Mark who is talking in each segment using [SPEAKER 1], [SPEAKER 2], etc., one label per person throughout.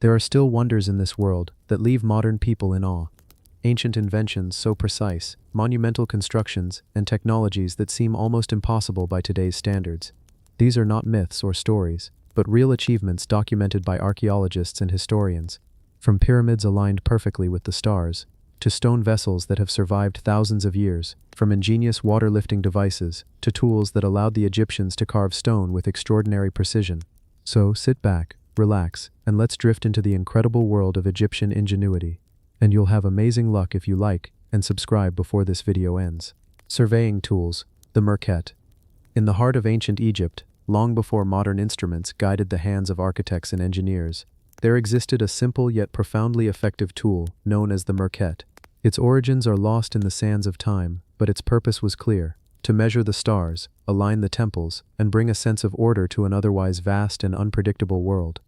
[SPEAKER 1] There are still wonders in this world that leave modern people in awe. Ancient inventions so precise, monumental constructions, and technologies that seem almost impossible by today's standards. These are not myths or stories, but real achievements documented by archaeologists and historians. From pyramids aligned perfectly with the stars, to stone vessels that have survived thousands of years, from ingenious water-lifting devices to tools that allowed the Egyptians to carve stone with extraordinary precision. So sit back, relax, and let's drift into the incredible world of Egyptian ingenuity. And you'll have amazing luck if you like and subscribe before this video ends. Surveying tools, the merkhet. In the heart of ancient Egypt, long before modern instruments guided the hands of architects and engineers, there existed a simple yet profoundly effective tool known as the merkhet. Its origins are lost in the sands of time, but its purpose was clear: to measure the stars, align the temples, and bring a sense of order to an otherwise vast and unpredictable world.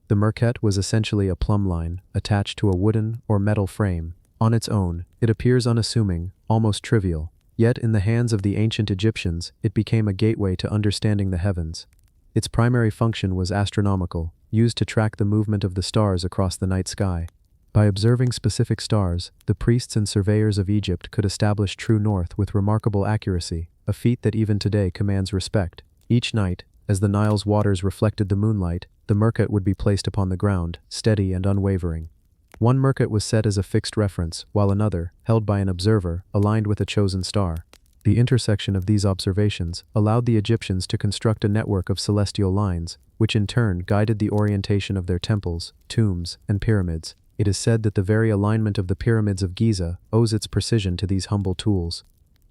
[SPEAKER 1] The merkhet was essentially a plumb line attached to a wooden or metal frame. On its own, it appears unassuming, almost trivial. Yet in the hands of the ancient Egyptians, it became a gateway to understanding the heavens. Its primary function was astronomical, used to track the movement of the stars across the night sky. By observing specific stars, the priests and surveyors of Egypt could establish true north with remarkable accuracy, a feat that even today commands respect. Each night, as the Nile's waters reflected the moonlight, the merkhet would be placed upon the ground, steady and unwavering. One merkhet was set as a fixed reference, while another, held by an observer, aligned with a chosen star. The intersection of these observations allowed the Egyptians to construct a network of celestial lines, which in turn guided the orientation of their temples, tombs, and pyramids. It is said that the very alignment of the pyramids of Giza owes its precision to these humble tools.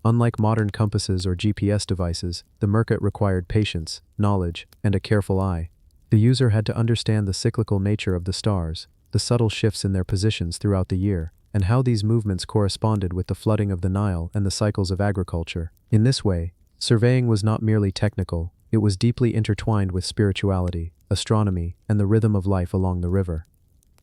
[SPEAKER 1] Unlike modern compasses or GPS devices, the merkhet required patience, knowledge, and a careful eye. The user had to understand the cyclical nature of the stars, the subtle shifts in their positions throughout the year, and how these movements corresponded with the flooding of the Nile and the cycles of agriculture. In this way, surveying was not merely technical, it was deeply intertwined with spirituality, astronomy, and the rhythm of life along the river.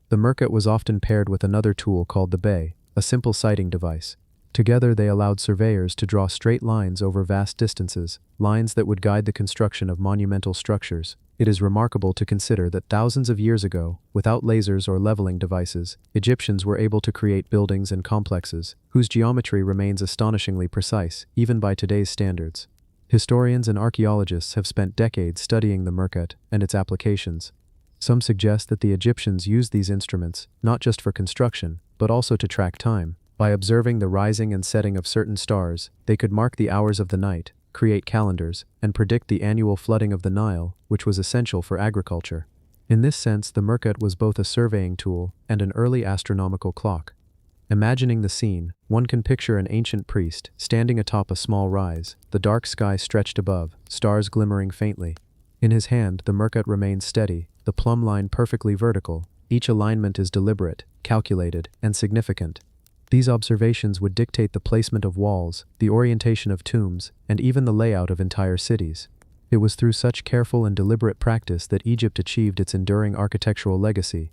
[SPEAKER 1] The merkhet was often paired with another tool called the bay, a simple sighting device. Together they allowed surveyors to draw straight lines over vast distances, lines that would guide the construction of monumental structures. It is remarkable to consider that thousands of years ago, without lasers or leveling devices, Egyptians were able to create buildings and complexes, whose geometry remains astonishingly precise, even by today's standards. Historians and archaeologists have spent decades studying the merkhet and its applications. Some suggest that the Egyptians used these instruments, not just for construction, but also to track time. By observing the rising and setting of certain stars, they could mark the hours of the night, create calendars, and predict the annual flooding of the Nile, which was essential for agriculture. In this sense, the merkhet was both a surveying tool and an early astronomical clock. Imagining the scene, one can picture an ancient priest standing atop a small rise, the dark sky stretched above, stars glimmering faintly. In his hand, the merkhet remains steady, the plumb line perfectly vertical. Each alignment is deliberate, calculated, and significant. These observations would dictate the placement of walls, the orientation of tombs, and even the layout of entire cities. It was through such careful and deliberate practice that Egypt achieved its enduring architectural legacy.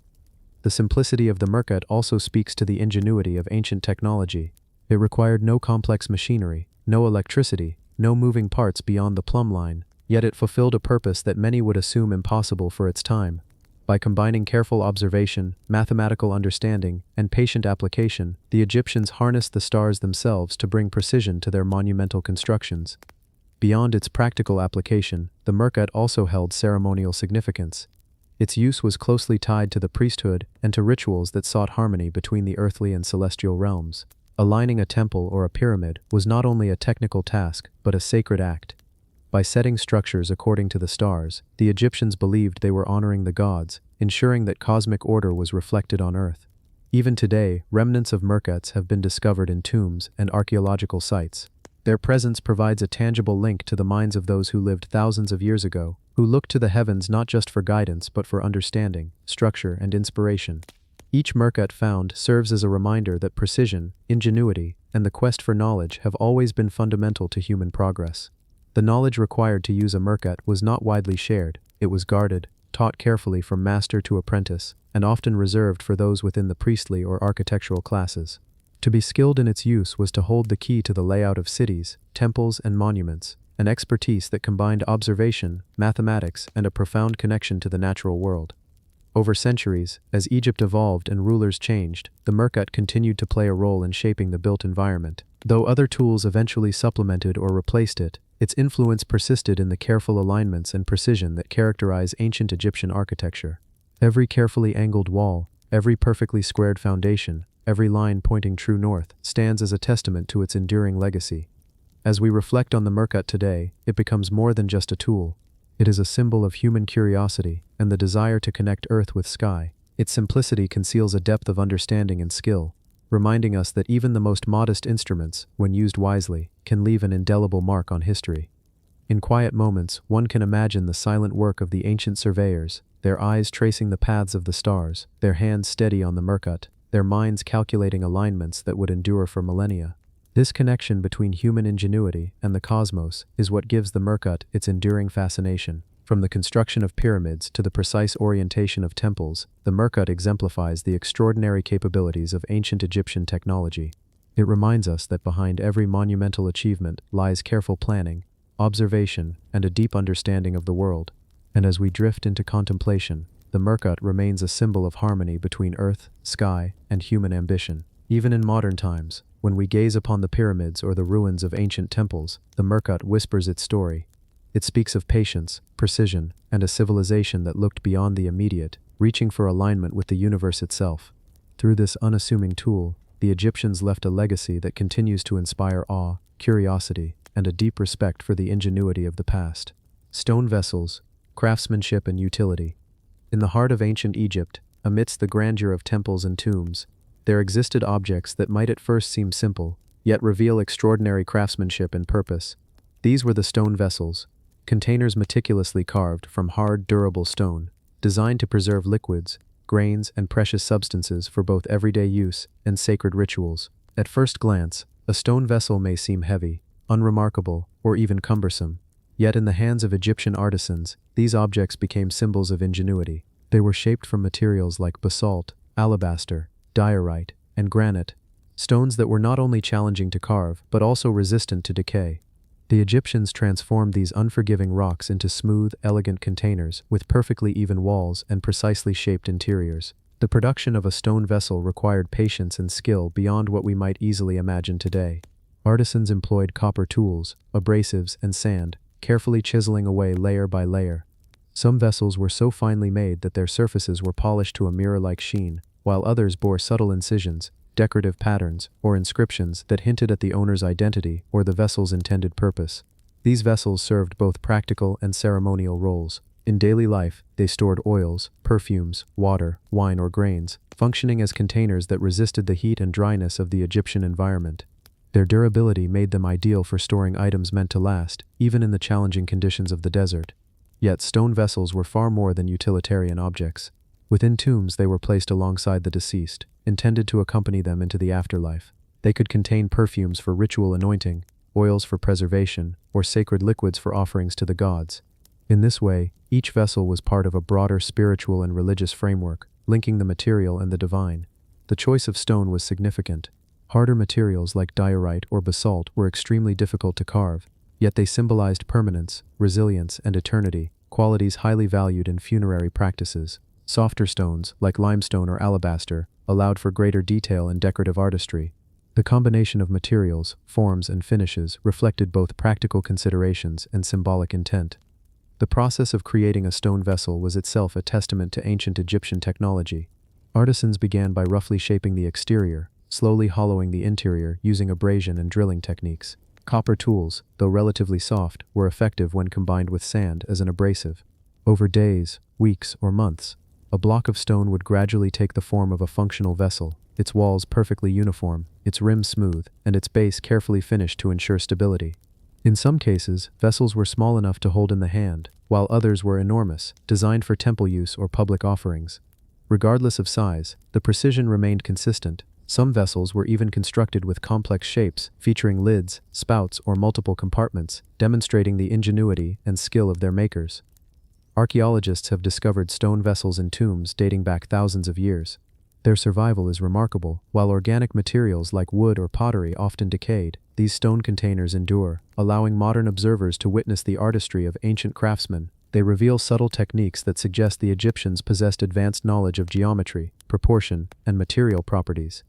[SPEAKER 1] The simplicity of the merkhet also speaks to the ingenuity of ancient technology. It required no complex machinery, no electricity, no moving parts beyond the plumb line, yet it fulfilled a purpose that many would assume impossible for its time. By combining careful observation, mathematical understanding, and patient application, the Egyptians harnessed the stars themselves to bring precision to their monumental constructions. Beyond its practical application, the merkhet also held ceremonial significance. Its use was closely tied to the priesthood and to rituals that sought harmony between the earthly and celestial realms. Aligning a temple or a pyramid was not only a technical task, but a sacred act. By setting structures according to the stars, the Egyptians believed they were honoring the gods, ensuring that cosmic order was reflected on earth. Even today, remnants of merkhets have been discovered in tombs and archaeological sites. Their presence provides a tangible link to the minds of those who lived thousands of years ago, who looked to the heavens not just for guidance but for understanding, structure, and inspiration. Each merkhet found serves as a reminder that precision, ingenuity, and the quest for knowledge have always been fundamental to human progress. The knowledge required to use a merkhet was not widely shared. It was guarded, taught carefully from master to apprentice, and often reserved for those within the priestly or architectural classes. To be skilled in its use was to hold the key to the layout of cities, temples, and monuments, an expertise that combined observation, mathematics, and a profound connection to the natural world. Over centuries, as Egypt evolved and rulers changed, the merkut continued to play a role in shaping the built environment. Though other tools eventually supplemented or replaced it, its influence persisted in the careful alignments and precision that characterize ancient Egyptian architecture. Every carefully angled wall, every perfectly squared foundation, every line pointing true north, stands as a testament to its enduring legacy. As we reflect on the merkut today, it becomes more than just a tool. It is a symbol of human curiosity and the desire to connect earth with sky. Its simplicity conceals a depth of understanding and skill, reminding us that even the most modest instruments, when used wisely, can leave an indelible mark on history. In quiet moments, one can imagine the silent work of the ancient surveyors, their eyes tracing the paths of the stars, their hands steady on the merkut, their minds calculating alignments that would endure for millennia. This connection between human ingenuity and the cosmos is what gives the merkut its enduring fascination. From the construction of pyramids to the precise orientation of temples, the merkut exemplifies the extraordinary capabilities of ancient Egyptian technology. It reminds us that behind every monumental achievement lies careful planning, observation, and a deep understanding of the world. And as we drift into contemplation, the merkut remains a symbol of harmony between earth, sky, and human ambition. Even in modern times, when we gaze upon the pyramids or the ruins of ancient temples, the merkut whispers its story. It speaks of patience, precision, and a civilization that looked beyond the immediate, reaching for alignment with the universe itself. Through this unassuming tool, the Egyptians left a legacy that continues to inspire awe, curiosity, and a deep respect for the ingenuity of the past. Stone vessels, craftsmanship and utility. In the heart of ancient Egypt, amidst the grandeur of temples and tombs, there existed objects that might at first seem simple, yet reveal extraordinary craftsmanship and purpose. These were the stone vessels, containers meticulously carved from hard, durable stone, designed to preserve liquids, grains, and precious substances for both everyday use and sacred rituals. At first glance, a stone vessel may seem heavy, unremarkable, or even cumbersome. Yet in the hands of Egyptian artisans, these objects became symbols of ingenuity. They were shaped from materials like basalt, alabaster, diorite, and granite, stones that were not only challenging to carve but also resistant to decay. The Egyptians transformed these unforgiving rocks into smooth, elegant containers with perfectly even walls and precisely shaped interiors. The production of a stone vessel required patience and skill beyond what we might easily imagine today. Artisans employed copper tools, abrasives, and sand, carefully chiseling away layer by layer. Some vessels were so finely made that their surfaces were polished to a mirror-like sheen, while others bore subtle incisions, decorative patterns, or inscriptions that hinted at the owner's identity or the vessel's intended purpose. These vessels served both practical and ceremonial roles. In daily life, they stored oils, perfumes, water, wine, or grains, functioning as containers that resisted the heat and dryness of the Egyptian environment. Their durability made them ideal for storing items meant to last, even in the challenging conditions of the desert. Yet stone vessels were far more than utilitarian objects. Within tombs, they were placed alongside the deceased, intended to accompany them into the afterlife. They could contain perfumes for ritual anointing, oils for preservation, or sacred liquids for offerings to the gods. In this way, each vessel was part of a broader spiritual and religious framework, linking the material and the divine. The choice of stone was significant. Harder materials like diorite or basalt were extremely difficult to carve, yet they symbolized permanence, resilience, and eternity, qualities highly valued in funerary practices. Softer stones, like limestone or alabaster, allowed for greater detail and decorative artistry. The combination of materials, forms, and finishes reflected both practical considerations and symbolic intent. The process of creating a stone vessel was itself a testament to ancient Egyptian technology. Artisans began by roughly shaping the exterior, slowly hollowing the interior using abrasion and drilling techniques. Copper tools, though relatively soft, were effective when combined with sand as an abrasive. Over days, weeks, or months, a block of stone would gradually take the form of a functional vessel, its walls perfectly uniform, its rim smooth, and its base carefully finished to ensure stability. In some cases, vessels were small enough to hold in the hand, while others were enormous, designed for temple use or public offerings. Regardless of size, the precision remained consistent. Some vessels were even constructed with complex shapes, featuring lids, spouts, or multiple compartments, demonstrating the ingenuity and skill of their makers. Archaeologists have discovered stone vessels in tombs dating back thousands of years. Their survival is remarkable. While organic materials like wood or pottery often decayed, these stone containers endure, allowing modern observers to witness the artistry of ancient craftsmen. They reveal subtle techniques that suggest the Egyptians possessed advanced knowledge of geometry, proportion, and material properties.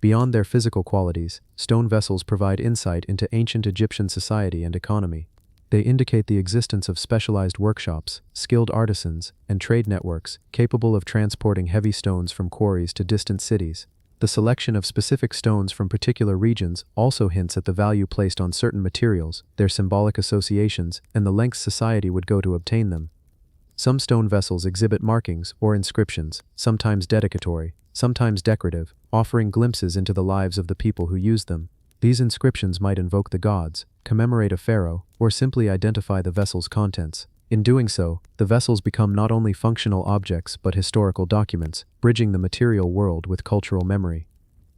[SPEAKER 1] Beyond their physical qualities, stone vessels provide insight into ancient Egyptian society and economy. They indicate the existence of specialized workshops, skilled artisans, and trade networks capable of transporting heavy stones from quarries to distant cities. The selection of specific stones from particular regions also hints at the value placed on certain materials, their symbolic associations, and the lengths society would go to obtain them. Some stone vessels exhibit markings or inscriptions, sometimes dedicatory, sometimes decorative, offering glimpses into the lives of the people who use them. These inscriptions might invoke the gods, commemorate a pharaoh, or simply identify the vessel's contents. In doing so, the vessels become not only functional objects but historical documents, bridging the material world with cultural memory.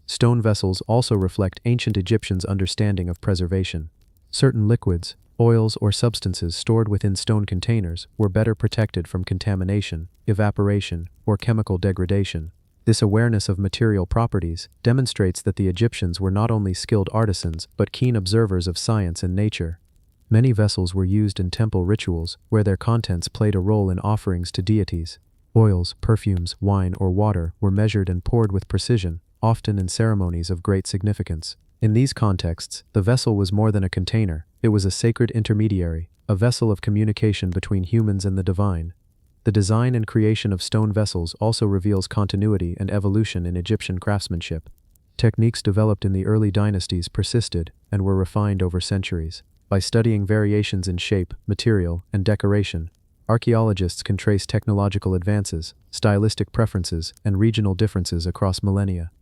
[SPEAKER 1] Stone vessels also reflect ancient Egyptians' understanding of preservation. Certain liquids, oils, or substances stored within stone containers were better protected from contamination, evaporation, or chemical degradation. This awareness of material properties demonstrates that the Egyptians were not only skilled artisans but keen observers of science and nature. Many vessels were used in temple rituals, where their contents played a role in offerings to deities. Oils, perfumes, wine, or water were measured and poured with precision, often in ceremonies of great significance. In these contexts, the vessel was more than a container, it was a sacred intermediary, a vessel of communication between humans and the divine. The design and creation of stone vessels also reveals continuity and evolution in Egyptian craftsmanship. Techniques developed in the early dynasties persisted and were refined over centuries. By studying variations in shape, material, and decoration, archaeologists can trace technological advances, stylistic preferences, and regional differences across millennia.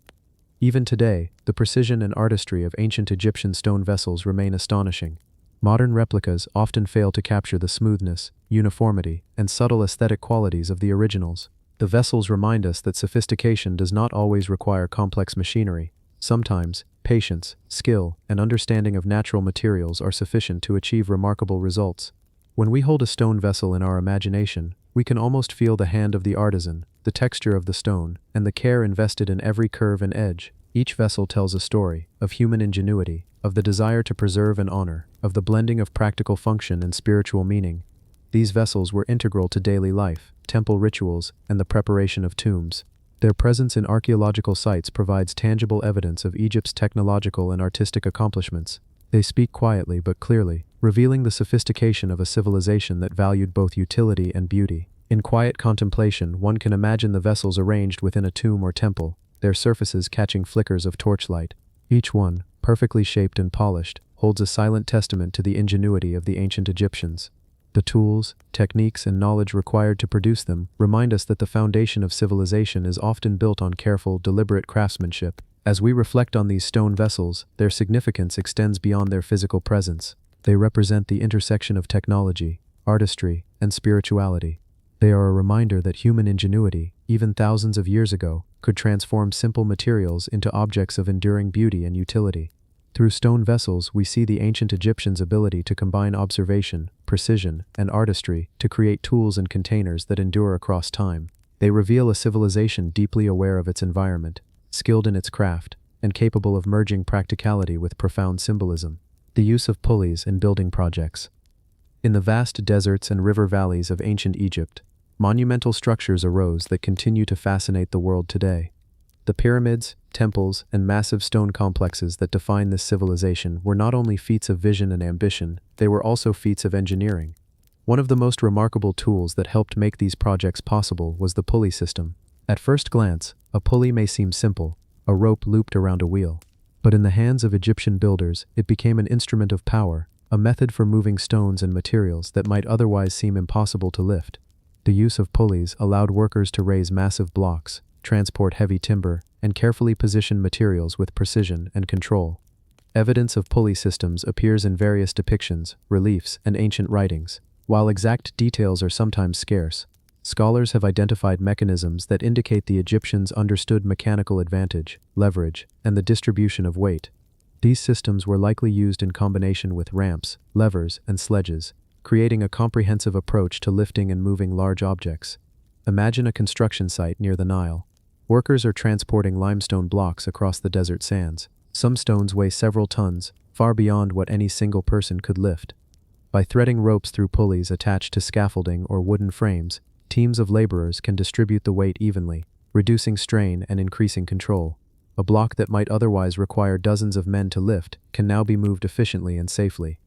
[SPEAKER 1] Even today, the precision and artistry of ancient Egyptian stone vessels remain astonishing. Modern replicas often fail to capture the smoothness, uniformity, and subtle aesthetic qualities of the originals. The vessels remind us that sophistication does not always require complex machinery. Sometimes, patience, skill, and understanding of natural materials are sufficient to achieve remarkable results. When we hold a stone vessel in our imagination, we can almost feel the hand of the artisan, the texture of the stone, and the care invested in every curve and edge. Each vessel tells a story of human ingenuity, of the desire to preserve and honor, of the blending of practical function and spiritual meaning. These vessels were integral to daily life, temple rituals, and the preparation of tombs. Their presence in archaeological sites provides tangible evidence of Egypt's technological and artistic accomplishments. They speak quietly but clearly, revealing the sophistication of a civilization that valued both utility and beauty. In quiet contemplation, one can imagine the vessels arranged within a tomb or temple, their surfaces catching flickers of torchlight. Each one, perfectly shaped and polished, holds a silent testament to the ingenuity of the ancient Egyptians. The tools, techniques, and knowledge required to produce them remind us that the foundation of civilization is often built on careful, deliberate craftsmanship. As we reflect on these stone vessels, their significance extends beyond their physical presence. They represent the intersection of technology, artistry, and spirituality. They are a reminder that human ingenuity, even thousands of years ago, could transform simple materials into objects of enduring beauty and utility. Through stone vessels, we see the ancient Egyptians' ability to combine observation, precision, and artistry to create tools and containers that endure across time. They reveal a civilization deeply aware of its environment, skilled in its craft, and capable of merging practicality with profound symbolism. The use of pulleys in building projects. In the vast deserts and river valleys of ancient Egypt, monumental structures arose that continue to fascinate the world today. The pyramids, temples, and massive stone complexes that define this civilization were not only feats of vision and ambition, they were also feats of engineering. One of the most remarkable tools that helped make these projects possible was the pulley system. At first glance, a pulley may seem simple, a rope looped around a wheel. But in the hands of Egyptian builders, it became an instrument of power, a method for moving stones and materials that might otherwise seem impossible to lift. The use of pulleys allowed workers to raise massive blocks, transport heavy timber, and carefully position materials with precision and control. Evidence of pulley systems appears in various depictions, reliefs, and ancient writings. While exact details are sometimes scarce, scholars have identified mechanisms that indicate the Egyptians understood mechanical advantage, leverage, and the distribution of weight. These systems were likely used in combination with ramps, levers, and sledges, creating a comprehensive approach to lifting and moving large objects. Imagine a construction site near the Nile. Workers are transporting limestone blocks across the desert sands. Some stones weigh several tons, far beyond what any single person could lift. By threading ropes through pulleys attached to scaffolding or wooden frames, teams of laborers can distribute the weight evenly, reducing strain and increasing control. A block that might otherwise require dozens of men to lift can now be moved efficiently and safely.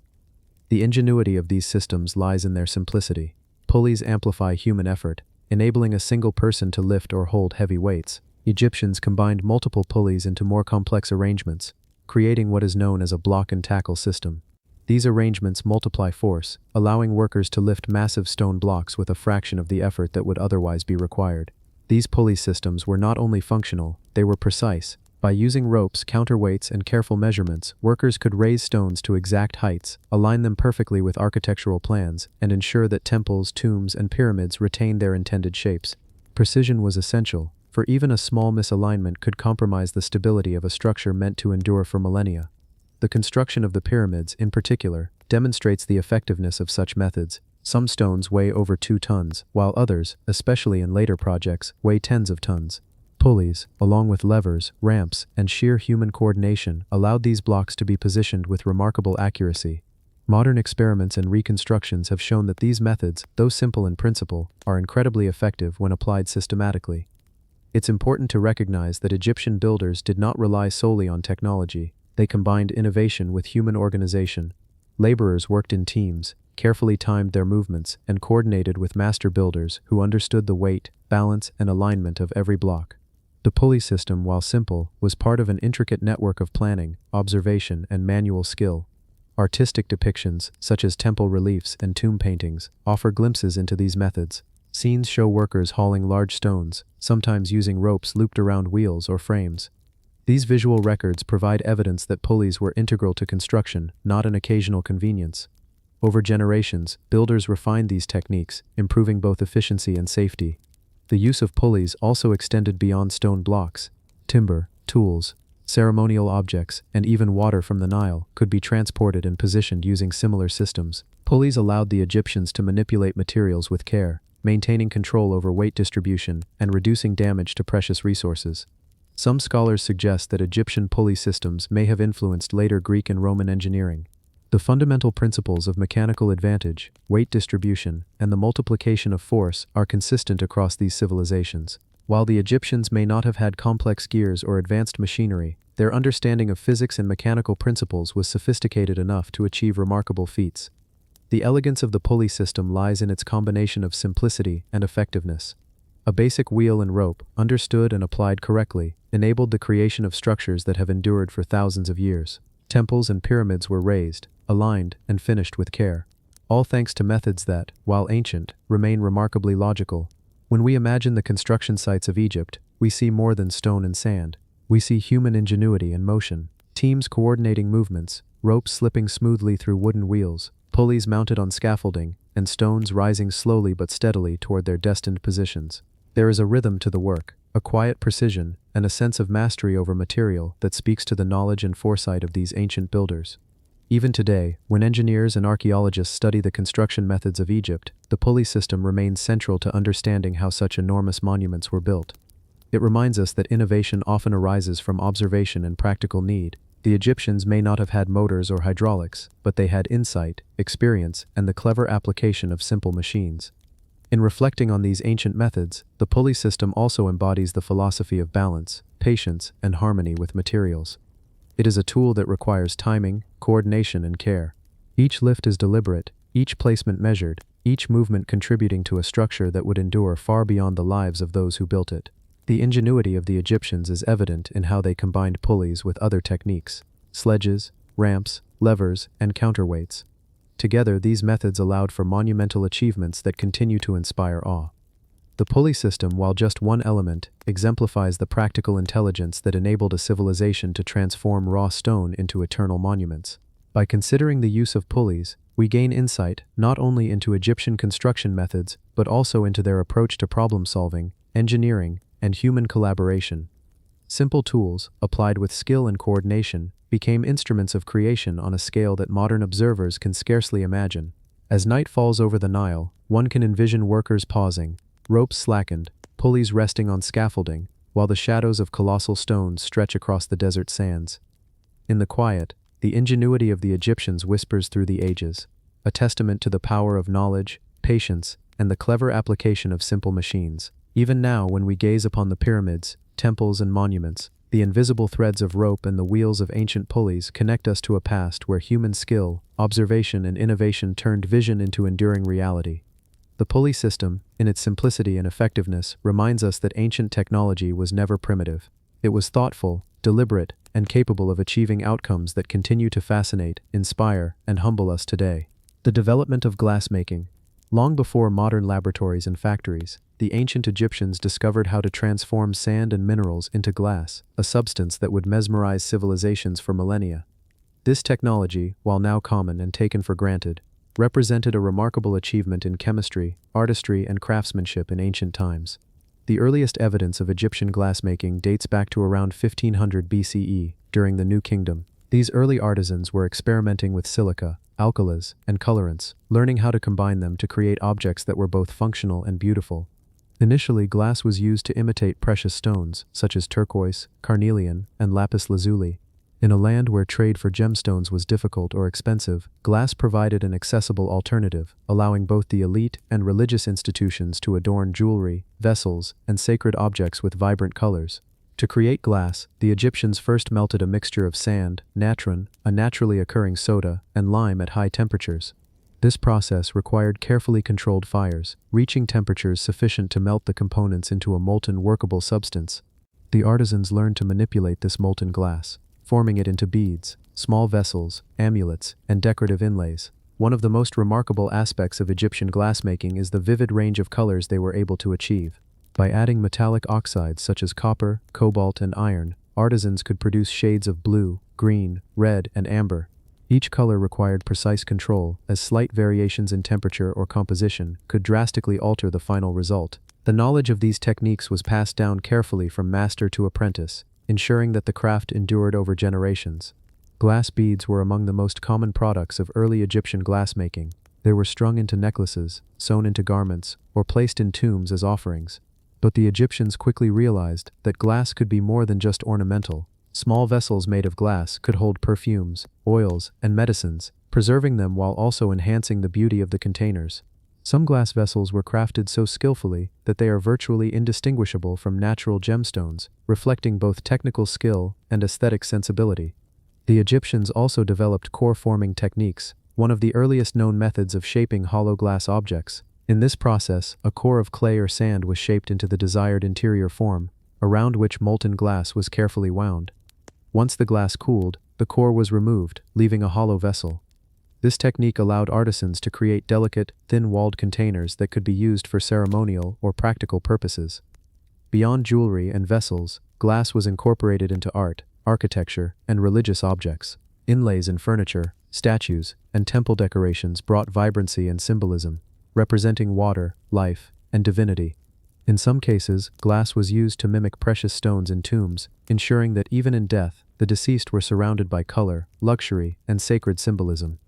[SPEAKER 1] The ingenuity of these systems lies in their simplicity. Pulleys amplify human effort, enabling a single person to lift or hold heavy weights. Egyptians combined multiple pulleys into more complex arrangements, creating what is known as a block and tackle system. These arrangements multiply force, allowing workers to lift massive stone blocks with a fraction of the effort that would otherwise be required. These pulley systems were not only functional, they were precise. By using ropes, counterweights, and careful measurements, workers could raise stones to exact heights, align them perfectly with architectural plans, and ensure that temples, tombs, and pyramids retained their intended shapes. Precision was essential, for even a small misalignment could compromise the stability of a structure meant to endure for millennia. The construction of the pyramids, in particular, demonstrates the effectiveness of such methods. Some stones weigh over 2 tons, while others, especially in later projects, weigh tens of tons. Pulleys, along with levers, ramps, and sheer human coordination, allowed these blocks to be positioned with remarkable accuracy. Modern experiments and reconstructions have shown that these methods, though simple in principle, are incredibly effective when applied systematically. It's important to recognize that Egyptian builders did not rely solely on technology. They combined innovation with human organization. Laborers worked in teams, carefully timed their movements, and coordinated with master builders who understood the weight, balance, and alignment of every block. The pulley system, while simple, was part of an intricate network of planning, observation, and manual skill. Artistic depictions, such as temple reliefs and tomb paintings, offer glimpses into these methods. Scenes show workers hauling large stones, sometimes using ropes looped around wheels or frames. These visual records provide evidence that pulleys were integral to construction, not an occasional convenience. Over generations, builders refined these techniques, improving both efficiency and safety. The use of pulleys also extended beyond stone blocks. Timber, tools, ceremonial objects, and even water from the Nile could be transported and positioned using similar systems. Pulleys allowed the Egyptians to manipulate materials with care, maintaining control over weight distribution and reducing damage to precious resources. Some scholars suggest that Egyptian pulley systems may have influenced later Greek and Roman engineering. The fundamental principles of mechanical advantage, weight distribution, and the multiplication of force are consistent across these civilizations. While the Egyptians may not have had complex gears or advanced machinery, their understanding of physics and mechanical principles was sophisticated enough to achieve remarkable feats. The elegance of the pulley system lies in its combination of simplicity and effectiveness. A basic wheel and rope, understood and applied correctly, enabled the creation of structures that have endured for thousands of years. Temples and pyramids were raised, aligned, and finished with care, all thanks to methods that, while ancient, remain remarkably logical. When we imagine the construction sites of Egypt, we see more than stone and sand. We see human ingenuity and motion, teams coordinating movements, ropes slipping smoothly through wooden wheels, pulleys mounted on scaffolding, and stones rising slowly but steadily toward their destined positions. There is a rhythm to the work, a quiet precision, and a sense of mastery over material that speaks to the knowledge and foresight of these ancient builders. Even today, when engineers and archaeologists study the construction methods of Egypt, the pulley system remains central to understanding how such enormous monuments were built. It reminds us that innovation often arises from observation and practical need. The Egyptians may not have had motors or hydraulics, but they had insight, experience, and the clever application of simple machines. In reflecting on these ancient methods, the pulley system also embodies the philosophy of balance, patience, and harmony with materials. It is a tool that requires timing, coordination, and care. Each lift is deliberate, each placement measured, each movement contributing to a structure that would endure far beyond the lives of those who built it. The ingenuity of the Egyptians is evident in how they combined pulleys with other techniques, sledges, ramps, levers, and counterweights. Together, these methods allowed for monumental achievements that continue to inspire awe. The pulley system, while just one element, exemplifies the practical intelligence that enabled a civilization to transform raw stone into eternal monuments. By considering the use of pulleys, we gain insight not only into Egyptian construction methods, but also into their approach to problem-solving, engineering, and human collaboration. Simple tools, applied with skill and coordination, became instruments of creation on a scale that modern observers can scarcely imagine. As night falls over the Nile, one can envision workers pausing, ropes slackened, pulleys resting on scaffolding, while the shadows of colossal stones stretch across the desert sands. In the quiet, the ingenuity of the Egyptians whispers through the ages. a testament to the power of knowledge, patience, and the clever application of simple machines. Even now, when we gaze upon the pyramids, temples, and monuments, the invisible threads of rope and the wheels of ancient pulleys connect us to a past where human skill, observation, and innovation turned vision into enduring reality. The pulley system, in its simplicity and effectiveness, reminds us that ancient technology was never primitive. It was thoughtful, deliberate, and capable of achieving outcomes that continue to fascinate, inspire, and humble us today. The development of glassmaking. Long before modern laboratories and factories, the ancient Egyptians discovered how to transform sand and minerals into glass, a substance that would mesmerize civilizations for millennia. This technology, while now common and taken for granted, represented a remarkable achievement in chemistry, artistry, and craftsmanship in ancient times. The earliest evidence of Egyptian glassmaking dates back to around 1500 BCE, during the New Kingdom. These early artisans were experimenting with silica, alkalis, and colorants, learning how to combine them to create objects that were both functional and beautiful. Initially, glass was used to imitate precious stones, such as turquoise, carnelian, and lapis lazuli. In a land where trade for gemstones was difficult or expensive, glass provided an accessible alternative, allowing both the elite and religious institutions to adorn jewelry, vessels, and sacred objects with vibrant colors. To create glass, the Egyptians first melted a mixture of sand, natron, a naturally occurring soda, and lime at high temperatures. This process required carefully controlled fires, reaching temperatures sufficient to melt the components into a molten workable substance. The artisans learned to manipulate this molten glass, forming it into beads, small vessels, amulets, and decorative inlays. One of the most remarkable aspects of Egyptian glassmaking is the vivid range of colors they were able to achieve. By adding metallic oxides such as copper, cobalt, and iron, artisans could produce shades of blue, green, red, and amber. Each color required precise control, as slight variations in temperature or composition could drastically alter the final result. The knowledge of these techniques was passed down carefully from master to apprentice, ensuring that the craft endured over generations. Glass beads were among the most common products of early Egyptian glassmaking. They were strung into necklaces, sewn into garments, or placed in tombs as offerings. But the Egyptians quickly realized that glass could be more than just ornamental. Small vessels made of glass could hold perfumes, oils, and medicines, preserving them while also enhancing the beauty of the containers. Some glass vessels were crafted so skillfully that they are virtually indistinguishable from natural gemstones, reflecting both technical skill and aesthetic sensibility. The Egyptians also developed core-forming techniques, one of the earliest known methods of shaping hollow glass objects. In this process, a core of clay or sand was shaped into the desired interior form, around which molten glass was carefully wound. Once the glass cooled, the core was removed, leaving a hollow vessel. This technique allowed artisans to create delicate, thin-walled containers that could be used for ceremonial or practical purposes. Beyond jewelry and vessels, glass was incorporated into art, architecture, and religious objects. Inlays in furniture, statues, and temple decorations brought vibrancy and symbolism, representing water, life, and divinity. In some cases, glass was used to mimic precious stones in tombs, ensuring that even in death, the deceased were surrounded by color, luxury, and sacred symbolism.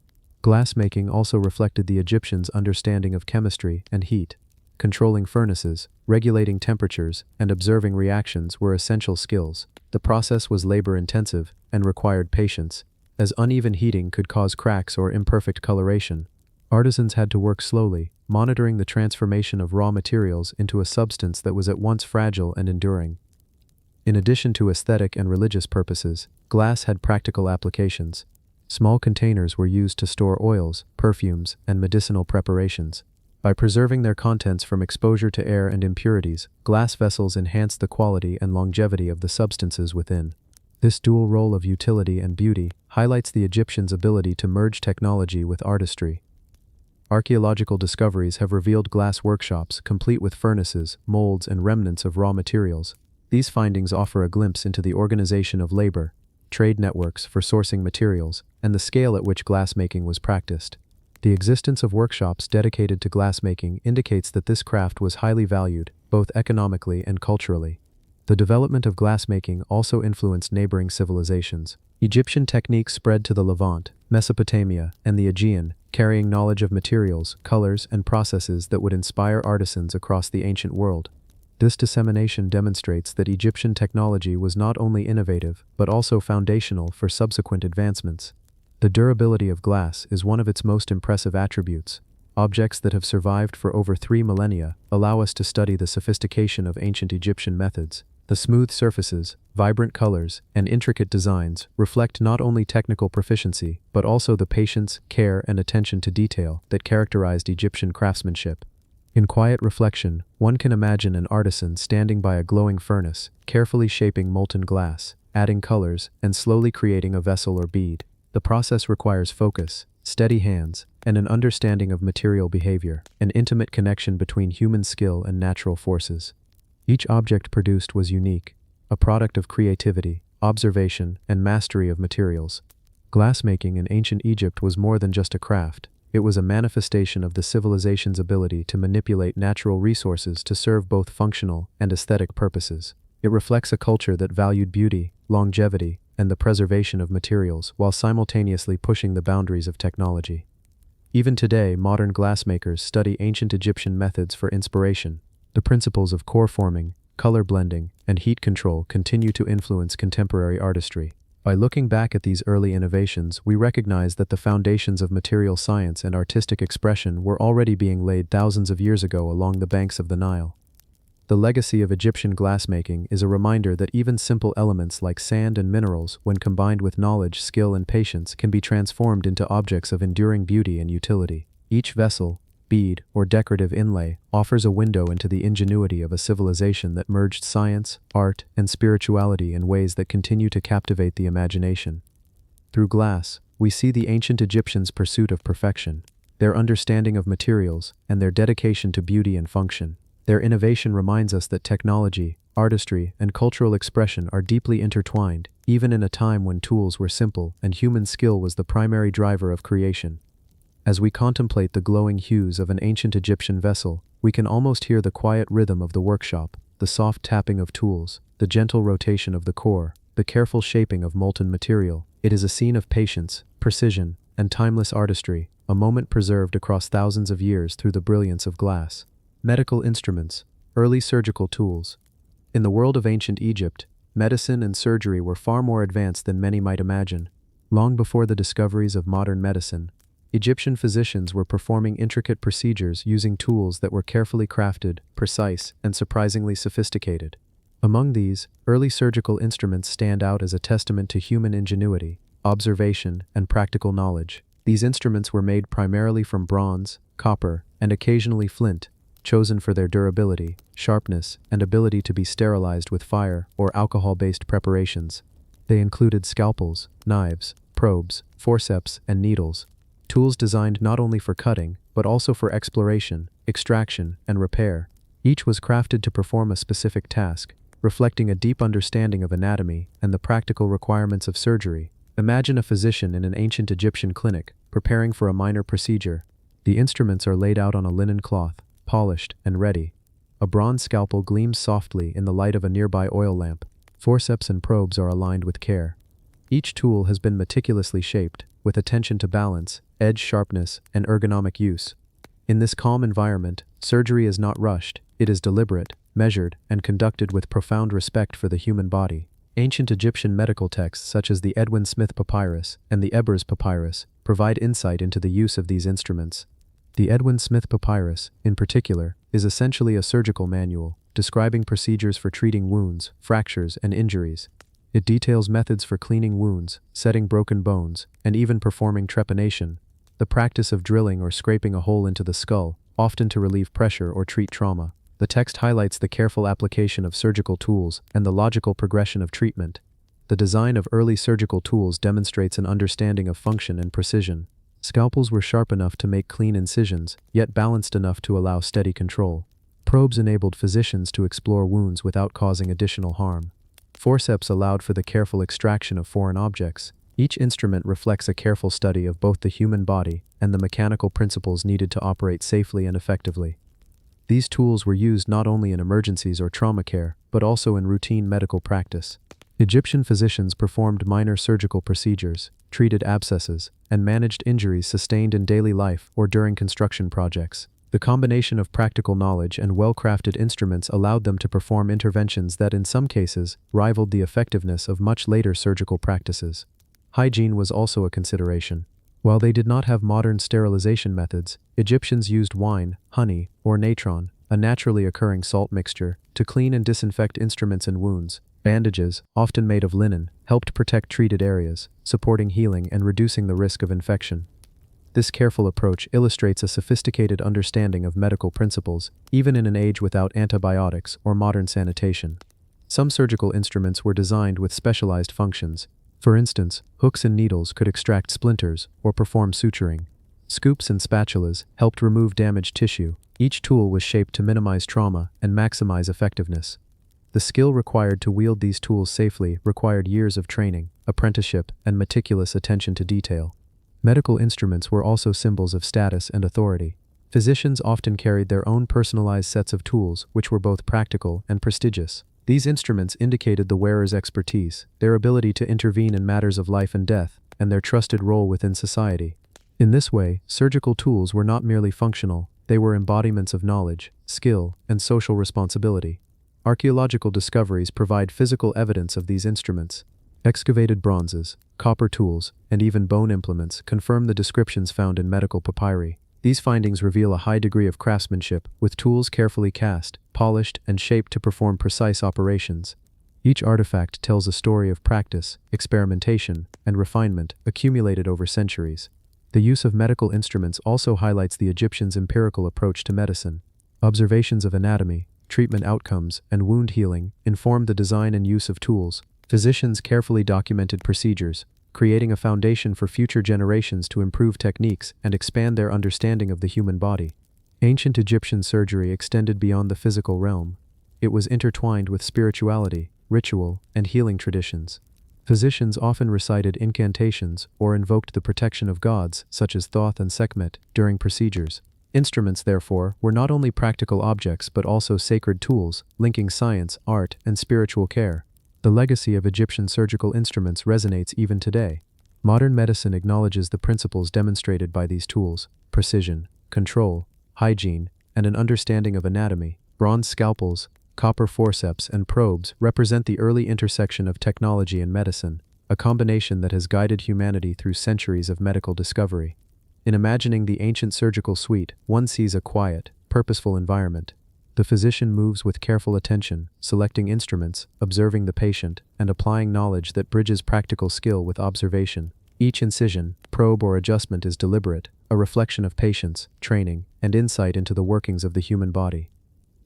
[SPEAKER 1] Glassmaking also reflected the Egyptians' understanding of chemistry and heat. Controlling furnaces, regulating temperatures, and observing reactions were essential skills. The process was labor-intensive and required patience, as uneven heating could cause cracks or imperfect coloration. Artisans had to work slowly, monitoring the transformation of raw materials into a substance that was at once fragile and enduring. In addition to aesthetic and religious purposes, glass had practical applications. Small containers were used to store oils, perfumes, and medicinal preparations. By preserving their contents from exposure to air and impurities, glass vessels enhanced the quality and longevity of the substances within. This dual role of utility and beauty highlights the Egyptians' ability to merge technology with artistry. Archaeological discoveries have revealed glass workshops complete with furnaces, molds, and remnants of raw materials. These findings offer a glimpse into the organization of labor, trade networks for sourcing materials, and the scale at which glassmaking was practiced. The existence of workshops dedicated to glassmaking indicates that this craft was highly valued, both economically and culturally. The development of glassmaking also influenced neighboring civilizations. Egyptian techniques spread to the Levant, Mesopotamia, and the Aegean, carrying knowledge of materials, colors, and processes that would inspire artisans across the ancient world. This dissemination demonstrates that Egyptian technology was not only innovative, but also foundational for subsequent advancements. The durability of glass is one of its most impressive attributes. Objects that have survived for over 3 millennia allow us to study the sophistication of ancient Egyptian methods. The smooth surfaces, vibrant colors, and intricate designs reflect not only technical proficiency, but also the patience, care, and attention to detail that characterized Egyptian craftsmanship. In quiet reflection, one can imagine an artisan standing by a glowing furnace, carefully shaping molten glass, adding colors, and slowly creating a vessel or bead. The process requires focus, steady hands, and an understanding of material behavior, an intimate connection between human skill and natural forces. Each object produced was unique, a product of creativity, observation, and mastery of materials. Glassmaking in ancient Egypt was more than just a craft. It was a manifestation of the civilization's ability to manipulate natural resources to serve both functional and aesthetic purposes. It reflects a culture that valued beauty, longevity, and the preservation of materials while simultaneously pushing the boundaries of technology. Even today, modern glassmakers study ancient Egyptian methods for inspiration. The principles of core forming, color blending, and heat control continue to influence contemporary artistry. By looking back at these early innovations, we recognize that the foundations of material science and artistic expression were already being laid thousands of years ago along the banks of the Nile. The legacy of Egyptian glassmaking is a reminder that even simple elements like sand and minerals, when combined with knowledge, skill, and patience, can be transformed into objects of enduring beauty and utility. Each vessel, bead, or decorative inlay offers a window into the ingenuity of a civilization that merged science, art, and spirituality in ways that continue to captivate the imagination. Through glass, we see the ancient Egyptians' pursuit of perfection, their understanding of materials, and their dedication to beauty and function. Their innovation reminds us that technology, artistry, and cultural expression are deeply intertwined, even in a time when tools were simple and human skill was the primary driver of creation. As we contemplate the glowing hues of an ancient Egyptian vessel, we can almost hear the quiet rhythm of the workshop, the soft tapping of tools, the gentle rotation of the core, the careful shaping of molten material. It is a scene of patience, precision, and timeless artistry, a moment preserved across thousands of years through the brilliance of glass. Medical instruments, early surgical tools. In the world of ancient Egypt, medicine and surgery were far more advanced than many might imagine. Long before the discoveries of modern medicine, Egyptian physicians were performing intricate procedures using tools that were carefully crafted, precise, and surprisingly sophisticated. Among these, early surgical instruments stand out as a testament to human ingenuity, observation, and practical knowledge. These instruments were made primarily from bronze, copper, and occasionally flint, chosen for their durability, sharpness, and ability to be sterilized with fire or alcohol-based preparations. They included scalpels, knives, probes, forceps, and needles. Tools designed not only for cutting, but also for exploration, extraction, and repair. Each was crafted to perform a specific task, reflecting a deep understanding of anatomy and the practical requirements of surgery. Imagine a physician in an ancient Egyptian clinic, preparing for a minor procedure. The instruments are laid out on a linen cloth, polished and ready. A bronze scalpel gleams softly in the light of a nearby oil lamp. Forceps and probes are aligned with care. Each tool has been meticulously shaped, with attention to balance, edge sharpness, and ergonomic use. In this calm environment, surgery is not rushed, it is deliberate, measured, and conducted with profound respect for the human body. Ancient Egyptian medical texts such as the Edwin Smith Papyrus and the Ebers Papyrus provide insight into the use of these instruments. The Edwin Smith Papyrus, in particular, is essentially a surgical manual, describing procedures for treating wounds, fractures, and injuries. It details methods for cleaning wounds, setting broken bones, and even performing trepanation, the practice of drilling or scraping a hole into the skull, often to relieve pressure or treat trauma. The text highlights the careful application of surgical tools and the logical progression of treatment. The design of early surgical tools demonstrates an understanding of function and precision. Scalpels were sharp enough to make clean incisions, yet balanced enough to allow steady control. Probes enabled physicians to explore wounds without causing additional harm. Forceps allowed for the careful extraction of foreign objects. Each instrument reflects a careful study of both the human body and the mechanical principles needed to operate safely and effectively. These tools were used not only in emergencies or trauma care, but also in routine medical practice. Egyptian physicians performed minor surgical procedures, treated abscesses, and managed injuries sustained in daily life or during construction projects. The combination of practical knowledge and well-crafted instruments allowed them to perform interventions that in some cases rivaled the effectiveness of much later surgical practices. Hygiene was also a consideration. While they did not have modern sterilization methods, Egyptians used wine, honey, or natron, a naturally occurring salt mixture, to clean and disinfect instruments and wounds. Bandages, often made of linen, helped protect treated areas, supporting healing and reducing the risk of infection. This careful approach illustrates a sophisticated understanding of medical principles, even in an age without antibiotics or modern sanitation. Some surgical instruments were designed with specialized functions. For instance, hooks and needles could extract splinters or perform suturing. Scoops and spatulas helped remove damaged tissue. Each tool was shaped to minimize trauma and maximize effectiveness. The skill required to wield these tools safely required years of training, apprenticeship, and meticulous attention to detail. Medical instruments were also symbols of status and authority. Physicians often carried their own personalized sets of tools, which were both practical and prestigious. These instruments indicated the wearer's expertise, their ability to intervene in matters of life and death, and their trusted role within society. In this way, surgical tools were not merely functional, they were embodiments of knowledge, skill, and social responsibility. Archaeological discoveries provide physical evidence of these instruments. Excavated bronzes, copper tools, and even bone implements confirm the descriptions found in medical papyri. These findings reveal a high degree of craftsmanship, with tools carefully cast, polished, and shaped to perform precise operations. Each artifact tells a story of practice, experimentation, and refinement accumulated over centuries. The use of medical instruments also highlights the Egyptians' empirical approach to medicine. Observations of anatomy, treatment outcomes, and wound healing informed the design and use of tools. Physicians carefully documented procedures, creating a foundation for future generations to improve techniques and expand their understanding of the human body. Ancient Egyptian surgery extended beyond the physical realm. It was intertwined with spirituality, ritual, and healing traditions. Physicians often recited incantations or invoked the protection of gods, such as Thoth and Sekhmet, during procedures. Instruments, therefore, were not only practical objects but also sacred tools, linking science, art, and spiritual care. The legacy of Egyptian surgical instruments resonates even today. Modern medicine acknowledges the principles demonstrated by these tools: precision, control, hygiene, and an understanding of anatomy. Bronze scalpels, copper forceps, and probes represent the early intersection of technology and medicine, a combination that has guided humanity through centuries of medical discovery. In imagining the ancient surgical suite, one sees a quiet, purposeful environment. The physician moves with careful attention, selecting instruments, observing the patient, and applying knowledge that bridges practical skill with observation. Each incision, probe, or adjustment is deliberate, a reflection of patience, training, and insight into the workings of the human body.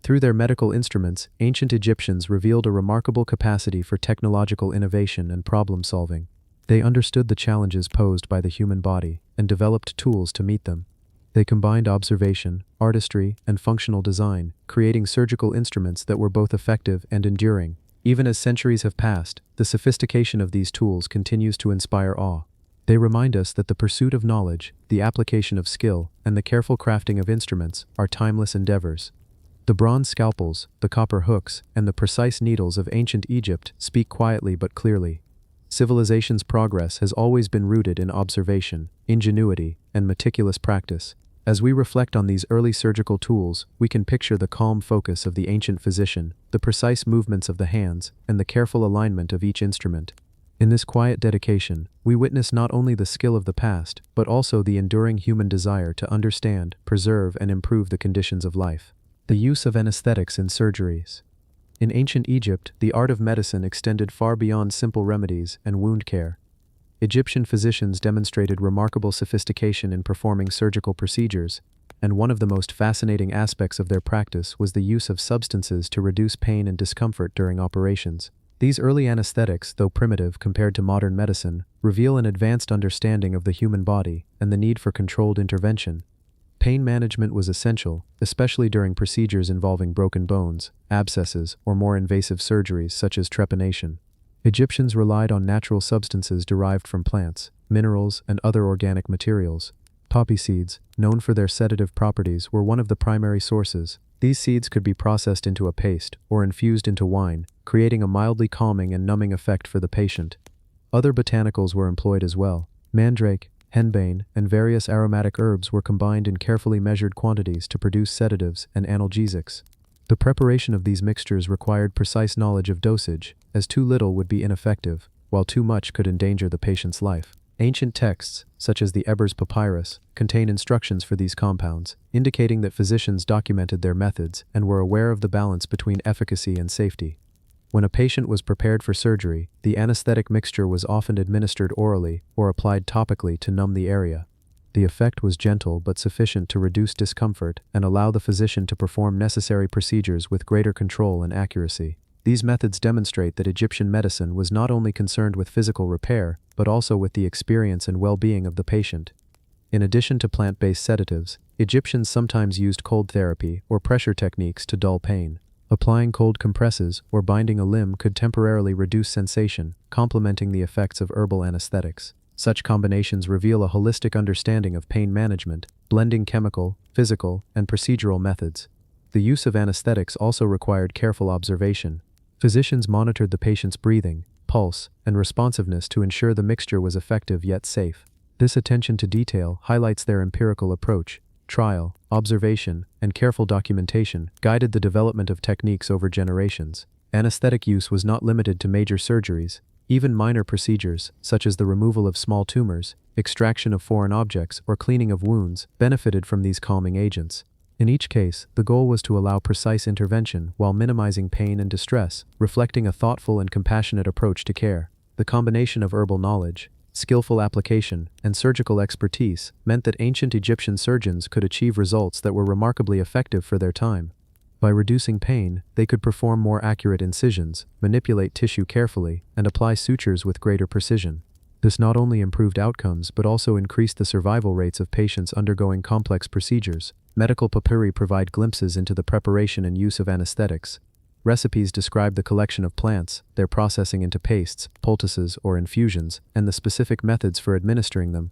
[SPEAKER 1] Through their medical instruments, ancient Egyptians revealed a remarkable capacity for technological innovation and problem-solving. They understood the challenges posed by the human body and developed tools to meet them. They combined observation, artistry, and functional design, creating surgical instruments that were both effective and enduring. Even as centuries have passed, the sophistication of these tools continues to inspire awe. They remind us that the pursuit of knowledge, the application of skill, and the careful crafting of instruments are timeless endeavors. The bronze scalpels, the copper hooks, and the precise needles of ancient Egypt speak quietly but clearly. Civilization's progress has always been rooted in observation, ingenuity, and meticulous practice. As we reflect on these early surgical tools, we can picture the calm focus of the ancient physician, the precise movements of the hands, and the careful alignment of each instrument. In this quiet dedication, we witness not only the skill of the past, but also the enduring human desire to understand, preserve, and improve the conditions of life. The use of anesthetics in surgeries. In ancient Egypt, the art of medicine extended far beyond simple remedies and wound care. Egyptian physicians demonstrated remarkable sophistication in performing surgical procedures, and one of the most fascinating aspects of their practice was the use of substances to reduce pain and discomfort during operations. These early anesthetics, though primitive compared to modern medicine, reveal an advanced understanding of the human body and the need for controlled intervention. Pain management was essential, especially during procedures involving broken bones, abscesses, or more invasive surgeries such as trepanation. Egyptians relied on natural substances derived from plants, minerals, and other organic materials. Poppy seeds, known for their sedative properties, were one of the primary sources. These seeds could be processed into a paste or infused into wine, creating a mildly calming and numbing effect for the patient. Other botanicals were employed as well. Mandrake, henbane, and various aromatic herbs were combined in carefully measured quantities to produce sedatives and analgesics. The preparation of these mixtures required precise knowledge of dosage, as too little would be ineffective. while too much could endanger the patient's life. Ancient texts, such as the Ebers Papyrus, contain instructions for these compounds, indicating that physicians documented their methods and were aware of the balance between efficacy and safety. When a patient was prepared for surgery, the anesthetic mixture was often administered orally or applied topically to numb the area. The effect was gentle but sufficient to reduce discomfort and allow the physician to perform necessary procedures with greater control and accuracy. These methods demonstrate that Egyptian medicine was not only concerned with physical repair, but also with the experience and well-being of the patient. In addition to plant-based sedatives, Egyptians sometimes used cold therapy or pressure techniques to dull pain. Applying cold compresses or binding a limb could temporarily reduce sensation, complementing the effects of herbal anesthetics. Such combinations reveal a holistic understanding of pain management, blending chemical, physical, and procedural methods. The use of anesthetics also required careful observation. Physicians monitored the patient's breathing, pulse, and responsiveness to ensure the mixture was effective yet safe. This attention to detail highlights their empirical approach. Trial, observation, and careful documentation guided the development of techniques over generations. Anesthetic use was not limited to major surgeries. Even minor procedures, such as the removal of small tumors, extraction of foreign objects, or cleaning of wounds, benefited from these calming agents. In each case, the goal was to allow precise intervention while minimizing pain and distress, reflecting a thoughtful and compassionate approach to care. The combination of herbal knowledge, skillful application, and surgical expertise meant that ancient Egyptian surgeons could achieve results that were remarkably effective for their time. By reducing pain, they could perform more accurate incisions, manipulate tissue carefully, and apply sutures with greater precision. This not only improved outcomes but also increased the survival rates of patients undergoing complex procedures. Medical papyri provide glimpses into the preparation and use of anesthetics. Recipes describe the collection of plants, their processing into pastes, poultices, or infusions, and the specific methods for administering them.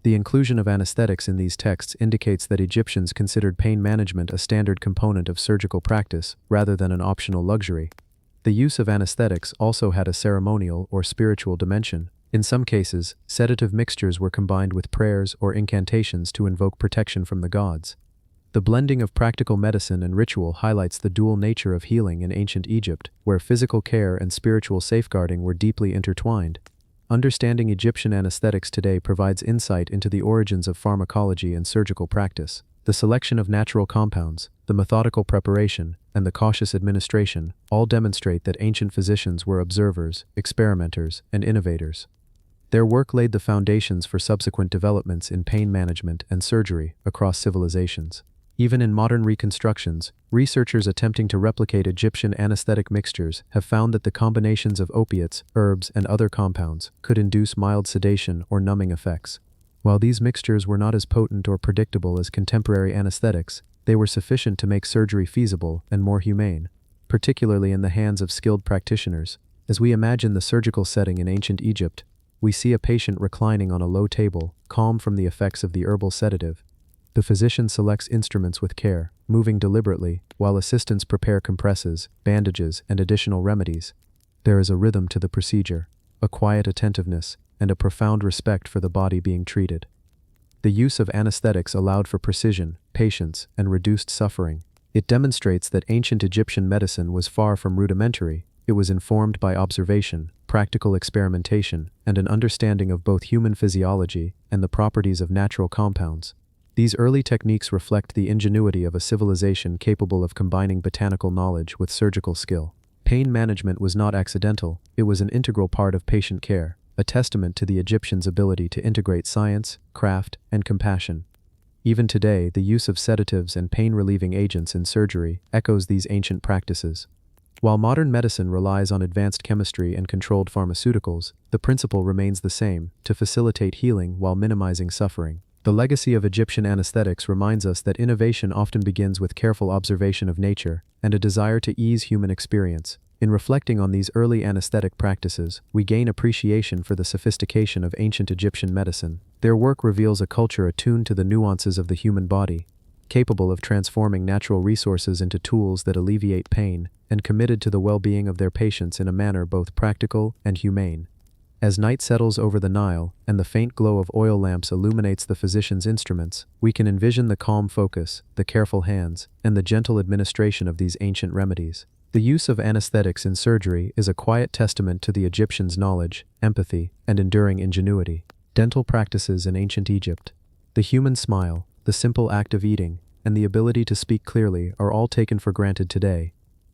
[SPEAKER 1] The inclusion of anesthetics in these texts indicates that Egyptians considered pain management a standard component of surgical practice, rather than an optional luxury. The use of anesthetics also had a ceremonial or spiritual dimension. In some cases, sedative mixtures were combined with prayers or incantations to invoke protection from the gods. The blending of practical medicine and ritual highlights the dual nature of healing in ancient Egypt, where physical care and spiritual safeguarding were deeply intertwined. Understanding Egyptian anesthetics today provides insight into the origins of pharmacology and surgical practice. The selection of natural compounds, the methodical preparation, and the cautious administration all demonstrate that ancient physicians were observers, experimenters, and innovators. Their work laid the foundations for subsequent developments in pain management and surgery across civilizations. Even in modern reconstructions, researchers attempting to replicate Egyptian anesthetic mixtures have found that the combinations of opiates, herbs, and other compounds could induce mild sedation or numbing effects. While these mixtures were not as potent or predictable as contemporary anesthetics, they were sufficient to make surgery feasible and more humane, particularly in the hands of skilled practitioners. As we imagine the surgical setting in ancient Egypt, we see a patient reclining on a low table, calm from the effects of the herbal sedative. The physician selects instruments with care, moving deliberately, while assistants prepare compresses, bandages, and additional remedies. There is a rhythm to the procedure, a quiet attentiveness, and a profound respect for the body being treated. The use of anesthetics allowed for precision, patience, and reduced suffering. It demonstrates that ancient Egyptian medicine was far from rudimentary. It was informed by observation, practical experimentation, and an understanding of both human physiology and the properties of natural compounds. These early techniques reflect the ingenuity of a civilization capable of combining botanical knowledge with surgical skill. Pain management was not accidental, it was an integral part of patient care, a testament to the Egyptians' ability to integrate science, craft, and compassion. Even today, the use of sedatives and pain-relieving agents in surgery echoes these ancient practices. While modern medicine relies on advanced chemistry and controlled pharmaceuticals, the principle remains the same: to facilitate healing while minimizing suffering. The legacy of Egyptian anesthetics reminds us that innovation often begins with careful observation of nature and a desire to ease human experience. In reflecting on these early anesthetic practices, we gain appreciation for the sophistication of ancient Egyptian medicine. Their work reveals a culture attuned to the nuances of the human body, capable of transforming natural resources into tools that alleviate pain, and committed to the well-being of their patients in a manner both practical and humane. As night settles over the Nile, and the faint glow of oil lamps illuminates the physician's instruments, we can envision the calm focus, the careful hands, and the gentle administration of these ancient remedies. The use of anesthetics in surgery is a quiet testament to the Egyptians' knowledge, empathy, and enduring ingenuity. Dental practices in ancient Egypt. The human smile, the simple act of eating, and the ability to speak clearly are all taken for granted today.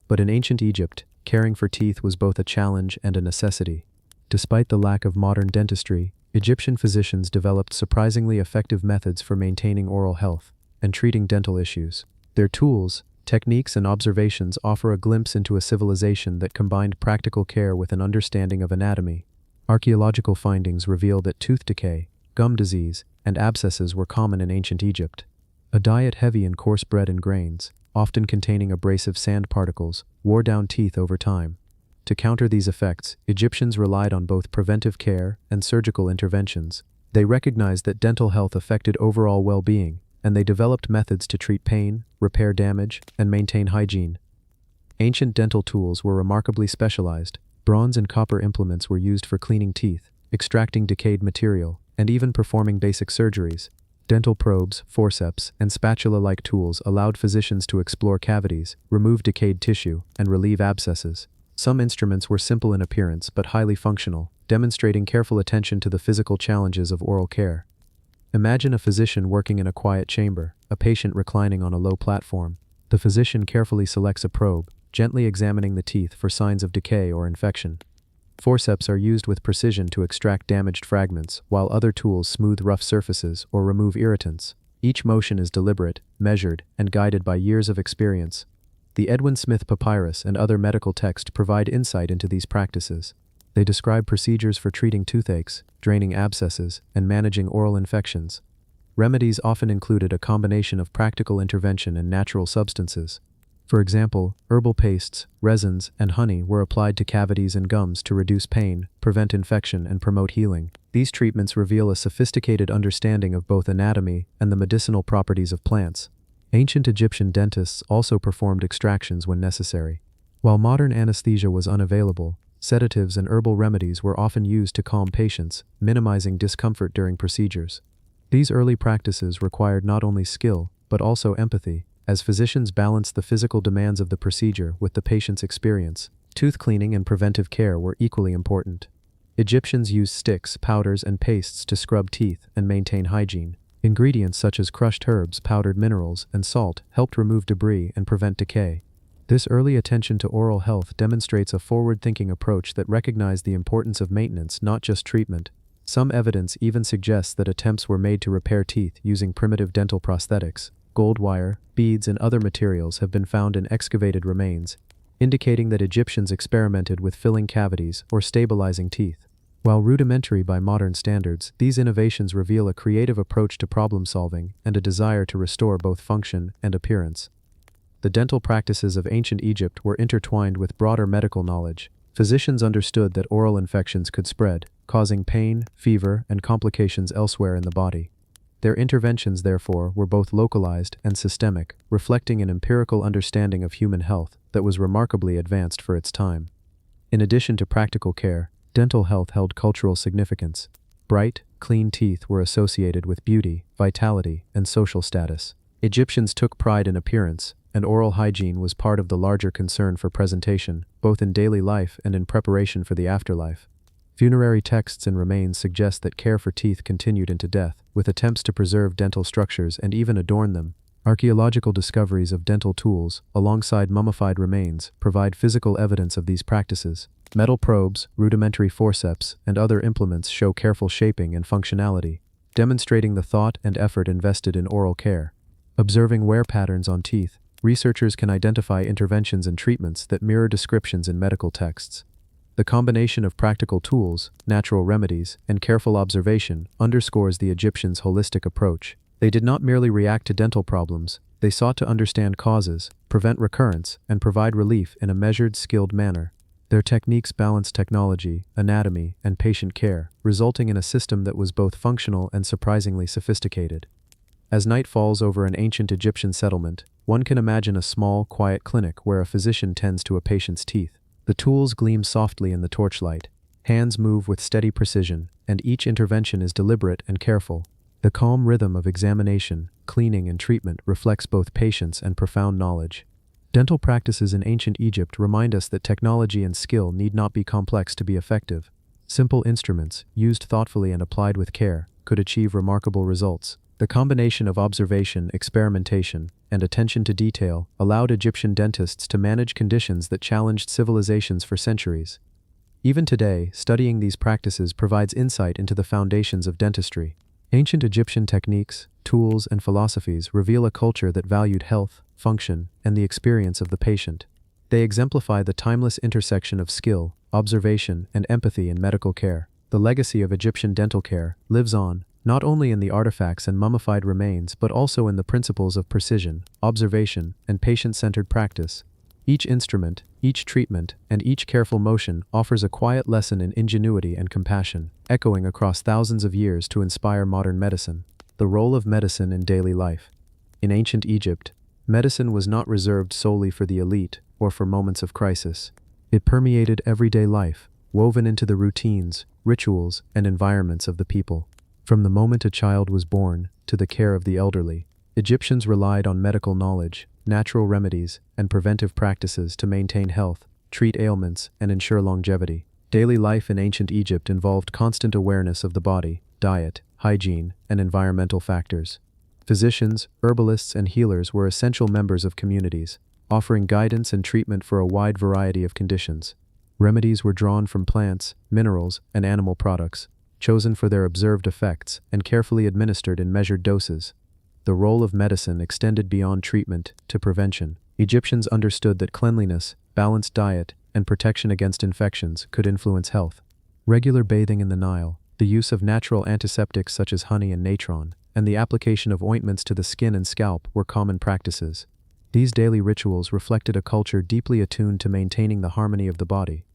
[SPEAKER 1] But in ancient Egypt, caring for teeth was both a challenge and a necessity. Despite the lack of modern dentistry, Egyptian physicians developed surprisingly effective methods for maintaining oral health and treating dental issues. Their tools, techniques, and observations offer a glimpse into a civilization that combined practical care with an understanding of anatomy. Archaeological findings reveal that tooth decay, gum disease, and abscesses were common in ancient Egypt. A diet heavy in coarse bread and grains, often containing abrasive sand particles, wore down teeth over time. To counter these effects, Egyptians relied on both preventive care and surgical interventions. They recognized that dental health affected overall well-being, and they developed methods to treat pain, repair damage, and maintain hygiene. Ancient dental tools were remarkably specialized. Bronze and copper implements were used for cleaning teeth, extracting decayed material, and even performing basic surgeries. Dental probes, forceps, and spatula-like tools allowed physicians to explore cavities, remove decayed tissue, and relieve abscesses. Some instruments were simple in appearance but highly functional, demonstrating careful attention to the physical challenges of oral care. Imagine a physician working in a quiet chamber, a patient reclining on a low platform. The physician carefully selects a probe, gently examining the teeth for signs of decay or infection. Forceps are used with precision to extract damaged fragments, while other tools smooth rough surfaces or remove irritants. Each motion is deliberate, measured, and guided by years of experience. The Edwin Smith Papyrus and other medical texts provide insight into these practices. They describe procedures for treating toothaches, draining abscesses, and managing oral infections. Remedies often included a combination of practical intervention and natural substances. For example, herbal pastes, resins, and honey were applied to cavities and gums to reduce pain, prevent infection, and promote healing. These treatments reveal a sophisticated understanding of both anatomy and the medicinal properties of plants. Ancient Egyptian dentists also performed extractions when necessary. While modern anesthesia was unavailable, sedatives and herbal remedies were often used to calm patients, minimizing discomfort during procedures. These early practices required not only skill, but also empathy, as physicians balanced the physical demands of the procedure with the patient's experience. Tooth cleaning and preventive care were equally important. Egyptians used sticks, powders, and pastes to scrub teeth and maintain hygiene. Ingredients such as crushed herbs, powdered minerals, and salt helped remove debris and prevent decay. This early attention to oral health demonstrates a forward-thinking approach that recognized the importance of maintenance, not just treatment. Some evidence even suggests that attempts were made to repair teeth using primitive dental prosthetics. Gold wire, beads, and other materials have been found in excavated remains, indicating that Egyptians experimented with filling cavities or stabilizing teeth. While rudimentary by modern standards, these innovations reveal a creative approach to problem-solving and a desire to restore both function and appearance. The dental practices of ancient Egypt were intertwined with broader medical knowledge. Physicians understood that oral infections could spread, causing pain, fever, and complications elsewhere in the body. Their interventions, therefore, were both localized and systemic, reflecting an empirical understanding of human health that was remarkably advanced for its time. In addition to practical care, dental health held cultural significance. Bright, clean teeth were associated with beauty, vitality, and social status. Egyptians took pride in appearance, and oral hygiene was part of the larger concern for presentation, both in daily life and in preparation for the afterlife. Funerary texts and remains suggest that care for teeth continued into death, with attempts to preserve dental structures and even adorn them. Archaeological discoveries of dental tools, alongside mummified remains, provide physical evidence of these practices. Metal probes, rudimentary forceps, and other implements show careful shaping and functionality, demonstrating the thought and effort invested in oral care. Observing wear patterns on teeth, researchers can identify interventions and treatments that mirror descriptions in medical texts. The combination of practical tools, natural remedies, and careful observation underscores the Egyptians' holistic approach. They did not merely react to dental problems, they sought to understand causes, prevent recurrence, and provide relief in a measured, skilled manner. Their techniques balanced technology, anatomy, and patient care, resulting in a system that was both functional and surprisingly sophisticated. As night falls over an ancient Egyptian settlement, one can imagine a small, quiet clinic where a physician tends to a patient's teeth. The tools gleam softly in the torchlight. Hands move with steady precision, and each intervention is deliberate and careful. The calm rhythm of examination, cleaning, and treatment reflects both patience and profound knowledge. Dental practices in ancient Egypt remind us that technology and skill need not be complex to be effective. Simple instruments, used thoughtfully and applied with care, could achieve remarkable results. The combination of observation, experimentation, and attention to detail allowed Egyptian dentists to manage conditions that challenged civilizations for centuries. Even today, studying these practices provides insight into the foundations of dentistry. Ancient Egyptian techniques, tools, and philosophies reveal a culture that valued health, function, and the experience of the patient. They exemplify the timeless intersection of skill, observation, and empathy in medical care. The legacy of Egyptian dental care lives on, not only in the artifacts and mummified remains but also in the principles of precision, observation, and patient-centered practice. Each instrument, each treatment, and each careful motion offers a quiet lesson in ingenuity and compassion, echoing across thousands of years to inspire modern medicine. The role of medicine in daily life. In ancient Egypt, medicine was not reserved solely for the elite or for moments of crisis. It permeated everyday life, woven into the routines, rituals, and environments of the people. From the moment a child was born to the care of the elderly, Egyptians relied on medical knowledge, natural remedies, and preventive practices to maintain health, treat ailments, and ensure longevity. Daily life in ancient Egypt involved constant awareness of the body, diet, hygiene, and environmental factors. Physicians, herbalists, and healers were essential members of communities, offering guidance and treatment for a wide variety of conditions. Remedies were drawn from plants, minerals, and animal products, chosen for their observed effects and carefully administered in measured doses. The role of medicine extended beyond treatment to prevention. Egyptians understood that cleanliness, balanced diet, and protection against infections could influence health. Regular bathing in the Nile, the use of natural antiseptics such as honey and natron, and the application of ointments to the skin and scalp were common practices. These daily rituals reflected a culture deeply attuned to maintaining the harmony of the body.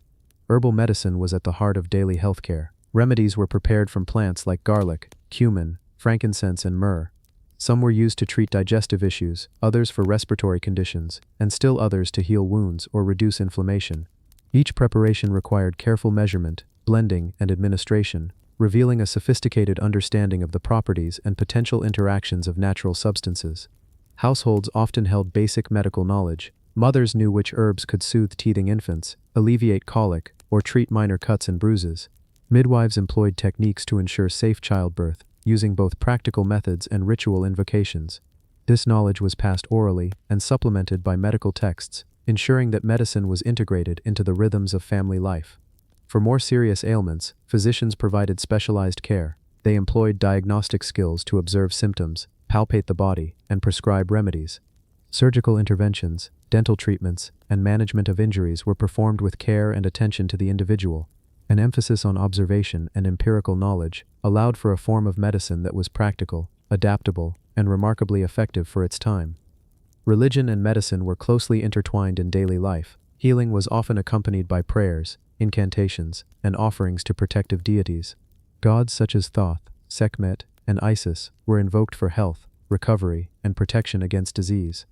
[SPEAKER 1] Herbal medicine was at the heart of daily healthcare. Remedies were prepared from plants like garlic, cumin, frankincense, and myrrh. Some were used to treat digestive issues, others for respiratory conditions, and still others to heal wounds or reduce inflammation. Each preparation required careful measurement, blending, and administration, revealing a sophisticated understanding of the properties and potential interactions of natural substances. Households often held basic medical knowledge. Mothers knew which herbs could soothe teething infants, alleviate colic, or treat minor cuts and bruises. Midwives employed techniques to ensure safe childbirth, using both practical methods and ritual invocations. This knowledge was passed orally and supplemented by medical texts, ensuring that medicine was integrated into the rhythms of family life. For more serious ailments, physicians provided specialized care. They employed diagnostic skills to observe symptoms, palpate the body, and prescribe remedies. Surgical interventions, dental treatments, and management of injuries were performed with care and attention to the individual. An emphasis on observation and empirical knowledge allowed for a form of medicine that was practical, adaptable, and remarkably effective for its time. Religion and medicine were closely intertwined in daily life. Healing was often accompanied by prayers, incantations, and offerings to protective deities. Gods such as Thoth, Sekhmet, and Isis were invoked for health, recovery, and protection against disease.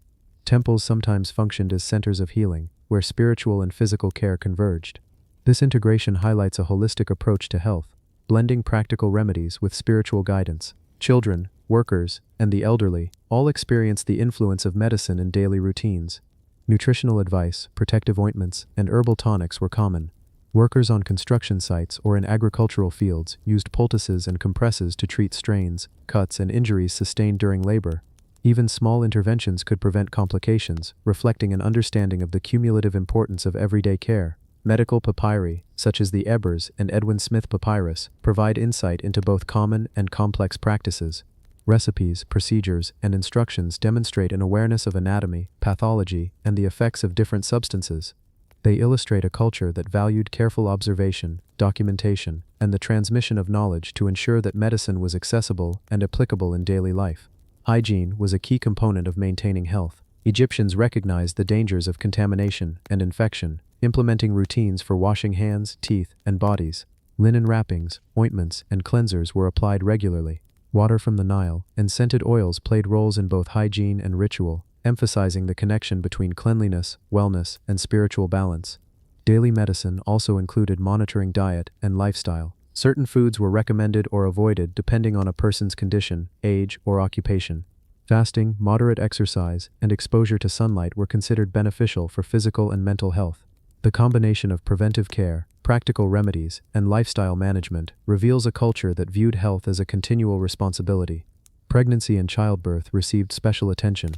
[SPEAKER 1] Temples sometimes functioned as centers of healing, where spiritual and physical care converged. This integration highlights a holistic approach to health, blending practical remedies with spiritual guidance. Children, workers, and the elderly all experienced the influence of medicine in daily routines. Nutritional advice, protective ointments, and herbal tonics were common. Workers on construction sites or in agricultural fields used poultices and compresses to treat strains, cuts, and injuries sustained during labor. Even small interventions could prevent complications, reflecting an understanding of the cumulative importance of everyday care. Medical papyri, such as the Ebers and Edwin Smith papyrus, provide insight into both common and complex practices. Recipes, procedures, and instructions demonstrate an awareness of anatomy, pathology, and the effects of different substances. They illustrate a culture that valued careful observation, documentation, and the transmission of knowledge to ensure that medicine was accessible and applicable in daily life. Hygiene was a key component of maintaining health. Egyptians recognized the dangers of contamination and infection, implementing routines for washing hands, teeth, and bodies. Linen wrappings, ointments, and cleansers were applied regularly. Water from the Nile and scented oils played roles in both hygiene and ritual, emphasizing the connection between cleanliness, wellness, and spiritual balance. Daily medicine also included monitoring diet and lifestyle. Certain foods were recommended or avoided depending on a person's condition, age, or occupation. Fasting, moderate exercise, and exposure to sunlight were considered beneficial for physical and mental health. The combination of preventive care, practical remedies, and lifestyle management reveals a culture that viewed health as a continual responsibility. Pregnancy and childbirth received special attention.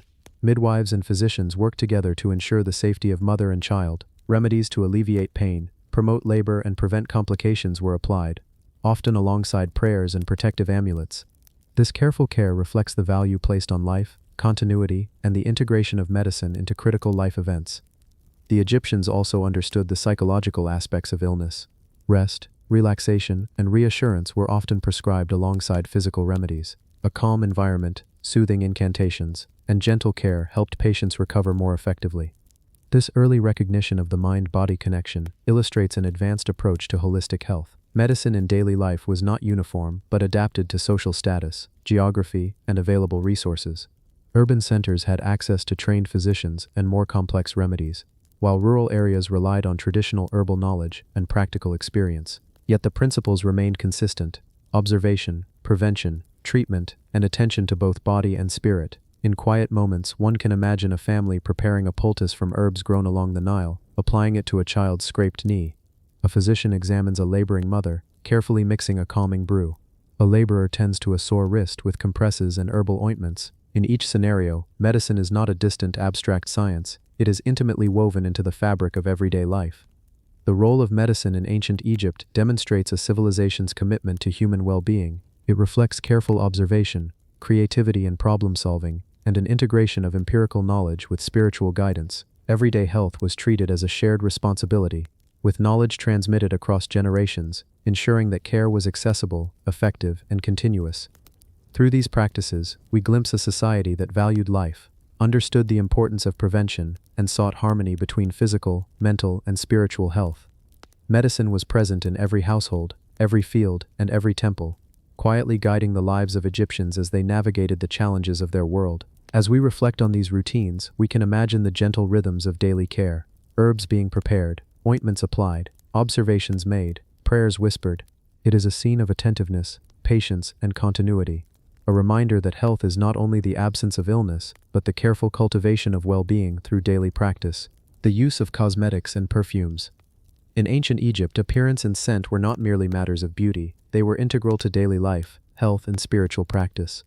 [SPEAKER 1] Midwives and physicians worked together to ensure the safety of mother and child. Remedies to alleviate pain, promote labor, and prevent complications were applied, often alongside prayers and protective amulets. This careful care reflects the value placed on life, continuity, and the integration of medicine into critical life events. The Egyptians also understood the psychological aspects of illness. Rest, relaxation, and reassurance were often prescribed alongside physical remedies. A calm environment, soothing incantations, and gentle care helped patients recover more effectively. This early recognition of the mind-body connection illustrates an advanced approach to holistic health. Medicine in daily life was not uniform but adapted to social status, geography, and available resources. Urban centers had access to trained physicians and more complex remedies, while rural areas relied on traditional herbal knowledge and practical experience. Yet the principles remained consistent: observation, prevention, treatment, and attention to both body and spirit. In quiet moments, one can imagine a family preparing a poultice from herbs grown along the Nile, applying it to a child's scraped knee. A physician examines a laboring mother, carefully mixing a calming brew. A laborer tends to a sore wrist with compresses and herbal ointments. In each scenario, medicine is not a distant abstract science, it is intimately woven into the fabric of everyday life. The role of medicine in ancient Egypt demonstrates a civilization's commitment to human well-being. It reflects careful observation, creativity in problem-solving, and an integration of empirical knowledge with spiritual guidance. Everyday health was treated as a shared responsibility, with knowledge transmitted across generations, ensuring that care was accessible, effective, and continuous. Through these practices, we glimpse a society that valued life, understood the importance of prevention, and sought harmony between physical, mental, and spiritual health. Medicine was present in every household, every field, and every temple, quietly guiding the lives of Egyptians as they navigated the challenges of their world. As we reflect on these routines, we can imagine the gentle rhythms of daily care: herbs being prepared, ointments applied, observations made, prayers whispered. It is a scene of attentiveness, patience, and continuity, a reminder that health is not only the absence of illness, but the careful cultivation of well-being through daily practice. The use of cosmetics and perfumes. In ancient Egypt, appearance and scent were not merely matters of beauty, they were integral to daily life, health, and spiritual practice.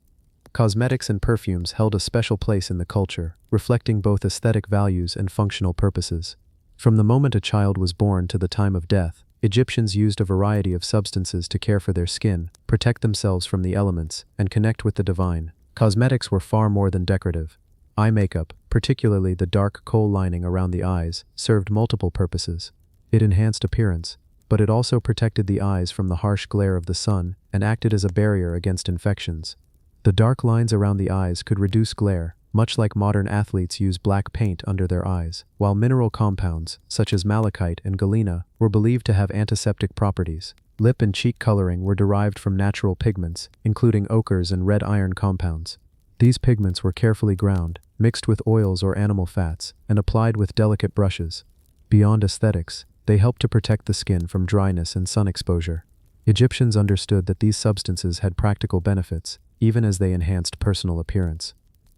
[SPEAKER 1] Cosmetics and perfumes held a special place in the culture, reflecting both aesthetic values and functional purposes. From the moment a child was born to the time of death, Egyptians used a variety of substances to care for their skin, protect themselves from the elements, and connect with the divine. Cosmetics were far more than decorative. Eye makeup, particularly the dark kohl lining around the eyes, served multiple purposes. It enhanced appearance, but it also protected the eyes from the harsh glare of the sun and acted as a barrier against infections. The dark lines around the eyes could reduce glare, much like modern athletes use black paint under their eyes, while mineral compounds, such as malachite and galena, were believed to have antiseptic properties. Lip and cheek coloring were derived from natural pigments, including ochres and red iron compounds. These pigments were carefully ground, mixed with oils or animal fats, and applied with delicate brushes. Beyond aesthetics, they helped to protect the skin from dryness and sun exposure. Egyptians understood that these substances had practical benefits, even as they enhanced personal appearance.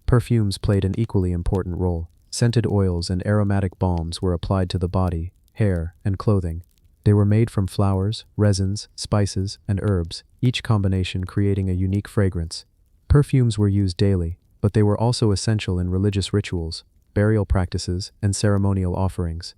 [SPEAKER 1] Perfumes played an equally important role. Scented oils and aromatic balms were applied to the body, hair, and clothing. They were made from flowers, resins, spices, and herbs, each combination creating a unique fragrance. Perfumes were used daily, but they were also essential in religious rituals, burial practices, and ceremonial offerings.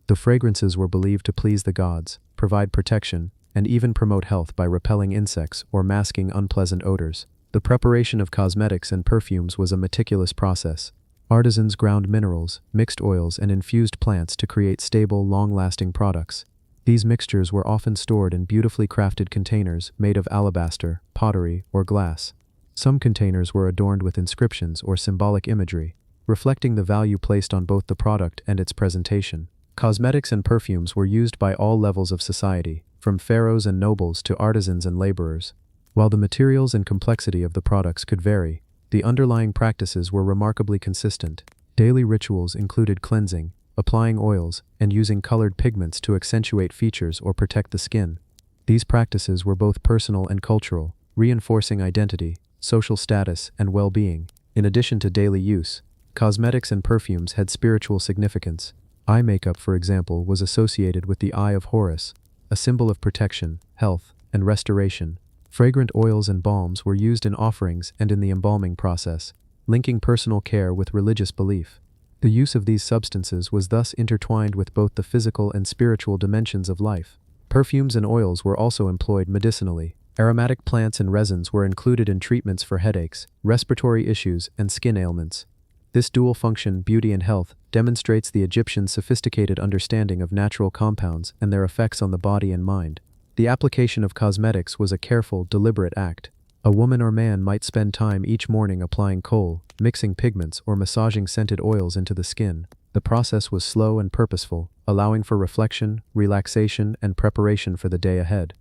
[SPEAKER 1] The fragrances were believed to please the gods, provide protection, and even promote health by repelling insects or masking unpleasant odors. The preparation of cosmetics and perfumes was a meticulous process. Artisans ground minerals, mixed oils, and infused plants to create stable, long-lasting products. These mixtures were often stored in beautifully crafted containers made of alabaster, pottery, or glass. Some containers were adorned with inscriptions or symbolic imagery, reflecting the value placed on both the product and its presentation. Cosmetics and perfumes were used by all levels of society, from pharaohs and nobles to artisans and laborers. While the materials and complexity of the products could vary, the underlying practices were remarkably consistent. Daily rituals included cleansing, applying oils, and using colored pigments to accentuate features or protect the skin. These practices were both personal and cultural, reinforcing identity, social status, and well-being. In addition to daily use, cosmetics and perfumes had spiritual significance. Eye makeup, for example, was associated with the Eye of Horus, a symbol of protection, health, and restoration. Fragrant oils and balms were used in offerings and in the embalming process, linking personal care with religious belief. The use of these substances was thus intertwined with both the physical and spiritual dimensions of life. Perfumes and oils were also employed medicinally. Aromatic plants and resins were included in treatments for headaches, respiratory issues, and skin ailments. This dual function, beauty and health, demonstrates the Egyptians' sophisticated understanding of natural compounds and their effects on the body and mind. The application of cosmetics was a careful, deliberate act. A woman or man might spend time each morning applying kohl, mixing pigments, or massaging scented oils into the skin. The process was slow and purposeful, allowing for reflection, relaxation, and preparation for the day ahead.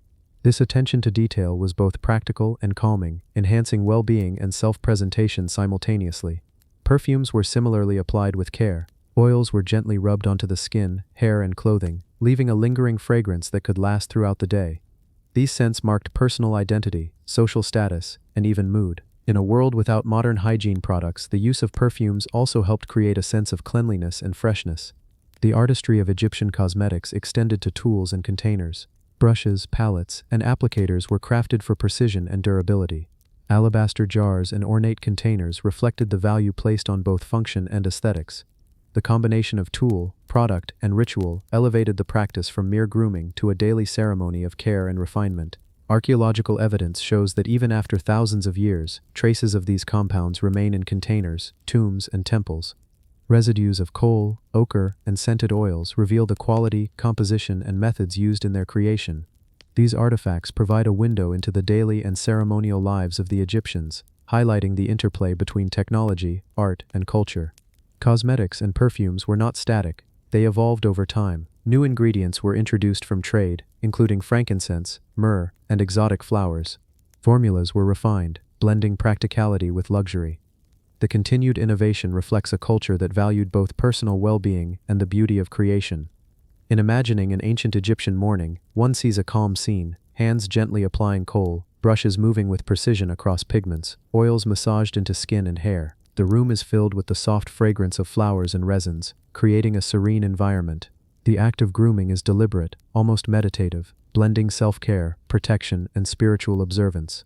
[SPEAKER 1] This attention to detail was both practical and calming, enhancing well-being and self-presentation simultaneously. Perfumes were similarly applied with care. Oils were gently rubbed onto the skin, hair, and clothing, leaving a lingering fragrance that could last throughout the day. These scents marked personal identity, social status, and even mood. In a world without modern hygiene products, the use of perfumes also helped create a sense of cleanliness and freshness. The artistry of Egyptian cosmetics extended to tools and containers. Brushes, palettes, and applicators were crafted for precision and durability. Alabaster jars and ornate containers reflected the value placed on both function and aesthetics. The combination of tool, product, and ritual elevated the practice from mere grooming to a daily ceremony of care and refinement. Archaeological evidence shows that even after thousands of years, traces of these compounds remain in containers, tombs, and temples. Residues of kohl, ochre, and scented oils reveal the quality, composition, and methods used in their creation. These artifacts provide a window into the daily and ceremonial lives of the Egyptians, highlighting the interplay between technology, art, and culture. Cosmetics and perfumes were not static, they evolved over time. New ingredients were introduced from trade, including frankincense, myrrh, and exotic flowers. Formulas were refined, blending practicality with luxury. The continued innovation reflects a culture that valued both personal well-being and the beauty of creation. In imagining an ancient Egyptian morning, one sees a calm scene, hands gently applying kohl, brushes moving with precision across pigments, oils massaged into skin and hair. The room is filled with the soft fragrance of flowers and resins, creating a serene environment. The act of grooming is deliberate, almost meditative, blending self-care, protection, and spiritual observance.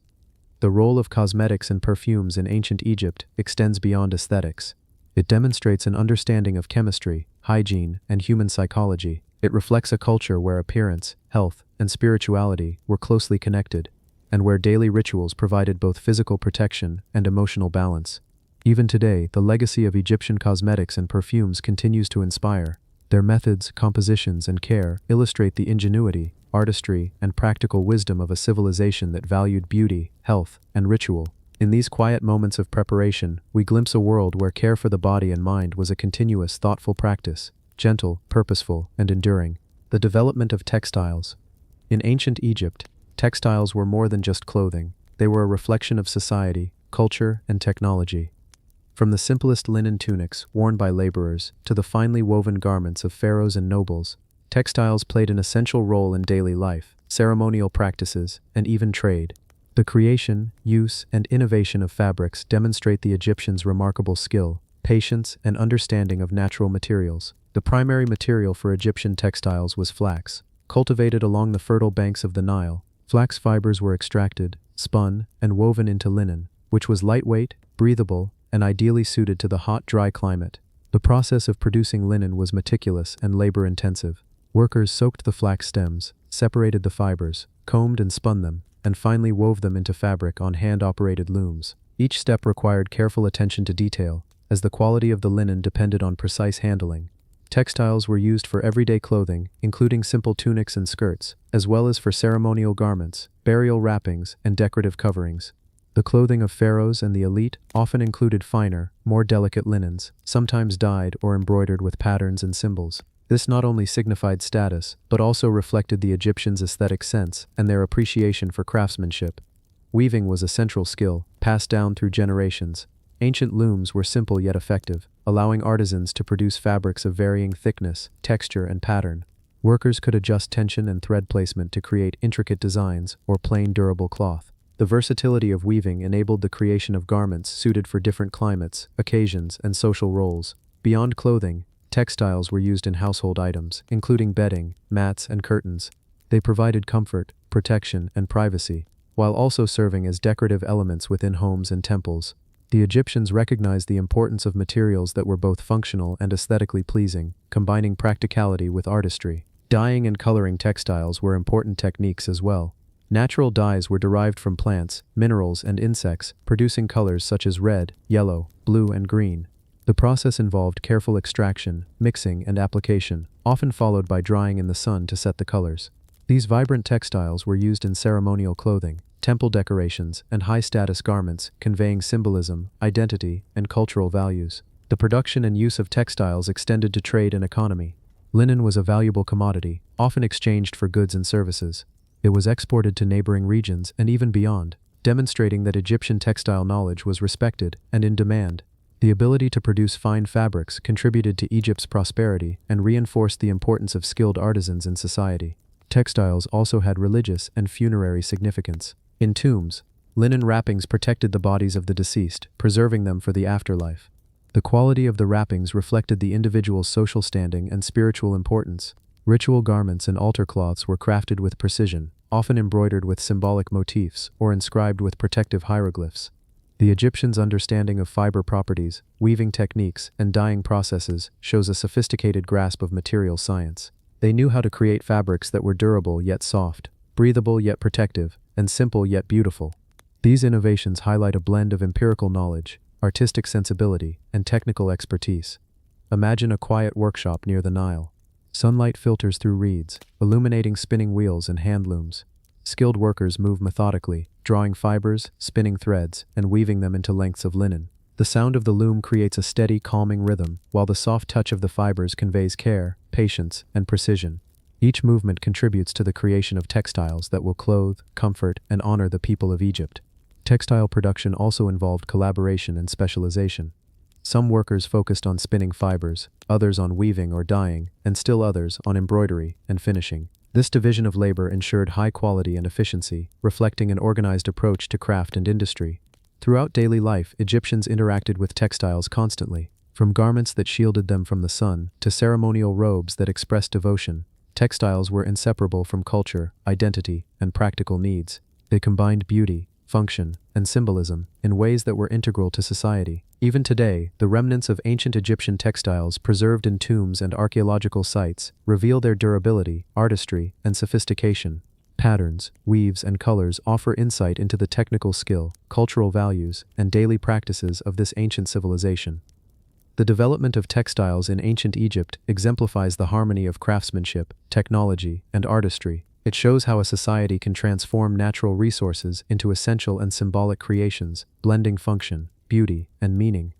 [SPEAKER 1] The role of cosmetics and perfumes in ancient Egypt extends beyond aesthetics. It demonstrates an understanding of chemistry, hygiene, and human psychology. It reflects a culture where appearance, health, and spirituality were closely connected, and where daily rituals provided both physical protection and emotional balance. Even today, the legacy of Egyptian cosmetics and perfumes continues to inspire. Their methods, compositions, and care illustrate the ingenuity, artistry, and practical wisdom of a civilization that valued beauty, health, and ritual. In these quiet moments of preparation, we glimpse a world where care for the body and mind was a continuous, thoughtful practice, gentle, purposeful, and enduring. The development of textiles. In ancient Egypt, textiles were more than just clothing. They were a reflection of society, culture, and technology. From the simplest linen tunics worn by laborers to the finely woven garments of pharaohs and nobles, textiles played an essential role in daily life, ceremonial practices, and even trade. The creation, use, and innovation of fabrics demonstrate the Egyptians' remarkable skill, patience, and understanding of natural materials. The primary material for Egyptian textiles was flax. Cultivated along the fertile banks of the Nile, flax fibers were extracted, spun, and woven into linen, which was lightweight, breathable, and ideally suited to the hot, dry climate. The process of producing linen was meticulous and labor-intensive. Workers soaked the flax stems, separated the fibers, combed and spun them, and finally wove them into fabric on hand-operated looms. Each step required careful attention to detail, as the quality of the linen depended on precise handling. Textiles were used for everyday clothing, including simple tunics and skirts, as well as for ceremonial garments, burial wrappings, and decorative coverings. The clothing of pharaohs and the elite often included finer, more delicate linens, sometimes dyed or embroidered with patterns and symbols. This not only signified status, but also reflected the Egyptians' aesthetic sense and their appreciation for craftsmanship. Weaving was a central skill, passed down through generations. Ancient looms were simple yet effective, allowing artisans to produce fabrics of varying thickness, texture, and pattern. Workers could adjust tension and thread placement to create intricate designs or plain durable cloth. The versatility of weaving enabled the creation of garments suited for different climates, occasions, and social roles. Beyond clothing, textiles were used in household items, including bedding, mats, and curtains. They provided comfort, protection, and privacy, while also serving as decorative elements within homes and temples. The Egyptians recognized the importance of materials that were both functional and aesthetically pleasing, combining practicality with artistry. Dyeing and coloring textiles were important techniques as well. Natural dyes were derived from plants, minerals, and insects, producing colors such as red, yellow, blue, and green. The process involved careful extraction, mixing, and application, often followed by drying in the sun to set the colors. These vibrant textiles were used in ceremonial clothing, temple decorations, and high-status garments, conveying symbolism, identity, and cultural values. The production and use of textiles extended to trade and economy. Linen was a valuable commodity, often exchanged for goods and services. It was exported to neighboring regions and even beyond, demonstrating that Egyptian textile knowledge was respected and in demand. The ability to produce fine fabrics contributed to Egypt's prosperity and reinforced the importance of skilled artisans in society. Textiles also had religious and funerary significance. In tombs, linen wrappings protected the bodies of the deceased, preserving them for the afterlife. The quality of the wrappings reflected the individual's social standing and spiritual importance. Ritual garments and altar cloths were crafted with precision, often embroidered with symbolic motifs or inscribed with protective hieroglyphs. The Egyptians' understanding of fiber properties, weaving techniques, and dyeing processes shows a sophisticated grasp of material science. They knew how to create fabrics that were durable yet soft, breathable yet protective, and simple yet beautiful. These innovations highlight a blend of empirical knowledge, artistic sensibility, and technical expertise. Imagine a quiet workshop near the Nile. Sunlight filters through reeds, illuminating spinning wheels and hand looms. Skilled workers move methodically, drawing fibers, spinning threads, and weaving them into lengths of linen. The sound of the loom creates a steady, calming rhythm, while the soft touch of the fibers conveys care, patience, and precision. Each movement contributes to the creation of textiles that will clothe, comfort, and honor the people of Egypt. Textile production also involved collaboration and specialization. Some workers focused on spinning fibers, others on weaving or dyeing, and still others on embroidery and finishing. This division of labor ensured high quality and efficiency, reflecting an organized approach to craft and industry. Throughout daily life, Egyptians interacted with textiles constantly. From garments that shielded them from the sun to ceremonial robes that expressed devotion, textiles were inseparable from culture, identity, and practical needs. They combined beauty, function, and symbolism in ways that were integral to society. Even today, the remnants of ancient Egyptian textiles preserved in tombs and archaeological sites reveal their durability, artistry, and sophistication. Patterns, weaves, and colors offer insight into the technical skill, cultural values, and daily practices of this ancient civilization. The development of textiles in ancient Egypt exemplifies the harmony of craftsmanship, technology, and artistry. It shows how a society can transform natural resources into essential and symbolic creations, blending function, beauty, and meaning.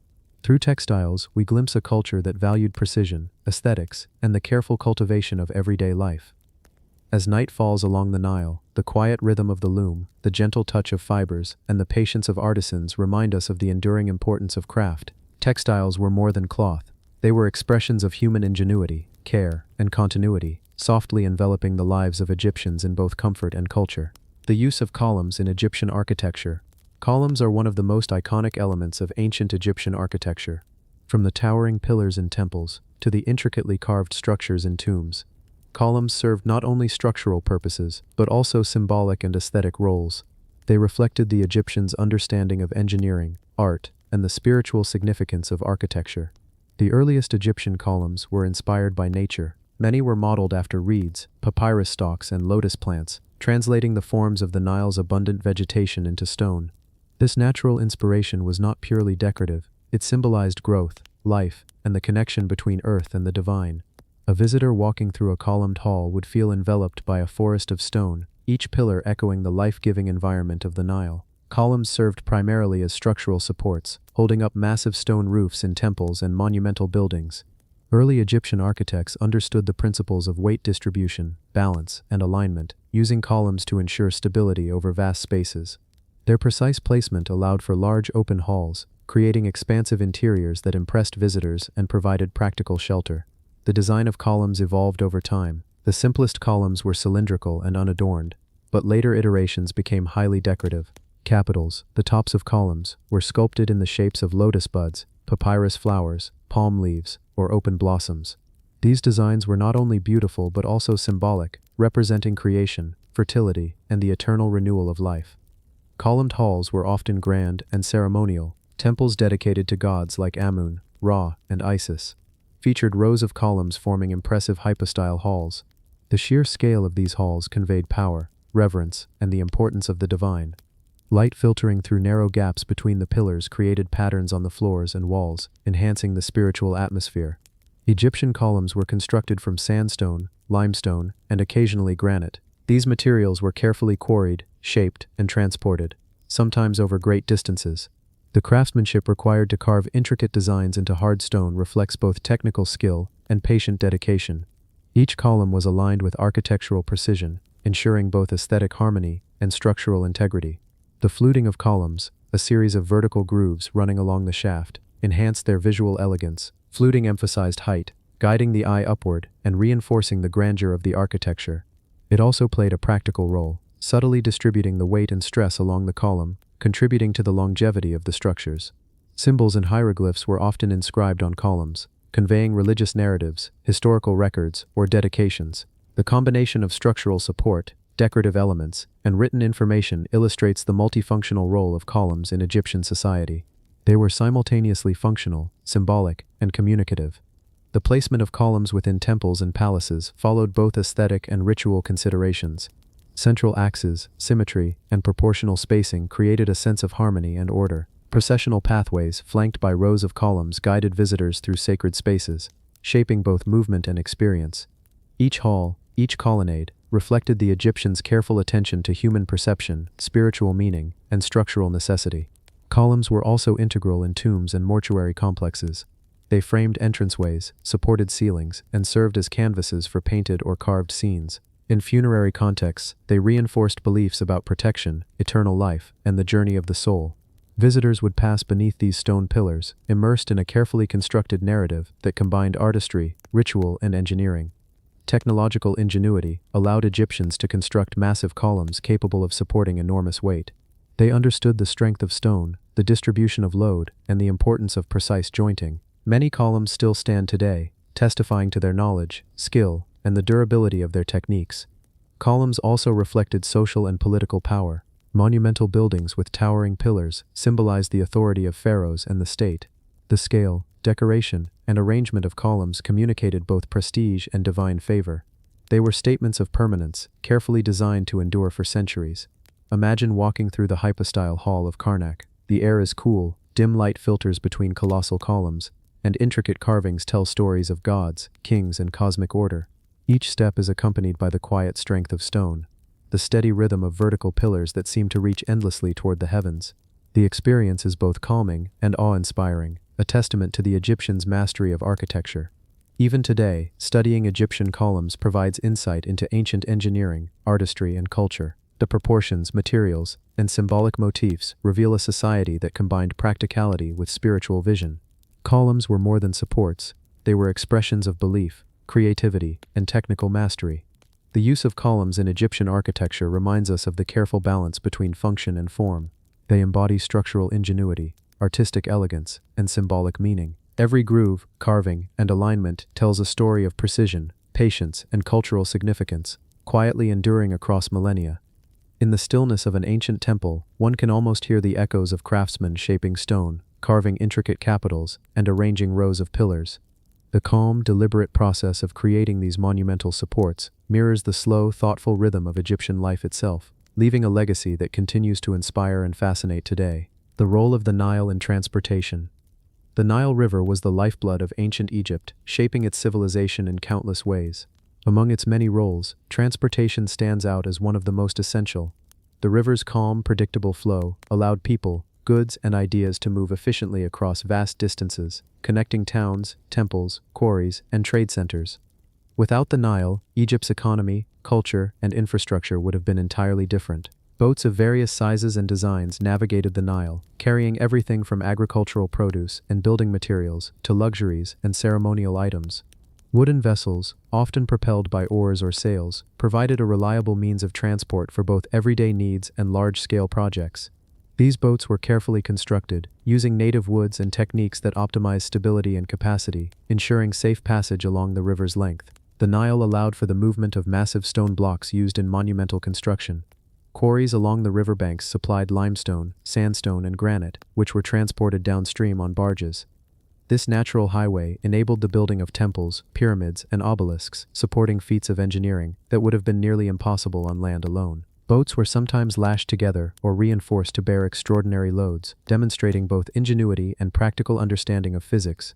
[SPEAKER 1] Through textiles, we glimpse a culture that valued precision, aesthetics, and the careful cultivation of everyday life. As night falls along the Nile, the quiet rhythm of the loom, the gentle touch of fibers, and the patience of artisans remind us of the enduring importance of craft. Textiles were more than cloth. They were expressions of human ingenuity, care, and continuity, softly enveloping the lives of Egyptians in both comfort and culture. The use of columns in Egyptian architecture. Columns are one of the most iconic elements of ancient Egyptian architecture. From the towering pillars in temples to the intricately carved structures in tombs, columns served not only structural purposes, but also symbolic and aesthetic roles. They reflected the Egyptians' understanding of engineering, art, and the spiritual significance of architecture. The earliest Egyptian columns were inspired by nature. Many were modeled after reeds, papyrus stalks, and lotus plants, translating the forms of the Nile's abundant vegetation into stone. This natural inspiration was not purely decorative. It symbolized growth, life, and the connection between earth and the divine. A visitor walking through a columned hall would feel enveloped by a forest of stone, each pillar echoing the life-giving environment of the Nile. Columns served primarily as structural supports, holding up massive stone roofs in temples and monumental buildings. Early Egyptian architects understood the principles of weight distribution, balance, and alignment, using columns to ensure stability over vast spaces. Their precise placement allowed for large open halls, creating expansive interiors that impressed visitors and provided practical shelter. The design of columns evolved over time. The simplest columns were cylindrical and unadorned, but later iterations became highly decorative. Capitals, the tops of columns, were sculpted in the shapes of lotus buds, papyrus flowers, palm leaves, or open blossoms. These designs were not only beautiful but also symbolic, representing creation, fertility, and the eternal renewal of life. Columned halls were often grand and ceremonial. Temples dedicated to gods like Amun, Ra, and Isis featured rows of columns forming impressive hypostyle halls. The sheer scale of these halls conveyed power, reverence, and the importance of the divine. Light filtering through narrow gaps between the pillars created patterns on the floors and walls, enhancing the spiritual atmosphere. Egyptian columns were constructed from sandstone, limestone, and occasionally granite. These materials were carefully quarried, shaped, and transported, sometimes over great distances. The craftsmanship required to carve intricate designs into hard stone reflects both technical skill and patient dedication. Each column was aligned with architectural precision, ensuring both aesthetic harmony and structural integrity. The fluting of columns, a series of vertical grooves running along the shaft, enhanced their visual elegance. Fluting emphasized height, guiding the eye upward and reinforcing the grandeur of the architecture. It also played a practical role, subtly distributing the weight and stress along the column, contributing to the longevity of the structures. Symbols and hieroglyphs were often inscribed on columns, conveying religious narratives, historical records, or dedications. The combination of structural support, decorative elements, and written information illustrates the multifunctional role of columns in Egyptian society. They were simultaneously functional, symbolic, and communicative. The placement of columns within temples and palaces followed both aesthetic and ritual considerations. Central axes, symmetry, and proportional spacing created a sense of harmony and order. Processional pathways, flanked by rows of columns, guided visitors through sacred spaces, shaping both movement and experience. Each hall, each colonnade, reflected the Egyptians' careful attention to human perception, spiritual meaning, and structural necessity. Columns were also integral in tombs and mortuary complexes. They framed entranceways, supported ceilings, and served as canvases for painted or carved scenes. In funerary contexts, they reinforced beliefs about protection, eternal life, and the journey of the soul. Visitors would pass beneath these stone pillars, immersed in a carefully constructed narrative that combined artistry, ritual, and engineering. Technological ingenuity allowed Egyptians to construct massive columns capable of supporting enormous weight. They understood the strength of stone, the distribution of load, and the importance of precise jointing. Many columns still stand today, testifying to their knowledge, skill, and the durability of their techniques. Columns also reflected social and political power. Monumental buildings with towering pillars symbolized the authority of pharaohs and the state. The scale, decoration, and arrangement of columns communicated both prestige and divine favor. They were statements of permanence, carefully designed to endure for centuries. Imagine walking through the hypostyle hall of Karnak. The air is cool, dim light filters between colossal columns, and intricate carvings tell stories of gods, kings, and cosmic order. Each step is accompanied by the quiet strength of stone, the steady rhythm of vertical pillars that seem to reach endlessly toward the heavens. The experience is both calming and awe-inspiring, a testament to the Egyptians' mastery of architecture. Even today, studying Egyptian columns provides insight into ancient engineering, artistry, and culture. The proportions, materials, and symbolic motifs reveal a society that combined practicality with spiritual vision. Columns were more than supports, they were expressions of belief, creativity, and technical mastery. The use of columns in Egyptian architecture reminds us of the careful balance between function and form. They embody structural ingenuity, artistic elegance, and symbolic meaning. Every groove, carving, and alignment tells a story of precision, patience, and cultural significance, quietly enduring across millennia. In the stillness of an ancient temple, one can almost hear the echoes of craftsmen shaping stone, carving intricate capitals, and arranging rows of pillars. The calm, deliberate process of creating these monumental supports mirrors the slow, thoughtful rhythm of Egyptian life itself, leaving a legacy that continues to inspire and fascinate today. The role of the Nile in transportation. The Nile River was the lifeblood of ancient Egypt, shaping its civilization in countless ways. Among its many roles, transportation stands out as one of the most essential. The river's calm, predictable flow allowed people, goods, and ideas to move efficiently across vast distances, connecting towns, temples, quarries, and trade centers. Without the Nile, Egypt's economy, culture, and infrastructure would have been entirely different. Boats of various sizes and designs navigated the Nile, carrying everything from agricultural produce and building materials to luxuries and ceremonial items. Wooden vessels, often propelled by oars or sails, provided a reliable means of transport for both everyday needs and large-scale projects. These boats were carefully constructed, using native woods and techniques that optimized stability and capacity, ensuring safe passage along the river's length. The Nile allowed for the movement of massive stone blocks used in monumental construction. Quarries along the riverbanks supplied limestone, sandstone, and granite, which were transported downstream on barges. This natural highway enabled the building of temples, pyramids, and obelisks, supporting feats of engineering that would have been nearly impossible on land alone. Boats were sometimes lashed together or reinforced to bear extraordinary loads, demonstrating both ingenuity and practical understanding of physics.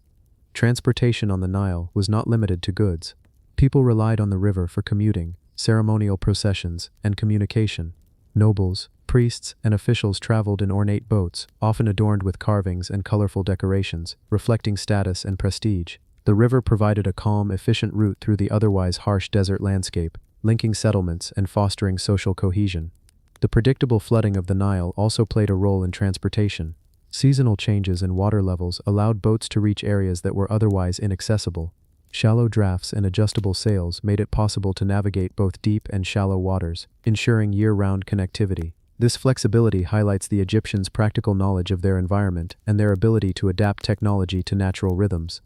[SPEAKER 1] Transportation on the Nile was not limited to goods. People relied on the river for commuting, ceremonial processions, and communication. Nobles, priests, and officials traveled in ornate boats, often adorned with carvings and colorful decorations, reflecting status and prestige. The river provided a calm, efficient route through the otherwise harsh desert landscape, linking settlements and fostering social cohesion. The predictable flooding of the Nile also played a role in transportation. Seasonal changes in water levels allowed boats to reach areas that were otherwise inaccessible. Shallow drafts and adjustable sails made it possible to navigate both deep and shallow waters, ensuring year-round connectivity. This flexibility highlights the Egyptians' practical knowledge of their environment and their ability to adapt technology to natural rhythms.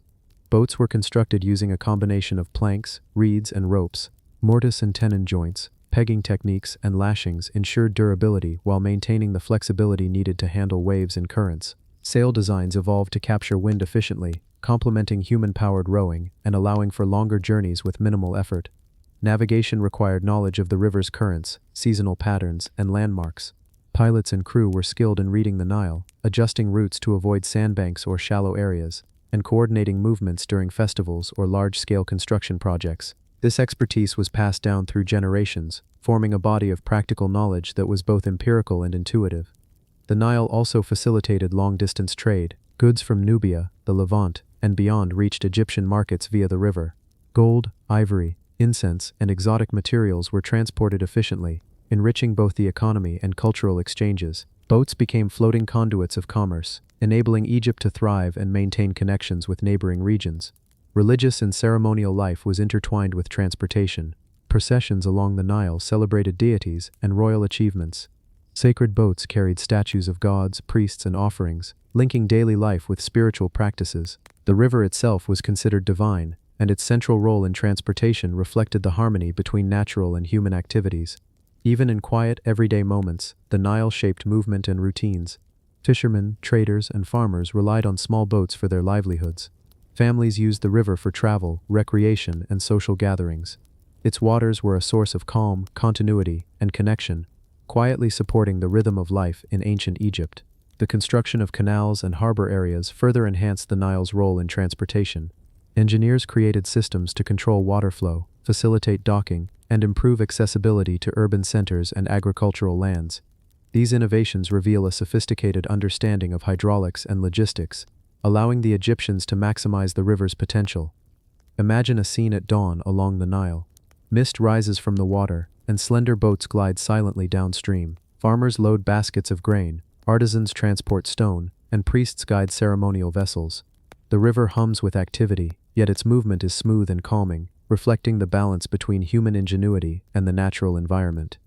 [SPEAKER 1] Boats were constructed using a combination of planks, reeds, and ropes. Mortise and tenon joints, pegging techniques, and lashings ensured durability while maintaining the flexibility needed to handle waves and currents. Sail designs evolved to capture wind efficiently, complementing human-powered rowing and allowing for longer journeys with minimal effort. Navigation required knowledge of the river's currents, seasonal patterns, and landmarks. Pilots and crew were skilled in reading the Nile, adjusting routes to avoid sandbanks or shallow areas, and coordinating movements during festivals or large-scale construction projects. This expertise was passed down through generations, forming a body of practical knowledge that was both empirical and intuitive. The Nile also facilitated long-distance trade. Goods from Nubia, the Levant, and beyond reached Egyptian markets via the river. Gold, ivory, incense, and exotic materials were transported efficiently, enriching both the economy and cultural exchanges. Boats became floating conduits of commerce, enabling Egypt to thrive and maintain connections with neighboring regions. Religious and ceremonial life was intertwined with transportation. Processions along the Nile celebrated deities and royal achievements. Sacred boats carried statues of gods, priests, and offerings, linking daily life with spiritual practices. The river itself was considered divine, and its central role in transportation reflected the harmony between natural and human activities. Even in quiet, everyday moments, the Nile shaped movement and routines. Fishermen, traders, and farmers relied on small boats for their livelihoods. Families used the river for travel, recreation, and social gatherings. Its waters were a source of calm, continuity, and connection, quietly supporting the rhythm of life in ancient Egypt. The construction of canals and harbor areas further enhanced the Nile's role in transportation. Engineers created systems to control water flow, facilitate docking, and improve accessibility to urban centers and agricultural lands. These innovations reveal a sophisticated understanding of hydraulics and logistics, allowing the Egyptians to maximize the river's potential. Imagine a scene at dawn along the Nile. Mist rises from the water, and slender boats glide silently downstream. Farmers load baskets of grain, artisans transport stone, and priests guide ceremonial vessels. The river hums with activity, yet its movement is smooth and calming, reflecting the balance between human ingenuity and the natural environment.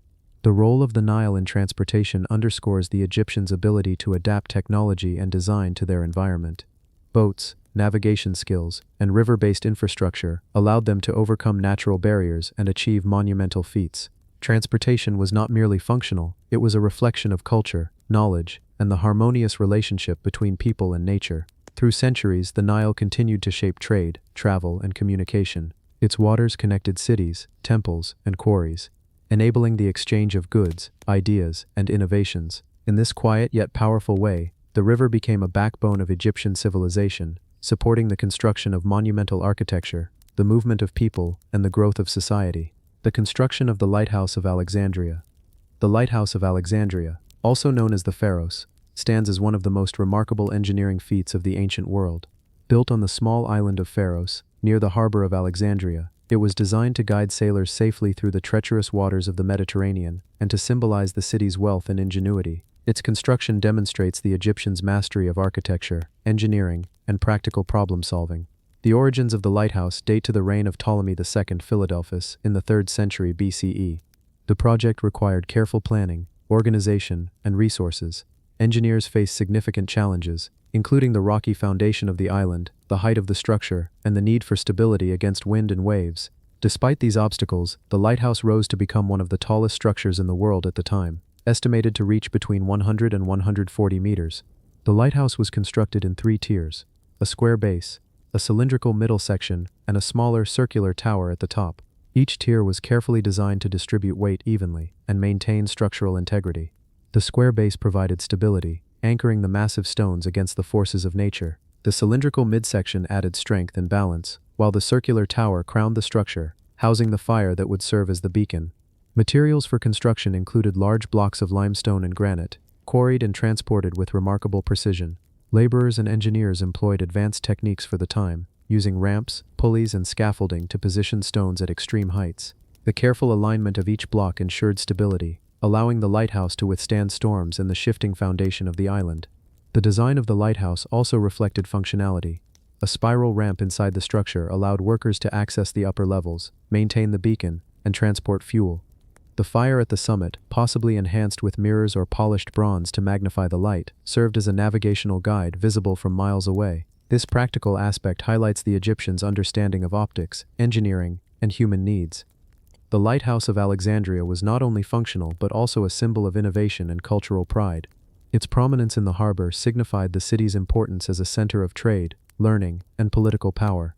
[SPEAKER 1] The role of the Nile in transportation underscores the Egyptians' ability to adapt technology and design to their environment. Boats, navigation skills, and river-based infrastructure allowed them to overcome natural barriers and achieve monumental feats. Transportation was not merely functional, it was a reflection of culture, knowledge, and the harmonious relationship between people and nature. Through centuries, the Nile continued to shape trade, travel, and communication. Its waters connected cities, temples, and quarries, enabling the exchange of goods, ideas, and innovations. In this quiet yet powerful way, the river became a backbone of Egyptian civilization, supporting the construction of monumental architecture, the movement of people, and the growth of society. The construction of the Lighthouse of Alexandria. The Lighthouse of Alexandria, also known as the Pharos, stands as one of the most remarkable engineering feats of the ancient world. Built on the small island of Pharos, near the harbor of Alexandria, it was designed to guide sailors safely through the treacherous waters of the Mediterranean and to symbolize the city's wealth and ingenuity. Its construction demonstrates the Egyptians' mastery of architecture, engineering, and practical problem-solving. The origins of the lighthouse date to the reign of Ptolemy II Philadelphus in the 3rd century BCE. The project required careful planning, organization, and resources. engineers faced significant challenges, including the rocky foundation of the island, the height of the structure, and the need for stability against wind and waves. Despite these obstacles, the lighthouse rose to become one of the tallest structures in the world at the time, estimated to reach between 100 and 140 meters. The lighthouse was constructed in 3 tiers: a square base, a cylindrical middle section, and a smaller circular tower at the top. Each tier was carefully designed to distribute weight evenly and maintain structural integrity. The square base provided stability, anchoring the massive stones against the forces of nature. The cylindrical midsection added strength and balance, while the circular tower crowned the structure, housing the fire that would serve as the beacon. Materials for construction included large blocks of limestone and granite, quarried and transported with remarkable precision. Laborers and engineers employed advanced techniques for the time, using ramps, pulleys, and scaffolding to position stones at extreme heights. The careful alignment of each block ensured stability, allowing the lighthouse to withstand storms and the shifting foundation of the island. The design of the lighthouse also reflected functionality. A spiral ramp inside the structure allowed workers to access the upper levels, maintain the beacon, and transport fuel. The fire at the summit, possibly enhanced with mirrors or polished bronze to magnify the light, served as a navigational guide visible from miles away. This practical aspect highlights the Egyptians' understanding of optics, engineering, and human needs. The Lighthouse of Alexandria was not only functional but also a symbol of innovation and cultural pride. Its prominence in the harbor signified the city's importance as a center of trade, learning, and political power.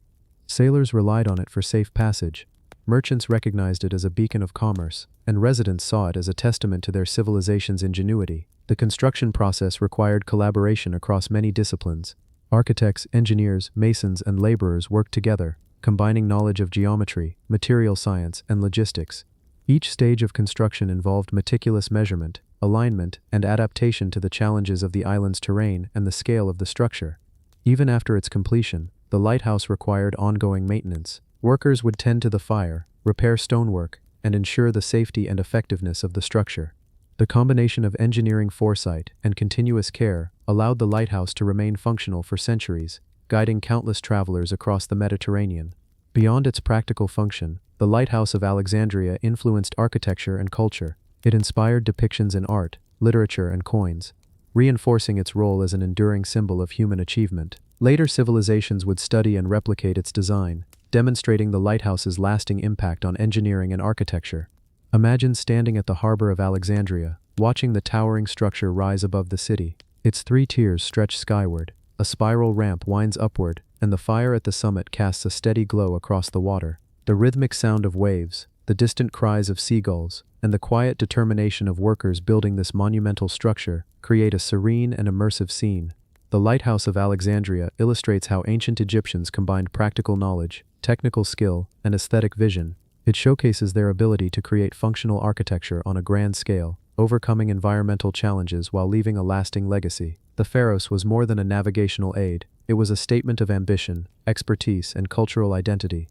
[SPEAKER 1] Sailors relied on it for safe passage. Merchants recognized it as a beacon of commerce, and residents saw it as a testament to their civilization's ingenuity. The construction process required collaboration across many disciplines. Architects, engineers, masons, and laborers worked together, combining knowledge of geometry, material science, and logistics. Each stage of construction involved meticulous measurement, alignment, and adaptation to the challenges of the island's terrain and the scale of the structure. Even after its completion, the lighthouse required ongoing maintenance. Workers would tend to the fire, repair stonework, and ensure the safety and effectiveness of the structure. The combination of engineering foresight and continuous care allowed the lighthouse to remain functional for centuries, guiding countless travelers across the Mediterranean. Beyond its practical function, the Lighthouse of Alexandria influenced architecture and culture. It inspired depictions in art, literature, and coins, reinforcing its role as an enduring symbol of human achievement. Later civilizations would study and replicate its design, demonstrating the lighthouse's lasting impact on engineering and architecture. Imagine standing at the harbor of Alexandria, watching the towering structure rise above the city. Its 3 tiers stretch skyward, a spiral ramp winds upward, and the fire at the summit casts a steady glow across the water. The rhythmic sound of waves, the distant cries of seagulls, and the quiet determination of workers building this monumental structure create a serene and immersive scene. The Lighthouse of Alexandria illustrates how ancient Egyptians combined practical knowledge, technical skill, and aesthetic vision. It showcases their ability to create functional architecture on a grand scale, overcoming environmental challenges while leaving a lasting legacy. The Pharos was more than a navigational aid. It was a statement of ambition, expertise, and cultural identity.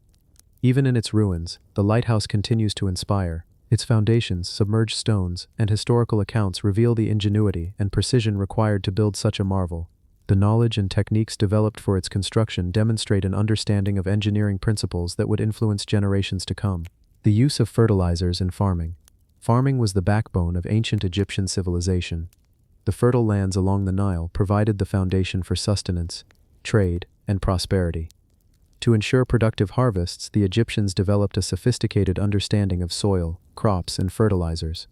[SPEAKER 1] Even in its ruins, the lighthouse continues to inspire. Its foundations, submerged stones, and historical accounts reveal the ingenuity and precision required to build such a marvel. The knowledge and techniques developed for its construction demonstrate an understanding of engineering principles that would influence generations to come. The use of fertilizers in farming. Farming was the backbone of ancient Egyptian civilization. The fertile lands along the Nile provided the foundation for sustenance, trade, and prosperity. To ensure productive harvests, the Egyptians developed a sophisticated understanding of soil, crops, and fertilizers.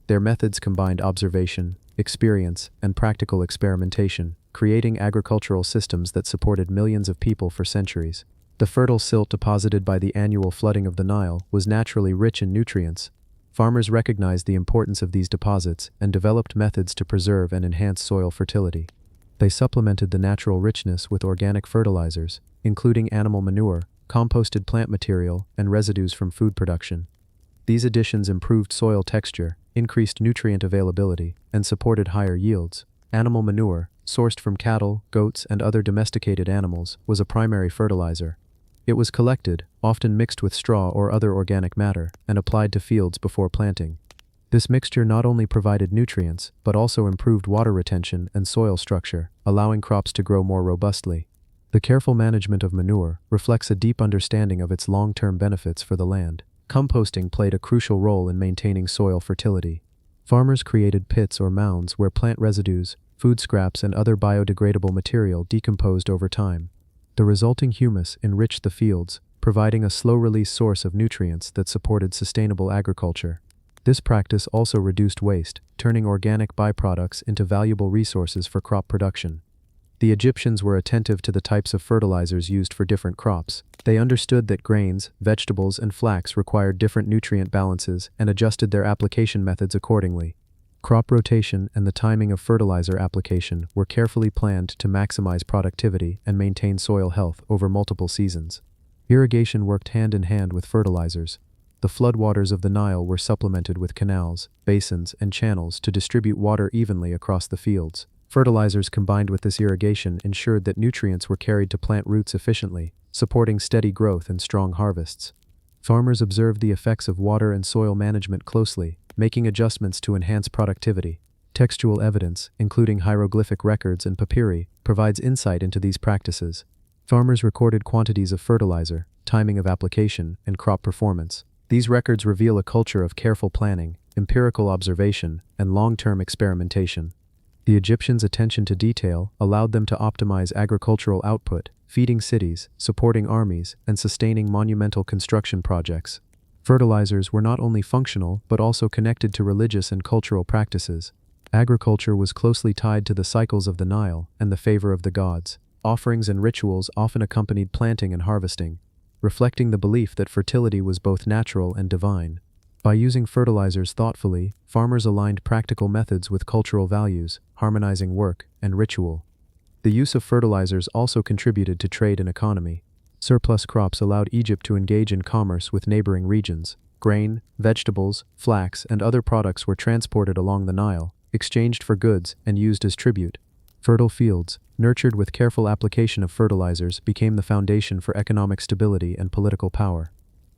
[SPEAKER 1] Their methods combined observation, experience, and practical experimentation, creating agricultural systems that supported millions of people for centuries. The fertile silt deposited by the annual flooding of the Nile was naturally rich in nutrients. Farmers recognized the importance of these deposits and developed methods to preserve and enhance soil fertility. They supplemented the natural richness with organic fertilizers, including animal manure, composted plant material, and residues from food production. These additions improved soil texture, increased nutrient availability, and supported higher yields. Animal manure, sourced from cattle, goats, and other domesticated animals, was a primary fertilizer. It was collected, often mixed with straw or other organic matter, and applied to fields before planting. This mixture not only provided nutrients, but also improved water retention and soil structure, allowing crops to grow more robustly. The careful management of manure reflects a deep understanding of its long-term benefits for the land. Composting played a crucial role in maintaining soil fertility. Farmers created pits or mounds where plant residues, food scraps and other biodegradable material decomposed over time. The resulting humus enriched the fields, providing a slow-release source of nutrients that supported sustainable agriculture. This practice also reduced waste, turning organic byproducts into valuable resources for crop production. The Egyptians were attentive to the types of fertilizers used for different crops. They understood that grains, vegetables, and flax required different nutrient balances and adjusted their application methods accordingly. Crop rotation and the timing of fertilizer application were carefully planned to maximize productivity and maintain soil health over multiple seasons. Irrigation worked hand in hand with fertilizers. The floodwaters of the Nile were supplemented with canals, basins, and channels to distribute water evenly across the fields. Fertilizers combined with this irrigation ensured that nutrients were carried to plant roots efficiently, supporting steady growth and strong harvests. Farmers observed the effects of water and soil management closely, making adjustments to enhance productivity. Textual evidence, including hieroglyphic records and papyri, provides insight into these practices. Farmers recorded quantities of fertilizer, timing of application, and crop performance. These records reveal a culture of careful planning, empirical observation, and long-term experimentation. The Egyptians' attention to detail allowed them to optimize agricultural output, feeding cities, supporting armies, and sustaining monumental construction projects. Fertilizers were not only functional but also connected to religious and cultural practices. Agriculture was closely tied to the cycles of the Nile and the favor of the gods. Offerings and rituals often accompanied planting and harvesting, reflecting the belief that fertility was both natural and divine. By using fertilizers thoughtfully, farmers aligned practical methods with cultural values, harmonizing work and ritual. The use of fertilizers also contributed to trade and economy. Surplus crops allowed Egypt to engage in commerce with neighboring regions. Grain, vegetables, flax, and other products were transported along the Nile, exchanged for goods, and used as tribute. Fertile fields, nurtured with careful application of fertilizers, became the foundation for economic stability and political power.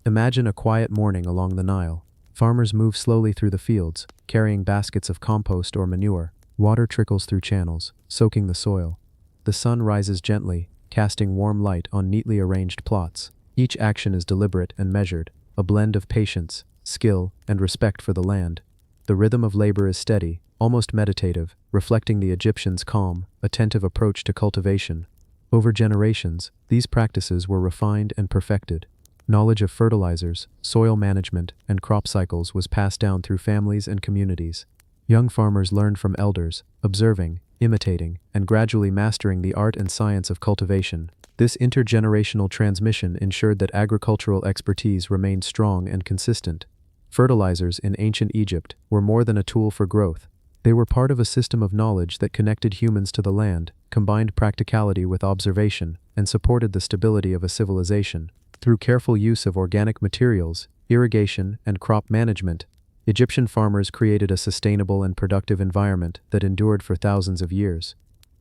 [SPEAKER 1] Imagine a quiet morning along the Nile. Farmers move slowly through the fields, carrying baskets of compost or manure. Water trickles through channels, soaking the soil. The sun rises gently, casting warm light on neatly arranged plots. Each action is deliberate and measured, a blend of patience, skill, and respect for the land. The rhythm of labor is steady, almost meditative, reflecting the Egyptians' calm, attentive approach to cultivation. Over generations, these practices were refined and perfected. Knowledge of fertilizers, soil management, and crop cycles was passed down through families and communities. Young farmers learned from elders, observing, imitating, and gradually mastering the art and science of cultivation. This intergenerational transmission ensured that agricultural expertise remained strong and consistent. Fertilizers in ancient Egypt were more than a tool for growth. They were part of a system of knowledge that connected humans to the land, combined practicality with observation, and supported the stability of a civilization. Through careful use of organic materials, irrigation, and crop management, Egyptian farmers created a sustainable and productive environment that endured for thousands of years.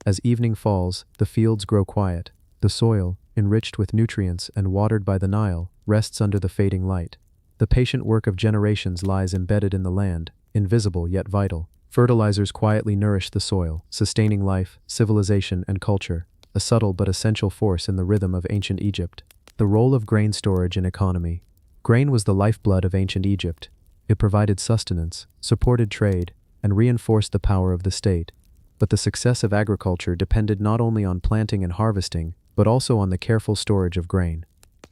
[SPEAKER 1] As evening falls, the fields grow quiet. The soil, enriched with nutrients and watered by the Nile, rests under the fading light. The patient work of generations lies embedded in the land, invisible yet vital. Fertilizers quietly nourish the soil, sustaining life, civilization, and culture, a subtle but essential force in the rhythm of ancient Egypt. The role of grain storage in economy. Grain was the lifeblood of ancient Egypt. It provided sustenance, supported trade, and reinforced the power of the state. But the success of agriculture depended not only on planting and harvesting, but also on the careful storage of grain.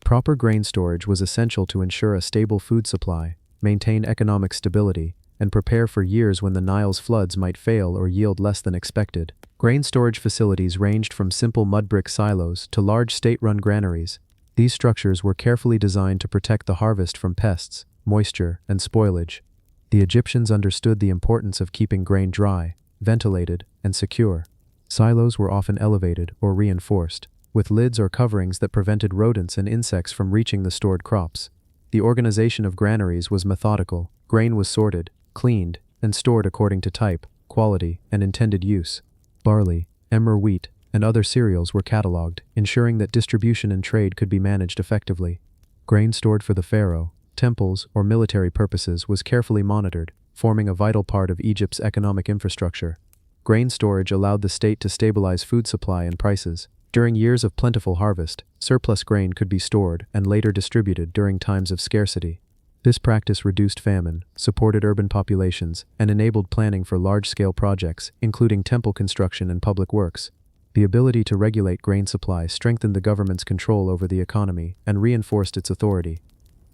[SPEAKER 1] Proper grain storage was essential to ensure a stable food supply, maintain economic stability, and prepare for years when the Nile's floods might fail or yield less than expected. Grain storage facilities ranged from simple mud brick silos to large state-run granaries. These structures were carefully designed to protect the harvest from pests, moisture, and spoilage. The Egyptians understood the importance of keeping grain dry, ventilated, and secure. Silos were often elevated or reinforced, with lids or coverings that prevented rodents and insects from reaching the stored crops. The organization of granaries was methodical. Grain was sorted, cleaned, and stored according to type, quality, and intended use. Barley, emmer wheat, and other cereals were catalogued, ensuring that distribution and trade could be managed effectively. Grain stored for the pharaoh, temples, or military purposes was carefully monitored, forming a vital part of Egypt's economic infrastructure. Grain storage allowed the state to stabilize food supply and prices. During years of plentiful harvest, surplus grain could be stored and later distributed during times of scarcity. This practice reduced famine, supported urban populations, and enabled planning for large-scale projects, including temple construction and public works. The ability to regulate grain supply strengthened the government's control over the economy and reinforced its authority.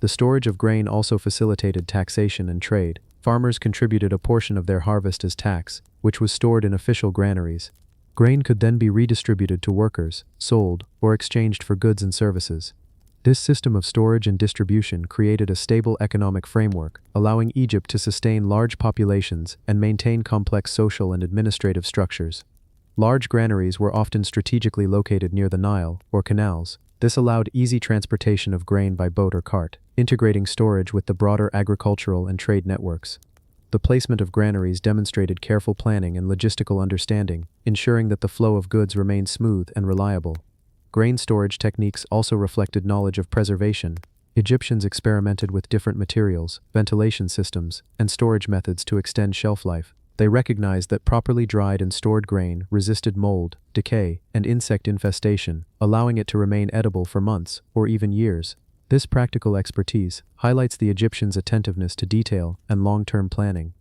[SPEAKER 1] The storage of grain also facilitated taxation and trade. Farmers contributed a portion of their harvest as tax, which was stored in official granaries. Grain could then be redistributed to workers, sold, or exchanged for goods and services. This system of storage and distribution created a stable economic framework, allowing Egypt to sustain large populations and maintain complex social and administrative structures. Large granaries were often strategically located near the Nile or canals. This allowed easy transportation of grain by boat or cart, integrating storage with the broader agricultural and trade networks. The placement of granaries demonstrated careful planning and logistical understanding, ensuring that the flow of goods remained smooth and reliable. Grain storage techniques also reflected knowledge of preservation. Egyptians experimented with different materials, ventilation systems, and storage methods to extend shelf life. They recognized that properly dried and stored grain resisted mold, decay, and insect infestation, allowing it to remain edible for months or even years. This practical expertise highlights the Egyptians' attentiveness to detail and long-term planning.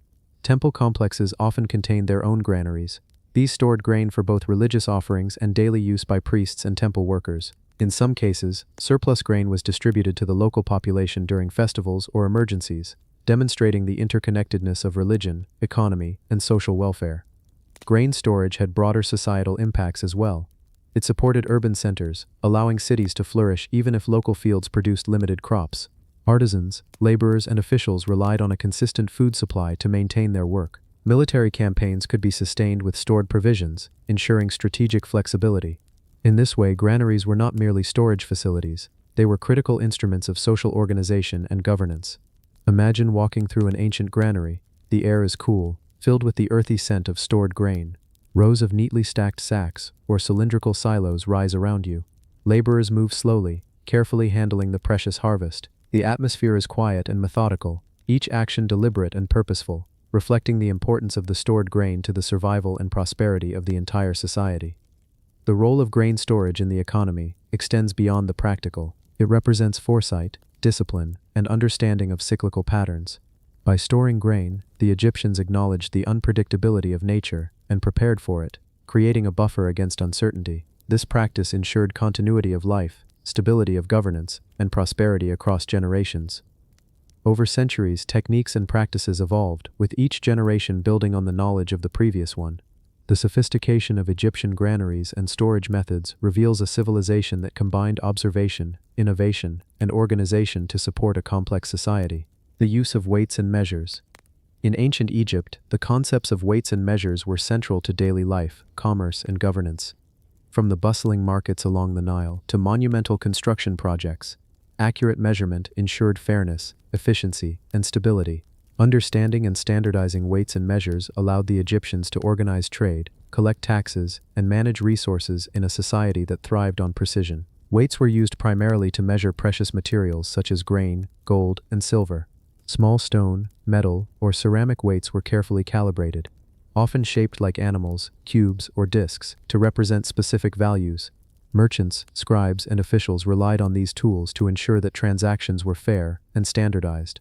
[SPEAKER 1] Temple complexes often contained their own granaries. These stored grain for both religious offerings and daily use by priests and temple workers. In some cases, surplus grain was distributed to the local population during festivals or emergencies, demonstrating the interconnectedness of religion, economy, and social welfare. Grain storage had broader societal impacts as well. It supported urban centers, allowing cities to flourish even if local fields produced limited crops. Artisans, laborers, and officials relied on a consistent food supply to maintain their work. Military campaigns could be sustained with stored provisions, ensuring strategic flexibility. In this way, granaries were not merely storage facilities, they were critical instruments of social organization and governance. Imagine walking through an ancient granary. The air is cool, filled with the earthy scent of stored grain. Rows of neatly stacked sacks or cylindrical silos rise around you. Laborers move slowly, carefully handling the precious harvest. The atmosphere is quiet and methodical, each action deliberate and purposeful, reflecting the importance of the stored grain to the survival and prosperity of the entire society. The role of grain storage in the economy extends beyond the practical. It represents foresight, discipline, and understanding of cyclical patterns. By storing grain, the Egyptians acknowledged the unpredictability of nature and prepared for it, creating a buffer against uncertainty. This practice ensured continuity of life, stability of governance, and prosperity across generations. Over centuries, techniques and practices evolved, with each generation building on the knowledge of the previous one. The sophistication of Egyptian granaries and storage methods reveals a civilization that combined observation, innovation, and organization to support a complex society. The use of weights and measures. In ancient Egypt, the concepts of weights and measures were central to daily life, commerce, and governance. From the bustling markets along the Nile to monumental construction projects, accurate measurement ensured fairness, efficiency, and stability. Understanding and standardizing weights and measures allowed the Egyptians to organize trade, collect taxes, and manage resources in a society that thrived on precision. Weights were used primarily to measure precious materials such as grain, gold, and silver. Small stone, metal, or ceramic weights were carefully calibrated, often shaped like animals, cubes, or discs, to represent specific values. Merchants, scribes, and officials relied on these tools to ensure that transactions were fair and standardized.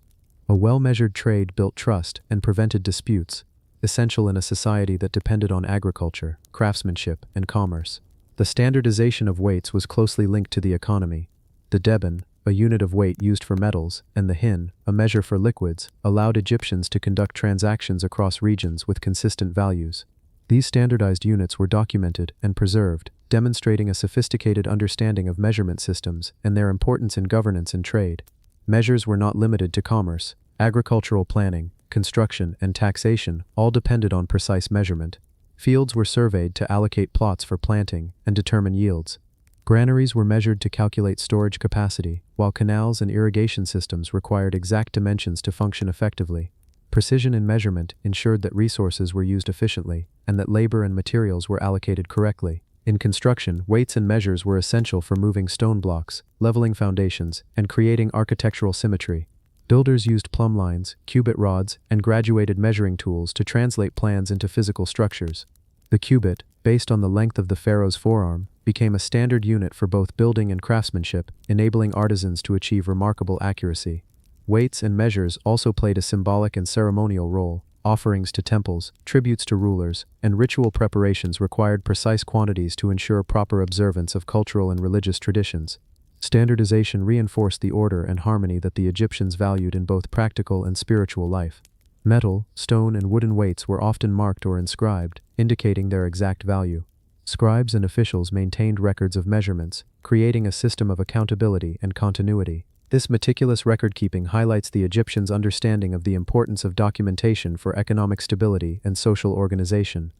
[SPEAKER 1] A well-measured trade built trust and prevented disputes, essential in a society that depended on agriculture, craftsmanship, and commerce. The standardization of weights was closely linked to the economy. The deben, a unit of weight used for metals, and the hin, a measure for liquids, allowed Egyptians to conduct transactions across regions with consistent values. These standardized units were documented and preserved, demonstrating a sophisticated understanding of measurement systems and their importance in governance and trade. Measures were not limited to commerce. Agricultural planning, construction, and taxation all depended on precise measurement. Fields were surveyed to allocate plots for planting and determine yields. Granaries were measured to calculate storage capacity, while canals and irrigation systems required exact dimensions to function effectively. Precision in measurement ensured that resources were used efficiently and that labor and materials were allocated correctly. In construction, weights and measures were essential for moving stone blocks, leveling foundations, and creating architectural symmetry. Builders used plumb lines, cubit rods, and graduated measuring tools to translate plans into physical structures. The cubit, based on the length of the pharaoh's forearm, became a standard unit for both building and craftsmanship, enabling artisans to achieve remarkable accuracy. Weights and measures also played a symbolic and ceremonial role. Offerings to temples, tributes to rulers, and ritual preparations required precise quantities to ensure proper observance of cultural and religious traditions. Standardization reinforced the order and harmony that the Egyptians valued in both practical and spiritual life. Metal, stone, and wooden weights were often marked or inscribed, indicating their exact value. Scribes and officials maintained records of measurements, creating a system of accountability and continuity. This meticulous record-keeping highlights the Egyptians' understanding of the importance of documentation for economic stability and social organization.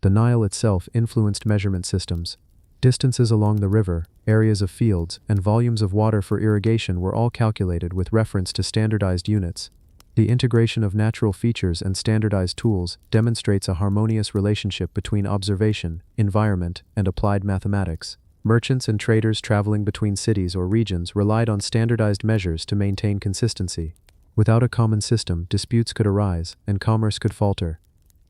[SPEAKER 1] The Nile itself influenced measurement systems. Distances along the river, areas of fields, and volumes of water for irrigation were all calculated with reference to standardized units. The integration of natural features and standardized tools demonstrates a harmonious relationship between observation, environment, and applied mathematics. Merchants and traders traveling between cities or regions relied on standardized measures to maintain consistency. Without a common system, disputes could arise, and commerce could falter.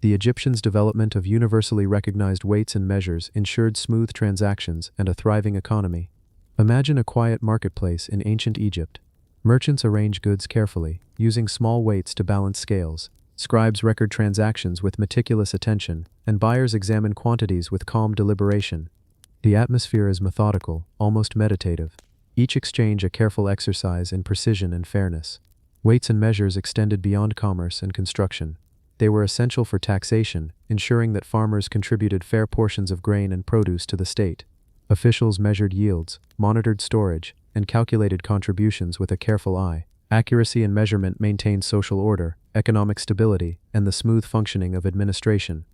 [SPEAKER 1] The Egyptians' development of universally recognized weights and measures ensured smooth transactions and a thriving economy. Imagine a quiet marketplace in ancient Egypt. Merchants arrange goods carefully, using small weights to balance scales. Scribes record transactions with meticulous attention, and buyers examine quantities with calm deliberation. The atmosphere is methodical, almost meditative. Each exchange a careful exercise in precision and fairness. Weights and measures extended beyond commerce and construction. They were essential for taxation, ensuring that farmers contributed fair portions of grain and produce to the state. Officials measured yields, monitored storage, and calculated contributions with a careful eye. Accuracy in measurement maintained social order, economic stability, and the smooth functioning of administration.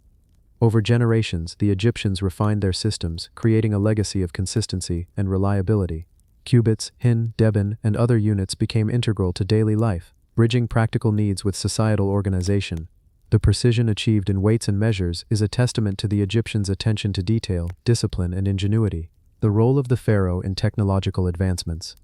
[SPEAKER 1] Over generations, the Egyptians refined their systems, creating a legacy of consistency and reliability. Cubits, hin, deben, and other units became integral to daily life, bridging practical needs with societal organization. The precision achieved in weights and measures is a testament to the Egyptians' attention to detail, discipline, and ingenuity. The role of the pharaoh in technological advancements.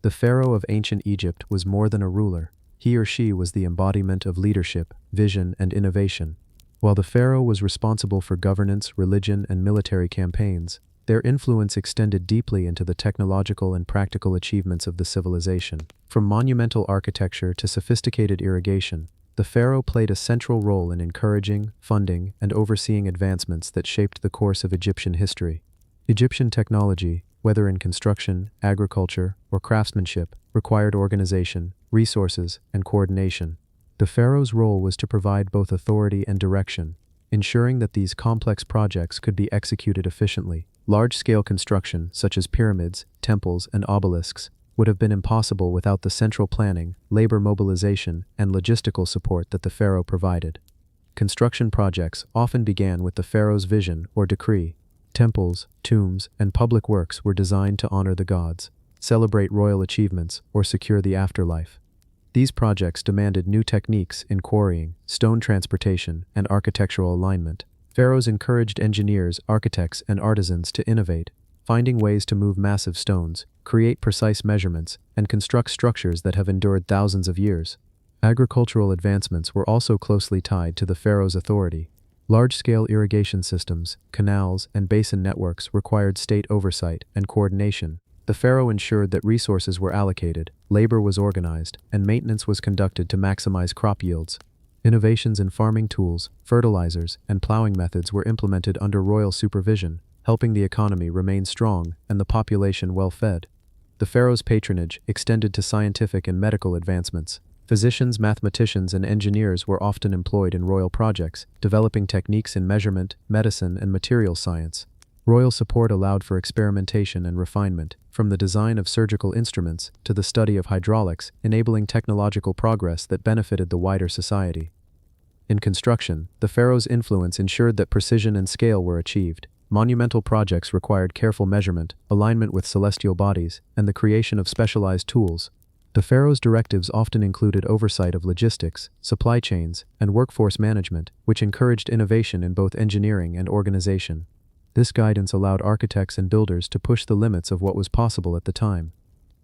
[SPEAKER 1] The pharaoh of ancient Egypt was more than a ruler. He or she was the embodiment of leadership, vision, and innovation. While the pharaoh was responsible for governance, religion, and military campaigns, their influence extended deeply into the technological and practical achievements of the civilization. From monumental architecture to sophisticated irrigation, the pharaoh played a central role in encouraging, funding, and overseeing advancements that shaped the course of Egyptian history. Egyptian technology, whether in construction, agriculture, or craftsmanship, required organization, resources, and coordination. The pharaoh's role was to provide both authority and direction, ensuring that these complex projects could be executed efficiently. Large-scale construction, such as pyramids, temples, and obelisks, would have been impossible without the central planning, labor mobilization, and logistical support that the pharaoh provided. Construction projects often began with the pharaoh's vision or decree. Temples, tombs, and public works were designed to honor the gods, celebrate royal achievements, or secure the afterlife. These projects demanded new techniques in quarrying, stone transportation, and architectural alignment. Pharaohs encouraged engineers, architects, and artisans to innovate, finding ways to move massive stones, create precise measurements, and construct structures that have endured thousands of years. Agricultural advancements were also closely tied to the pharaoh's authority. Large-scale irrigation systems, canals, and basin networks required state oversight and coordination. The pharaoh ensured that resources were allocated, labor was organized, and maintenance was conducted to maximize crop yields. Innovations in farming tools, fertilizers, and plowing methods were implemented under royal supervision, helping the economy remain strong and the population well-fed. The pharaoh's patronage extended to scientific and medical advancements. Physicians, mathematicians, and engineers were often employed in royal projects, developing techniques in measurement, medicine, and material science. Royal support allowed for experimentation and refinement, from the design of surgical instruments to the study of hydraulics, enabling technological progress that benefited the wider society. In construction, the pharaoh's influence ensured that precision and scale were achieved. Monumental projects required careful measurement, alignment with celestial bodies, and the creation of specialized tools. The pharaoh's directives often included oversight of logistics, supply chains, and workforce management, which encouraged innovation in both engineering and organization. This guidance allowed architects and builders to push the limits of what was possible at the time.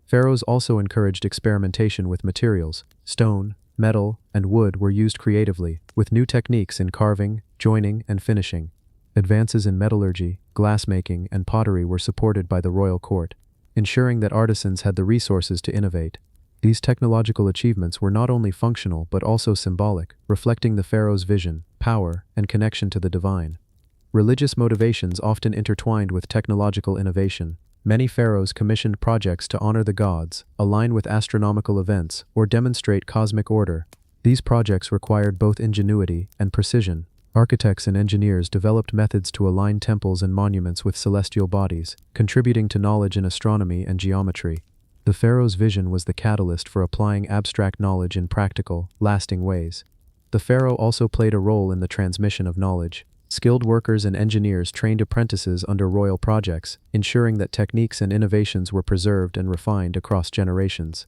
[SPEAKER 1] Pharaohs also encouraged experimentation with materials. Stone, metal, and wood were used creatively, with new techniques in carving, joining, and finishing. Advances in metallurgy, glassmaking, and pottery were supported by the royal court, ensuring that artisans had the resources to innovate. These technological achievements were not only functional but also symbolic, reflecting the pharaoh's vision, power, and connection to the divine. Religious motivations often intertwined with technological innovation. Many pharaohs commissioned projects to honor the gods, align with astronomical events, or demonstrate cosmic order. These projects required both ingenuity and precision. Architects and engineers developed methods to align temples and monuments with celestial bodies, contributing to knowledge in astronomy and geometry. The pharaoh's vision was the catalyst for applying abstract knowledge in practical, lasting ways. The pharaoh also played a role in the transmission of knowledge. Skilled workers and engineers trained apprentices under royal projects, ensuring that techniques and innovations were preserved and refined across generations.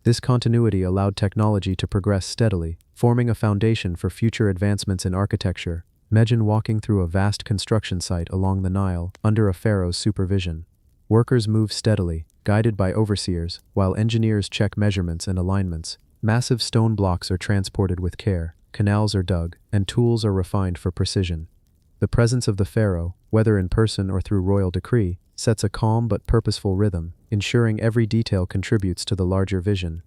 [SPEAKER 1] This continuity allowed technology to progress steadily, forming a foundation for future advancements in architecture. Imagine walking through a vast construction site along the Nile under a pharaoh's supervision. Workers move steadily, guided by overseers, while engineers check measurements and alignments. Massive stone blocks are transported with care, canals are dug, and tools are refined for precision. The presence of the pharaoh, whether in person or through royal decree, sets a calm but purposeful rhythm, ensuring every detail contributes to the larger vision.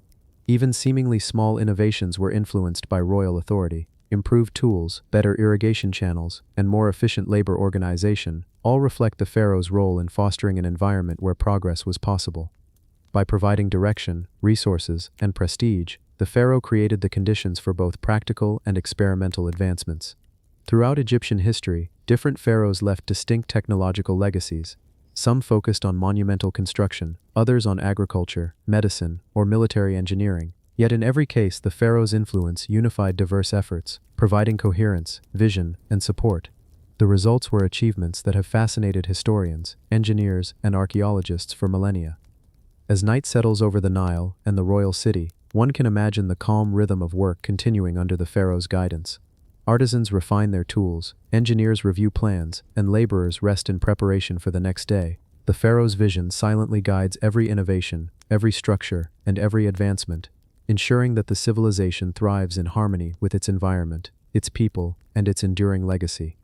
[SPEAKER 1] Even seemingly small innovations were influenced by royal authority. Improved tools, better irrigation channels, and more efficient labor organization all reflect the pharaoh's role in fostering an environment where progress was possible. By providing direction, resources, and prestige, the pharaoh created the conditions for both practical and experimental advancements. Throughout Egyptian history, different pharaohs left distinct technological legacies. Some focused on monumental construction, others on agriculture, medicine, or military engineering. Yet in every case, the pharaoh's influence unified diverse efforts, providing coherence, vision, and support. The results were achievements that have fascinated historians, engineers, and archaeologists for millennia. As night settles over the Nile and the royal city, one can imagine the calm rhythm of work continuing under the pharaoh's guidance. Artisans refine their tools, engineers review plans, and laborers rest in preparation for the next day. The pharaoh's vision silently guides every innovation, every structure, and every advancement, ensuring that the civilization thrives in harmony with its environment, its people, and its enduring legacy.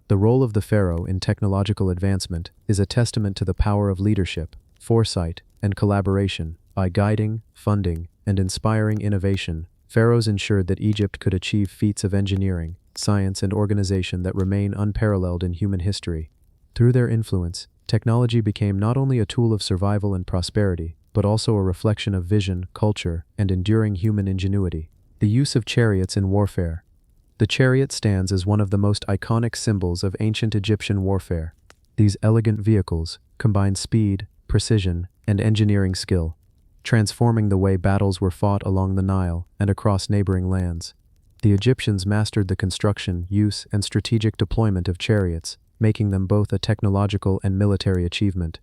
[SPEAKER 1] The role of the pharaoh in technological advancement is a testament to the power of leadership, foresight, and collaboration. By guiding, funding, and inspiring innovation, pharaohs ensured that Egypt could achieve feats of engineering, science, and organization that remain unparalleled in human history. Through their influence, technology became not only a tool of survival and prosperity, but also a reflection of vision, culture, and enduring human ingenuity. The use of chariots in warfare. The chariot stands as one of the most iconic symbols of ancient Egyptian warfare. These elegant vehicles combine speed, precision, and engineering skill, transforming the way battles were fought along the Nile and across neighboring lands. The Egyptians mastered the construction, use, and strategic deployment of chariots, making them both a technological and military achievement.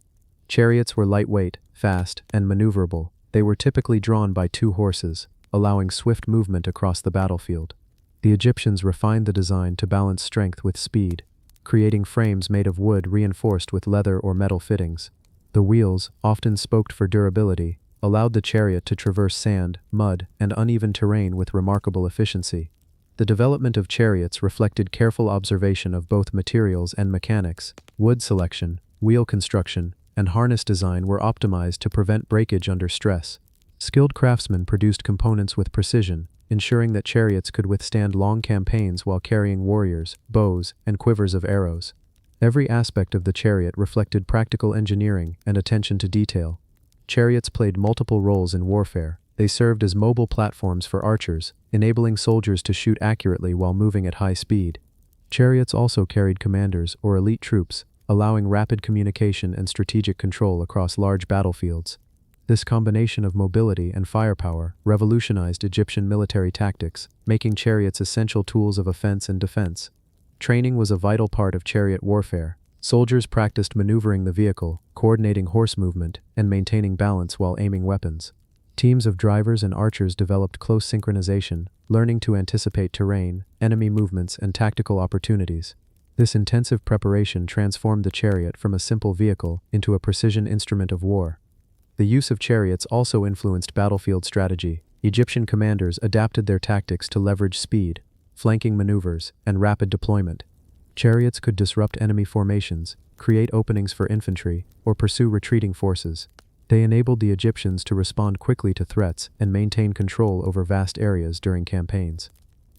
[SPEAKER 1] Chariots were lightweight, fast, and maneuverable. They were typically drawn by 2 horses, allowing swift movement across the battlefield. The Egyptians refined the design to balance strength with speed, creating frames made of wood reinforced with leather or metal fittings. The wheels, often spoked for durability, allowed the chariot to traverse sand, mud, and uneven terrain with remarkable efficiency. The development of chariots reflected careful observation of both materials and mechanics. Wood selection, wheel construction, and harness design were optimized to prevent breakage under stress. Skilled craftsmen produced components with precision, ensuring that chariots could withstand long campaigns while carrying warriors, bows, and quivers of arrows. Every aspect of the chariot reflected practical engineering and attention to detail. Chariots played multiple roles in warfare. They served as mobile platforms for archers, enabling soldiers to shoot accurately while moving at high speed. Chariots also carried commanders or elite troops, allowing rapid communication and strategic control across large battlefields. This combination of mobility and firepower revolutionized Egyptian military tactics, making chariots essential tools of offense and defense. Training was a vital part of chariot warfare. Soldiers practiced maneuvering the vehicle, coordinating horse movement, and maintaining balance while aiming weapons. Teams of drivers and archers developed close synchronization, learning to anticipate terrain, enemy movements, and tactical opportunities. This intensive preparation transformed the chariot from a simple vehicle into a precision instrument of war. The use of chariots also influenced battlefield strategy. Egyptian commanders adapted their tactics to leverage speed, flanking maneuvers, and rapid deployment. Chariots could disrupt enemy formations, create openings for infantry, or pursue retreating forces. They enabled the Egyptians to respond quickly to threats and maintain control over vast areas during campaigns.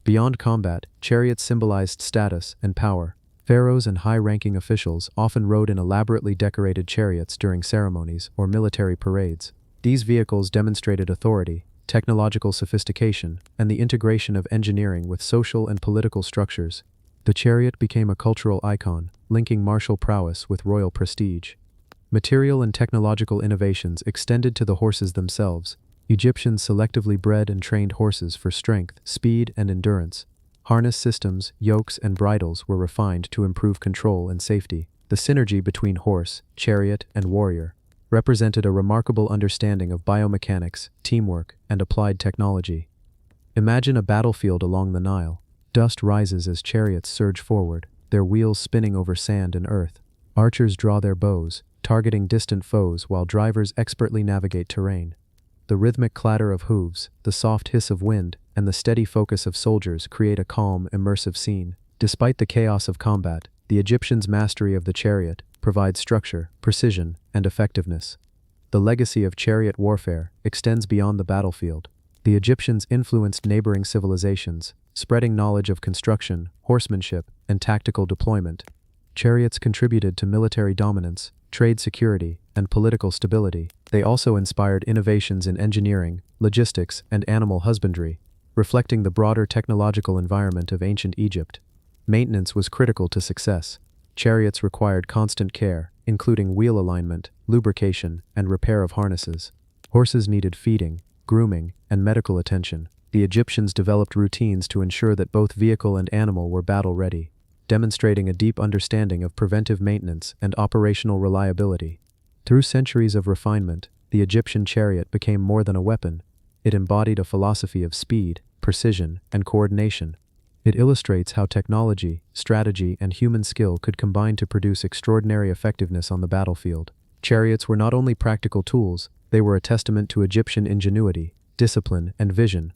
[SPEAKER 1] Beyond combat, chariots symbolized status and power. Pharaohs and high-ranking officials often rode in elaborately decorated chariots during ceremonies or military parades. These vehicles demonstrated authority, technological sophistication, and the integration of engineering with social and political structures. The chariot became a cultural icon, linking martial prowess with royal prestige. Material and technological innovations extended to the horses themselves. Egyptians selectively bred and trained horses for strength, speed, and endurance. Harness systems, yokes, and bridles were refined to improve control and safety. The synergy between horse, chariot, and warrior represented a remarkable understanding of biomechanics, teamwork, and applied technology. Imagine a battlefield along the Nile. Dust rises as chariots surge forward, their wheels spinning over sand and earth. Archers draw their bows, targeting distant foes while drivers expertly navigate terrain. The rhythmic clatter of hooves, the soft hiss of wind, and the steady focus of soldiers create a calm, immersive scene. Despite the chaos of combat, the Egyptians' mastery of the chariot provides structure, precision, and effectiveness. The legacy of chariot warfare extends beyond the battlefield. The Egyptians influenced neighboring civilizations, spreading knowledge of construction, horsemanship, and tactical deployment. Chariots contributed to military dominance, trade security, and political stability. They also inspired innovations in engineering, logistics, and animal husbandry, reflecting the broader technological environment of ancient Egypt. Maintenance was critical to success. Chariots required constant care, including wheel alignment, lubrication, and repair of harnesses. Horses needed feeding, grooming, and medical attention. The Egyptians developed routines to ensure that both vehicle and animal were battle-ready, demonstrating a deep understanding of preventive maintenance and operational reliability. Through centuries of refinement, the Egyptian chariot became more than a weapon. It embodied a philosophy of speed, precision, and coordination. It illustrates how technology, strategy, and human skill could combine to produce extraordinary effectiveness on the battlefield. Chariots were not only practical tools, they were a testament to Egyptian ingenuity, discipline, and vision.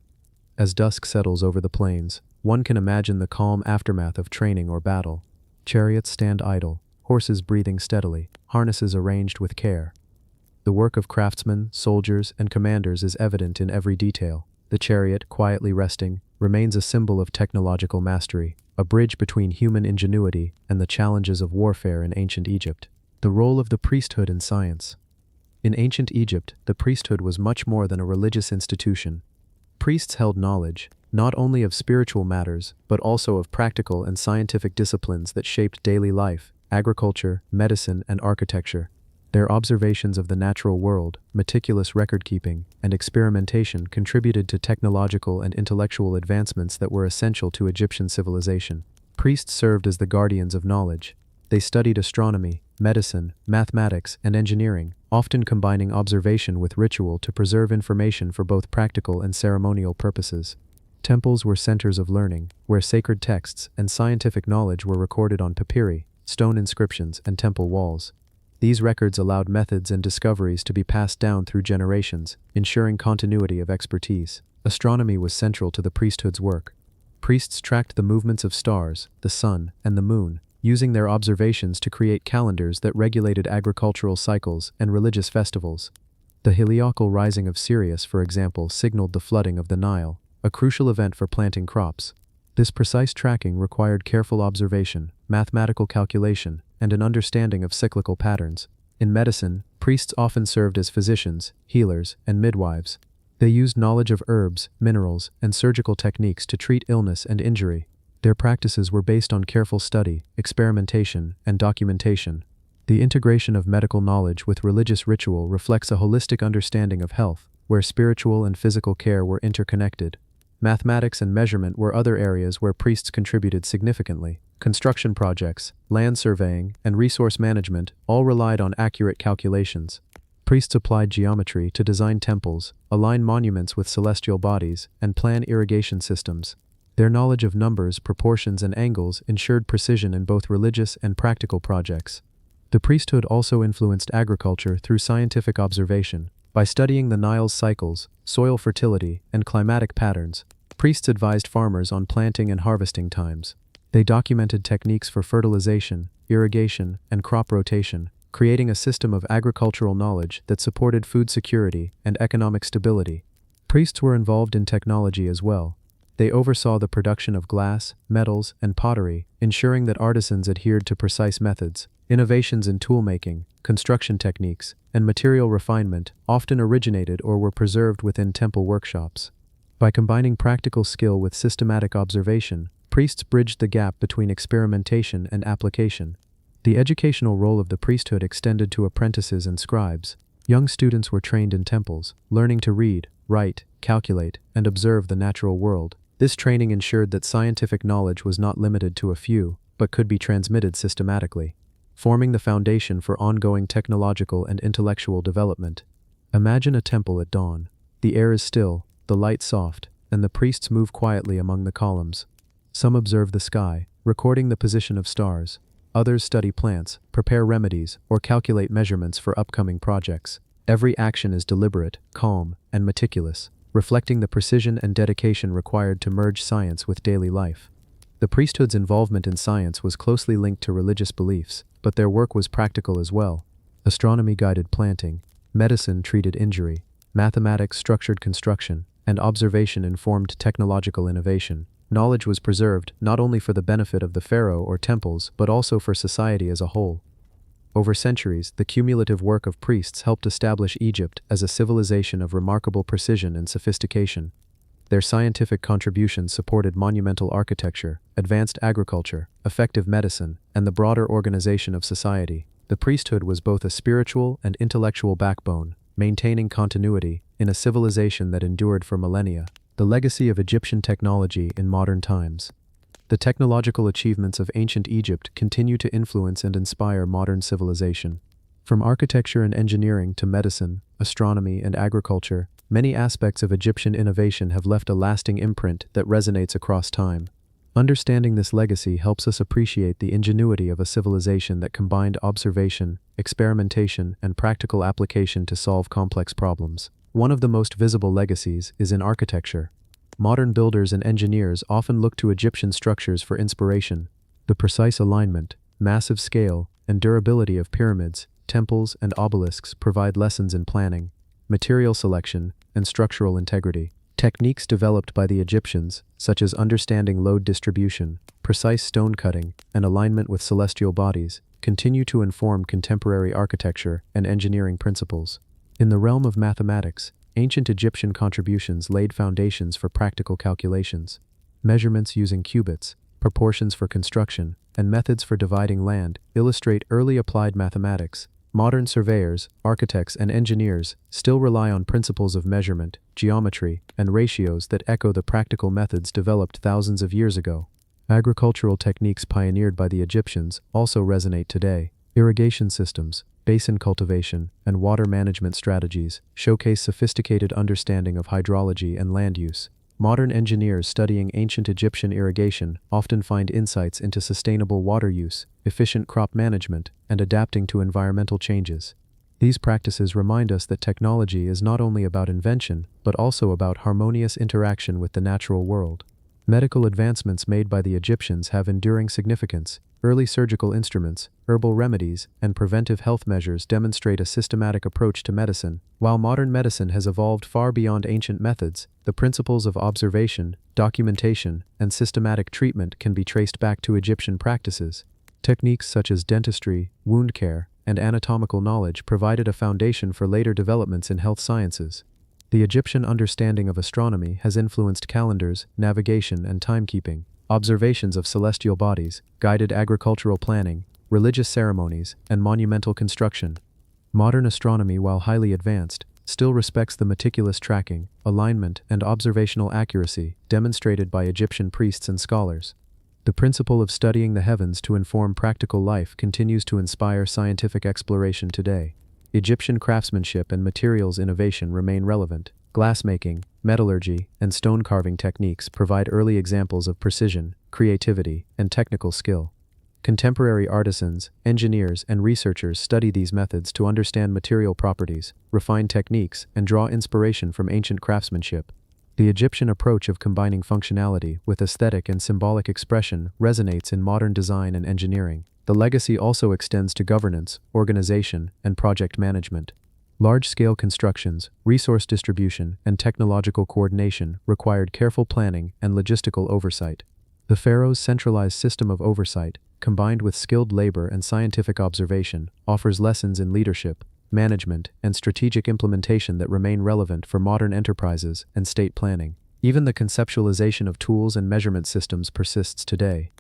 [SPEAKER 1] As dusk settles over the plains, one can imagine the calm aftermath of training or battle. Chariots stand idle, horses breathing steadily, harnesses arranged with care. The work of craftsmen, soldiers, and commanders is evident in every detail. The chariot, quietly resting, remains a symbol of technological mastery, a bridge between human ingenuity and the challenges of warfare in ancient Egypt. The role of the priesthood in science. In ancient Egypt, the priesthood was much more than a religious institution. Priests held knowledge, not only of spiritual matters, but also of practical and scientific disciplines that shaped daily life, agriculture, medicine, and architecture. Their observations of the natural world, meticulous record-keeping, and experimentation contributed to technological and intellectual advancements that were essential to Egyptian civilization. Priests served as the guardians of knowledge. They studied astronomy, medicine, mathematics, and engineering, often combining observation with ritual to preserve information for both practical and ceremonial purposes. Temples were centers of learning, where sacred texts and scientific knowledge were recorded on papyri, stone inscriptions, and temple walls. These records allowed methods and discoveries to be passed down through generations, ensuring continuity of expertise. Astronomy was central to the priesthood's work. Priests tracked the movements of stars, the sun, and the moon, using their observations to create calendars that regulated agricultural cycles and religious festivals. The heliacal rising of Sirius, for example, signaled the flooding of the Nile, a crucial event for planting crops. This precise tracking required careful observation, mathematical calculation, and an understanding of cyclical patterns. In medicine, priests often served as physicians, healers, and midwives. They used knowledge of herbs, minerals, and surgical techniques to treat illness and injury. Their practices were based on careful study, experimentation, and documentation. The integration of medical knowledge with religious ritual reflects a holistic understanding of health, where spiritual and physical care were interconnected. Mathematics and measurement were other areas where priests contributed significantly. Construction projects, land surveying, and resource management all relied on accurate calculations. Priests applied geometry to design temples, align monuments with celestial bodies, and plan irrigation systems. Their knowledge of numbers, proportions, and angles ensured precision in both religious and practical projects. The priesthood also influenced agriculture through scientific observation. By studying the Nile's cycles, soil fertility, and climatic patterns, priests advised farmers on planting and harvesting times. They documented techniques for fertilization, irrigation, and crop rotation, creating a system of agricultural knowledge that supported food security and economic stability. Priests were involved in technology as well. They oversaw the production of glass, metals, and pottery, ensuring that artisans adhered to precise methods. Innovations in toolmaking, construction techniques, and material refinement often originated or were preserved within temple workshops. By combining practical skill with systematic observation, priests bridged the gap between experimentation and application. The educational role of the priesthood extended to apprentices and scribes. Young students were trained in temples, learning to read, write, calculate, and observe the natural world. This training ensured that scientific knowledge was not limited to a few, but could be transmitted systematically, forming the foundation for ongoing technological and intellectual development. Imagine a temple at dawn. The air is still, the light soft, and the priests move quietly among the columns. Some observe the sky, recording the position of stars. Others study plants, prepare remedies, or calculate measurements for upcoming projects. Every action is deliberate, calm, and meticulous, reflecting the precision and dedication required to merge science with daily life. The priesthood's involvement in science was closely linked to religious beliefs, but their work was practical as well. Astronomy guided planting, medicine treated injury, mathematics structured construction, and observation informed technological innovation. Knowledge was preserved not only for the benefit of the pharaoh or temples, but also for society as a whole. Over centuries, the cumulative work of priests helped establish Egypt as a civilization of remarkable precision and sophistication. Their scientific contributions supported monumental architecture, advanced agriculture, effective medicine, and the broader organization of society. The priesthood was both a spiritual and intellectual backbone, maintaining continuity in a civilization that endured for millennia. The legacy of Egyptian technology in modern times. The technological achievements of ancient Egypt continue to influence and inspire modern civilization. From architecture and engineering to medicine, astronomy, and agriculture, many aspects of Egyptian innovation have left a lasting imprint that resonates across time. Understanding this legacy helps us appreciate the ingenuity of a civilization that combined observation, experimentation, and practical application to solve complex problems. One of the most visible legacies is in architecture. Modern builders and engineers often look to Egyptian structures for inspiration. The precise alignment, massive scale, and durability of pyramids, temples, and obelisks provide lessons in planning, material selection, and structural integrity. Techniques developed by the Egyptians, such as understanding load distribution, precise stone cutting, and alignment with celestial bodies, continue to inform contemporary architecture and engineering principles. In the realm of mathematics, ancient Egyptian contributions laid foundations for practical calculations. Measurements using cubits, proportions for construction, and methods for dividing land illustrate early applied mathematics. Modern surveyors, architects, and engineers still rely on principles of measurement, geometry, and ratios that echo the practical methods developed thousands of years ago. Agricultural techniques pioneered by the Egyptians also resonate today. Irrigation systems, basin cultivation, and water management strategies showcase sophisticated understanding of hydrology and land use. Modern engineers studying ancient Egyptian irrigation often find insights into sustainable water use, efficient crop management, and adapting to environmental changes. These practices remind us that technology is not only about invention, but also about harmonious interaction with the natural world. Medical advancements made by the Egyptians have enduring significance. Early surgical instruments, herbal remedies, and preventive health measures demonstrate a systematic approach to medicine. While modern medicine has evolved far beyond ancient methods, the principles of observation, documentation, and systematic treatment can be traced back to Egyptian practices. Techniques such as dentistry, wound care, and anatomical knowledge provided a foundation for later developments in health sciences. The Egyptian understanding of astronomy has influenced calendars, navigation, and timekeeping. Observations of celestial bodies, guided agricultural planning, religious ceremonies, and monumental construction. Modern astronomy, while highly advanced, still respects the meticulous tracking, alignment, and observational accuracy demonstrated by Egyptian priests and scholars. The principle of studying the heavens to inform practical life continues to inspire scientific exploration today. Egyptian craftsmanship and materials innovation remain relevant. Glassmaking, metallurgy, and stone carving techniques provide early examples of precision, creativity, and technical skill. Contemporary artisans, engineers, and researchers study these methods to understand material properties, refine techniques, and draw inspiration from ancient craftsmanship. The Egyptian approach of combining functionality with aesthetic and symbolic expression resonates in modern design and engineering. The legacy also extends to governance, organization, and project management. Large-scale constructions, resource distribution, and technological coordination required careful planning and logistical oversight. The pharaoh's centralized system of oversight, combined with skilled labor and scientific observation, offers lessons in leadership, management, and strategic implementation that remain relevant for modern enterprises and state planning. Even the conceptualization of tools and measurement systems persists today.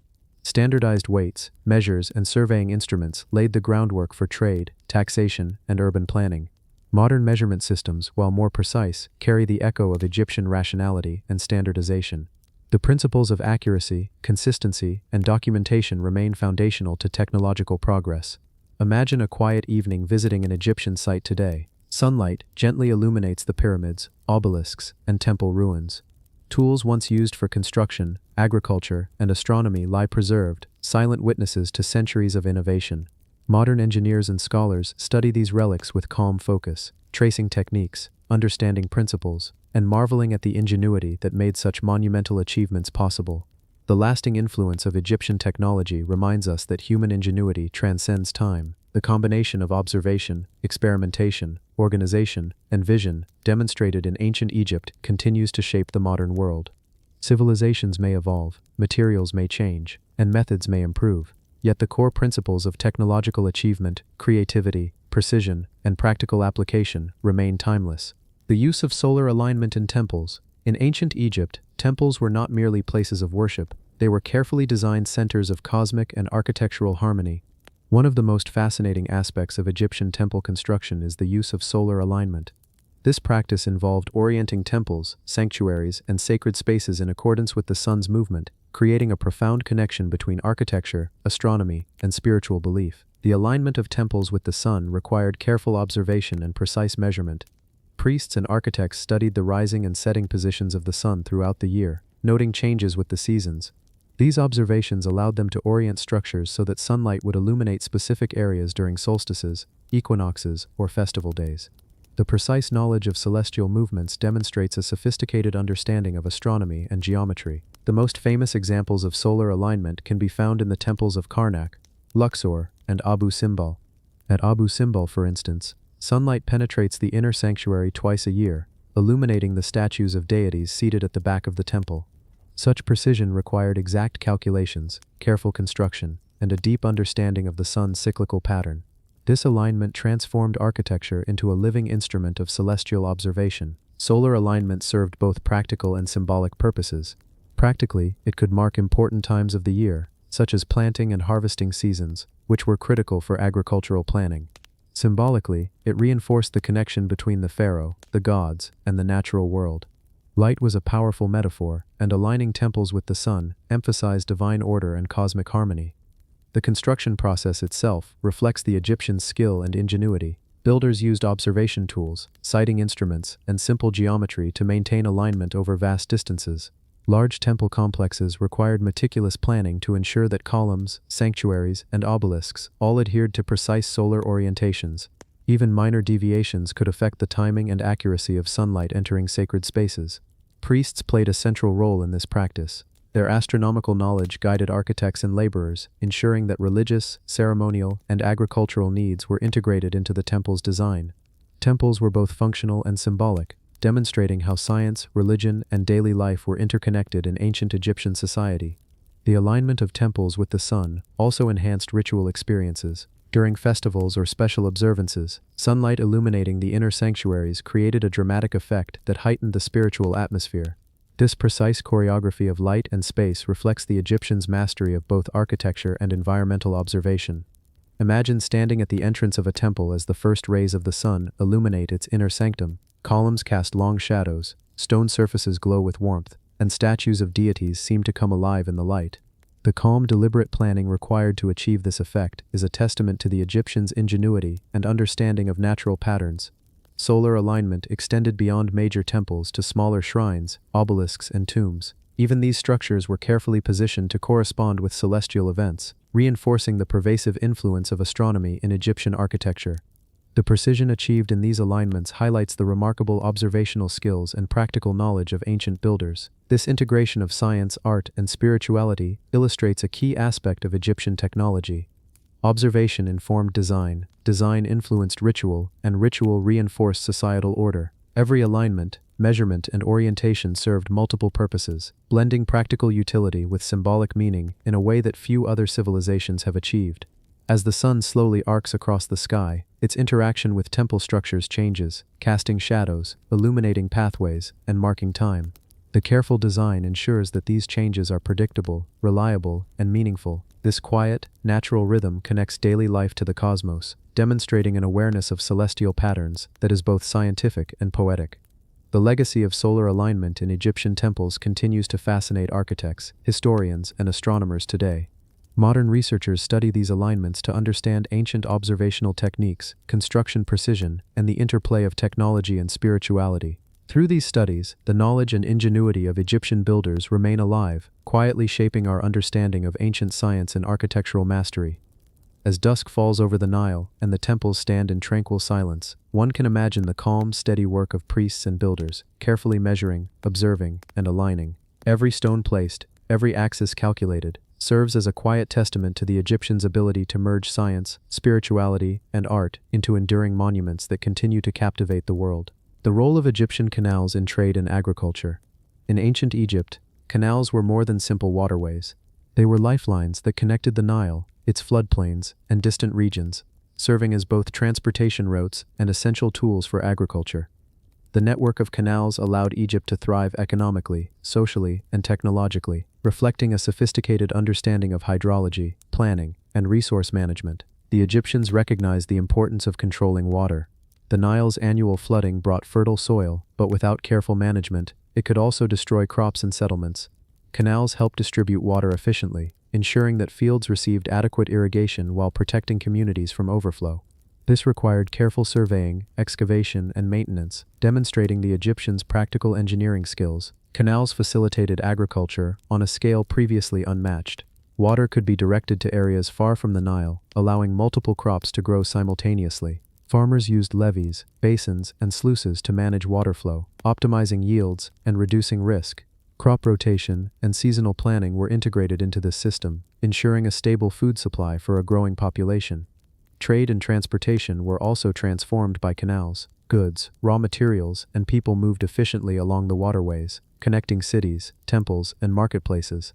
[SPEAKER 1] Standardized weights, measures, and surveying instruments laid the groundwork for trade, taxation, and urban planning. Modern measurement systems, while more precise, carry the echo of Egyptian rationality and standardization. The principles of accuracy, consistency, and documentation remain foundational to technological progress. Imagine a quiet evening visiting an Egyptian site today. Sunlight gently illuminates the pyramids, obelisks, and temple ruins. Tools once used for construction, agriculture, and astronomy lie preserved, silent witnesses to centuries of innovation. Modern engineers and scholars study these relics with calm focus, tracing techniques, understanding principles, and marveling at the ingenuity that made such monumental achievements possible. The lasting influence of Egyptian technology reminds us that human ingenuity transcends time. The combination of observation, experimentation, organization, and vision demonstrated in ancient Egypt continues to shape the modern world. Civilizations may evolve, materials may change, and methods may improve. Yet the core principles of technological achievement, creativity, precision, and practical application remain timeless. The use of solar alignment in temples. In ancient Egypt, temples were not merely places of worship, they were carefully designed centers of cosmic and architectural harmony. One of the most fascinating aspects of Egyptian temple construction is the use of solar alignment. This practice involved orienting temples, sanctuaries, and sacred spaces in accordance with the sun's movement, creating a profound connection between architecture, astronomy, and spiritual belief. The alignment of temples with the sun required careful observation and precise measurement. Priests and architects studied the rising and setting positions of the sun throughout the year, noting changes with the seasons. These observations allowed them to orient structures so that sunlight would illuminate specific areas during solstices, equinoxes, or festival days. The precise knowledge of celestial movements demonstrates a sophisticated understanding of astronomy and geometry. The most famous examples of solar alignment can be found in the temples of Karnak, Luxor, and Abu Simbel. At Abu Simbel, for instance, sunlight penetrates the inner sanctuary twice a year, illuminating the statues of deities seated at the back of the temple. Such precision required exact calculations, careful construction, and a deep understanding of the sun's cyclical pattern. This alignment transformed architecture into a living instrument of celestial observation. Solar alignment served both practical and symbolic purposes. Practically, it could mark important times of the year, such as planting and harvesting seasons, which were critical for agricultural planning. Symbolically, it reinforced the connection between the pharaoh, the gods, and the natural world. Light was a powerful metaphor, and aligning temples with the sun emphasized divine order and cosmic harmony. The construction process itself reflects the Egyptians' skill and ingenuity. Builders used observation tools, sighting instruments, and simple geometry to maintain alignment over vast distances. Large temple complexes required meticulous planning to ensure that columns, sanctuaries, and obelisks all adhered to precise solar orientations. Even minor deviations could affect the timing and accuracy of sunlight entering sacred spaces. Priests played a central role in this practice. Their astronomical knowledge guided architects and laborers, ensuring that religious, ceremonial, and agricultural needs were integrated into the temple's design. Temples were both functional and symbolic, demonstrating how science, religion, and daily life were interconnected in ancient Egyptian society. The alignment of temples with the sun also enhanced ritual experiences. During festivals or special observances, sunlight illuminating the inner sanctuaries created a dramatic effect that heightened the spiritual atmosphere. This precise choreography of light and space reflects the Egyptians' mastery of both architecture and environmental observation. Imagine standing at the entrance of a temple as the first rays of the sun illuminate its inner sanctum. Columns cast long shadows, stone surfaces glow with warmth, and statues of deities seem to come alive in the light. The calm, deliberate planning required to achieve this effect is a testament to the Egyptians' ingenuity and understanding of natural patterns. Solar alignment extended beyond major temples to smaller shrines, obelisks, and tombs. Even these structures were carefully positioned to correspond with celestial events, reinforcing the pervasive influence of astronomy in Egyptian architecture. The precision achieved in these alignments highlights the remarkable observational skills and practical knowledge of ancient builders. This integration of science, art, and spirituality illustrates a key aspect of Egyptian technology. Observation informed design, design influenced ritual, and ritual reinforced societal order. Every alignment, measurement, and orientation served multiple purposes, blending practical utility with symbolic meaning in a way that few other civilizations have achieved. As the sun slowly arcs across the sky, its interaction with temple structures changes, casting shadows, illuminating pathways, and marking time. The careful design ensures that these changes are predictable, reliable, and meaningful. This quiet, natural rhythm connects daily life to the cosmos, demonstrating an awareness of celestial patterns that is both scientific and poetic. The legacy of solar alignment in Egyptian temples continues to fascinate architects, historians, and astronomers today. Modern researchers study these alignments to understand ancient observational techniques, construction precision, and the interplay of technology and spirituality. Through these studies, the knowledge and ingenuity of Egyptian builders remain alive, quietly shaping our understanding of ancient science and architectural mastery. As dusk falls over the Nile and the temples stand in tranquil silence, one can imagine the calm, steady work of priests and builders, carefully measuring, observing, and aligning. Every stone placed, every axis calculated, serves as a quiet testament to the Egyptians' ability to merge science, spirituality, and art into enduring monuments that continue to captivate the world. The role of Egyptian canals in trade and agriculture. In ancient Egypt, canals were more than simple waterways. They were lifelines that connected the Nile, its floodplains, and distant regions, serving as both transportation routes and essential tools for agriculture. The network of canals allowed Egypt to thrive economically, socially, and technologically, reflecting a sophisticated understanding of hydrology, planning, and resource management. The Egyptians recognized the importance of controlling water. The Nile's annual flooding brought fertile soil, but without careful management, it could also destroy crops and settlements. Canals helped distribute water efficiently, ensuring that fields received adequate irrigation while protecting communities from overflow. This required careful surveying, excavation, and maintenance, demonstrating the Egyptians' practical engineering skills. Canals facilitated agriculture on a scale previously unmatched. Water could be directed to areas far from the Nile, allowing multiple crops to grow simultaneously. Farmers used levees, basins, and sluices to manage water flow, optimizing yields and reducing risk. Crop rotation and seasonal planning were integrated into this system, ensuring a stable food supply for a growing population. Trade and transportation were also transformed by canals. Goods, raw materials, and people moved efficiently along the waterways, connecting cities, temples, and marketplaces.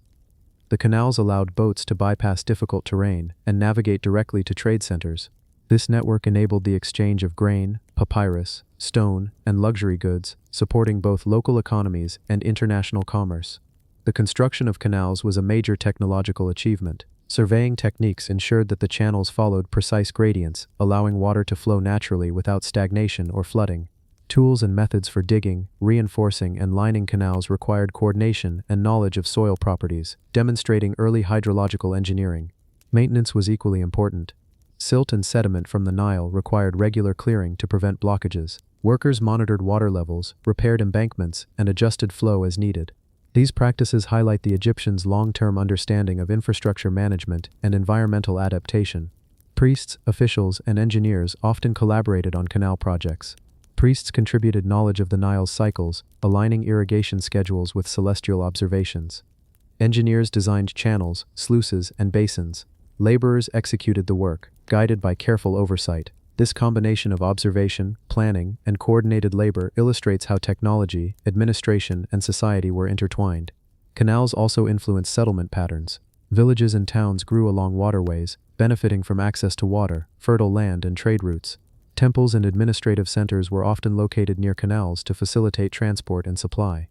[SPEAKER 1] The canals allowed boats to bypass difficult terrain and navigate directly to trade centers. This network enabled the exchange of grain, papyrus, stone, and luxury goods, supporting both local economies and international commerce. The construction of canals was a major technological achievement. Surveying techniques ensured that the channels followed precise gradients, allowing water to flow naturally without stagnation or flooding. Tools and methods for digging, reinforcing, and lining canals required coordination and knowledge of soil properties, demonstrating early hydrological engineering. Maintenance was equally important. Silt and sediment from the Nile required regular clearing to prevent blockages. Workers monitored water levels, repaired embankments, and adjusted flow as needed. These practices highlight the Egyptians' long-term understanding of infrastructure management and environmental adaptation. Priests, officials, and engineers often collaborated on canal projects. Priests contributed knowledge of the Nile's cycles, aligning irrigation schedules with celestial observations. Engineers designed channels, sluices, and basins. Laborers executed the work, guided by careful oversight. This combination of observation, planning, and coordinated labor illustrates how technology, administration, and society were intertwined. Canals also influenced settlement patterns. Villages and towns grew along waterways, benefiting from access to water, fertile land, and trade routes. Temples and administrative centers were often located near canals to facilitate transport and supply.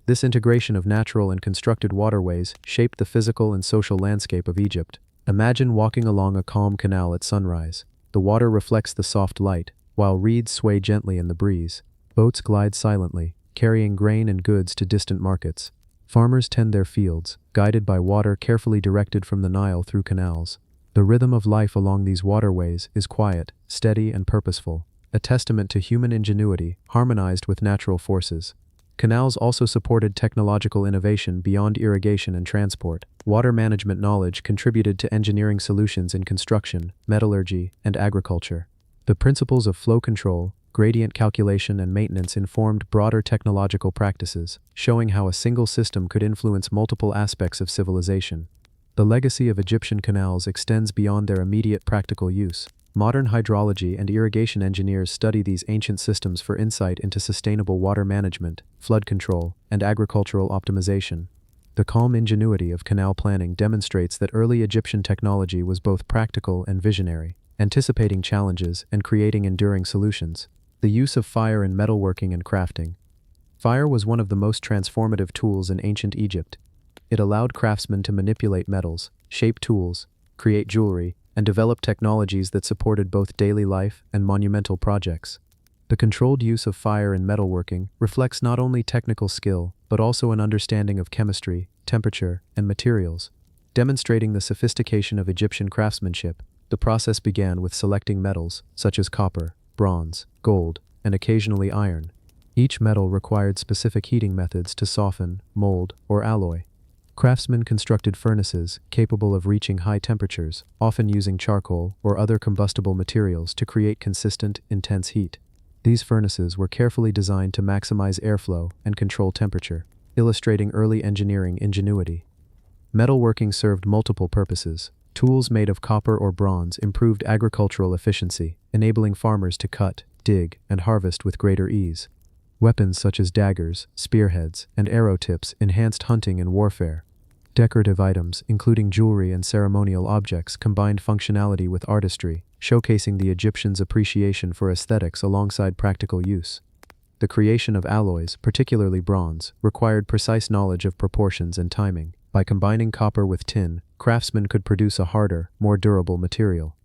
[SPEAKER 1] This integration of natural and constructed waterways shaped the physical and social landscape of Egypt. Imagine walking along a calm canal at sunrise. The water reflects the soft light, while reeds sway gently in the breeze. Boats glide silently, carrying grain and goods to distant markets. Farmers tend their fields, guided by water carefully directed from the Nile through canals. The rhythm of life along these waterways is quiet, steady, and purposeful, a testament to human ingenuity harmonized with natural forces. Canals also supported technological innovation beyond irrigation and transport. Water management knowledge contributed to engineering solutions in construction, metallurgy, and agriculture. The principles of flow control, gradient calculation, and maintenance informed broader technological practices, showing how a single system could influence multiple aspects of civilization. The legacy of Egyptian canals extends beyond their immediate practical use. Modern hydrology and irrigation engineers study these ancient systems for insight into sustainable water management, flood control, and agricultural optimization. The calm ingenuity of canal planning demonstrates that early Egyptian technology was both practical and visionary, anticipating challenges and creating enduring solutions. The use of fire in metalworking and crafting. Fire was one of the most transformative tools in ancient Egypt. It allowed craftsmen to manipulate metals, shape tools, create jewelry, and develop technologies that supported both daily life and monumental projects. The controlled use of fire in metalworking reflects not only technical skill, but also an understanding of chemistry, temperature, and materials. Demonstrating the sophistication of Egyptian craftsmanship, the process began with selecting metals, such as copper, bronze, gold, and occasionally iron. Each metal required specific heating methods to soften, mold, or alloy. Craftsmen constructed furnaces capable of reaching high temperatures, often using charcoal or other combustible materials to create consistent, intense heat. These furnaces were carefully designed to maximize airflow and control temperature, illustrating early engineering ingenuity. Metalworking served multiple purposes. Tools made of copper or bronze improved agricultural efficiency, enabling farmers to cut, dig, and harvest with greater ease. Weapons such as daggers, spearheads, and arrow tips enhanced hunting and warfare. Decorative items, including jewelry and ceremonial objects, combined functionality with artistry, showcasing the Egyptians' appreciation for aesthetics alongside practical use. The creation of alloys, particularly bronze, required precise knowledge of proportions and timing. By combining copper with tin, craftsmen could produce a harder, more durable material.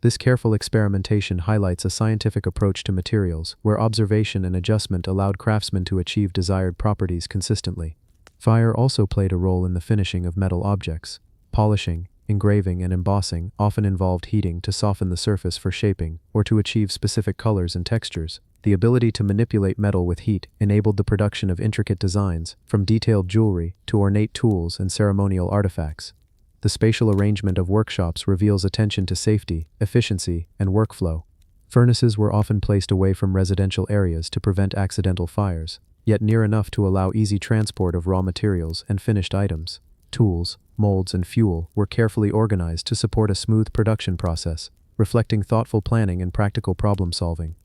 [SPEAKER 1] This careful experimentation highlights a scientific approach to materials, where observation and adjustment allowed craftsmen to achieve desired properties consistently. Fire also played a role in the finishing of metal objects. Polishing, engraving, and embossing often involved heating to soften the surface for shaping or to achieve specific colors and textures. The ability to manipulate metal with heat enabled the production of intricate designs, from detailed jewelry to ornate tools and ceremonial artifacts. The spatial arrangement of workshops reveals attention to safety, efficiency, and workflow. Furnaces were often placed away from residential areas to prevent accidental fires, yet near enough to allow easy transport of raw materials and finished items. Tools, molds, and fuel were carefully organized to support a smooth production process, reflecting thoughtful planning and practical problem-solving.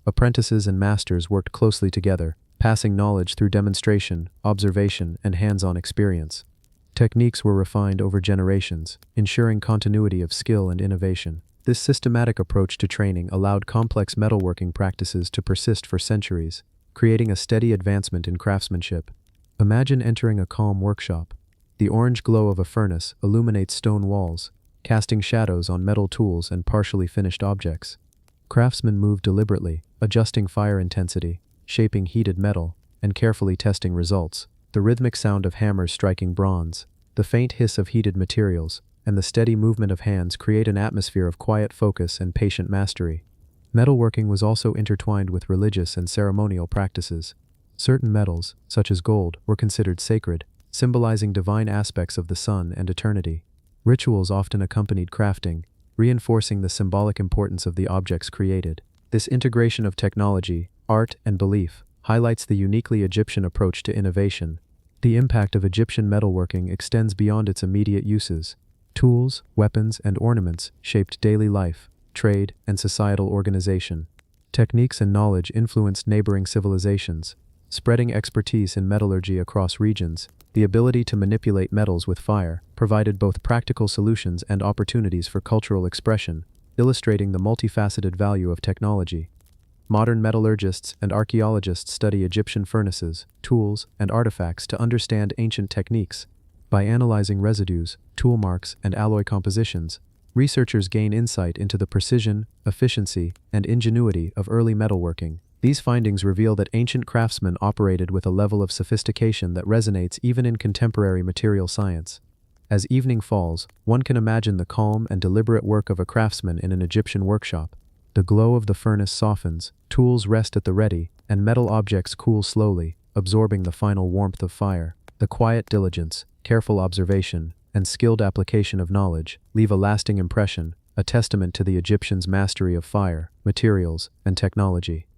[SPEAKER 1] Apprentices and masters worked closely together, passing knowledge through demonstration, observation, and hands-on experience. Techniques were refined over generations, ensuring continuity of skill and innovation. This systematic approach to training allowed complex metalworking practices to persist for centuries, creating a steady advancement in craftsmanship. Imagine entering a calm workshop. The orange glow of a furnace illuminates stone walls, casting shadows on metal tools and partially finished objects. Craftsmen move deliberately, adjusting fire intensity, shaping heated metal, and carefully testing results. The rhythmic sound of hammers striking bronze, the faint hiss of heated materials, and the steady movement of hands create an atmosphere of quiet focus and patient mastery. Metalworking was also intertwined with religious and ceremonial practices. Certain metals, such as gold, were considered sacred, symbolizing divine aspects of the sun and eternity. Rituals often accompanied crafting, reinforcing the symbolic importance of the objects created. This integration of technology, art, and belief highlights the uniquely Egyptian approach to innovation. The impact of Egyptian metalworking extends beyond its immediate uses. Tools, weapons, and ornaments shaped daily life, trade, and societal organization. Techniques and knowledge influenced neighboring civilizations, spreading expertise in metallurgy across regions. The ability to manipulate metals with fire provided both practical solutions and opportunities for cultural expression, illustrating the multifaceted value of technology. Modern metallurgists and archaeologists study Egyptian furnaces, tools, and artifacts to understand ancient techniques. By analyzing residues, tool marks, and alloy compositions, researchers gain insight into the precision, efficiency, and ingenuity of early metalworking. These findings reveal that ancient craftsmen operated with a level of sophistication that resonates even in contemporary material science. As evening falls, one can imagine the calm and deliberate work of a craftsman in an Egyptian workshop. The glow of the furnace softens, tools rest at the ready, and metal objects cool slowly, absorbing the final warmth of fire. The quiet diligence, careful observation, and skilled application of knowledge leave a lasting impression, a testament to the Egyptians' mastery of fire, materials, and technology.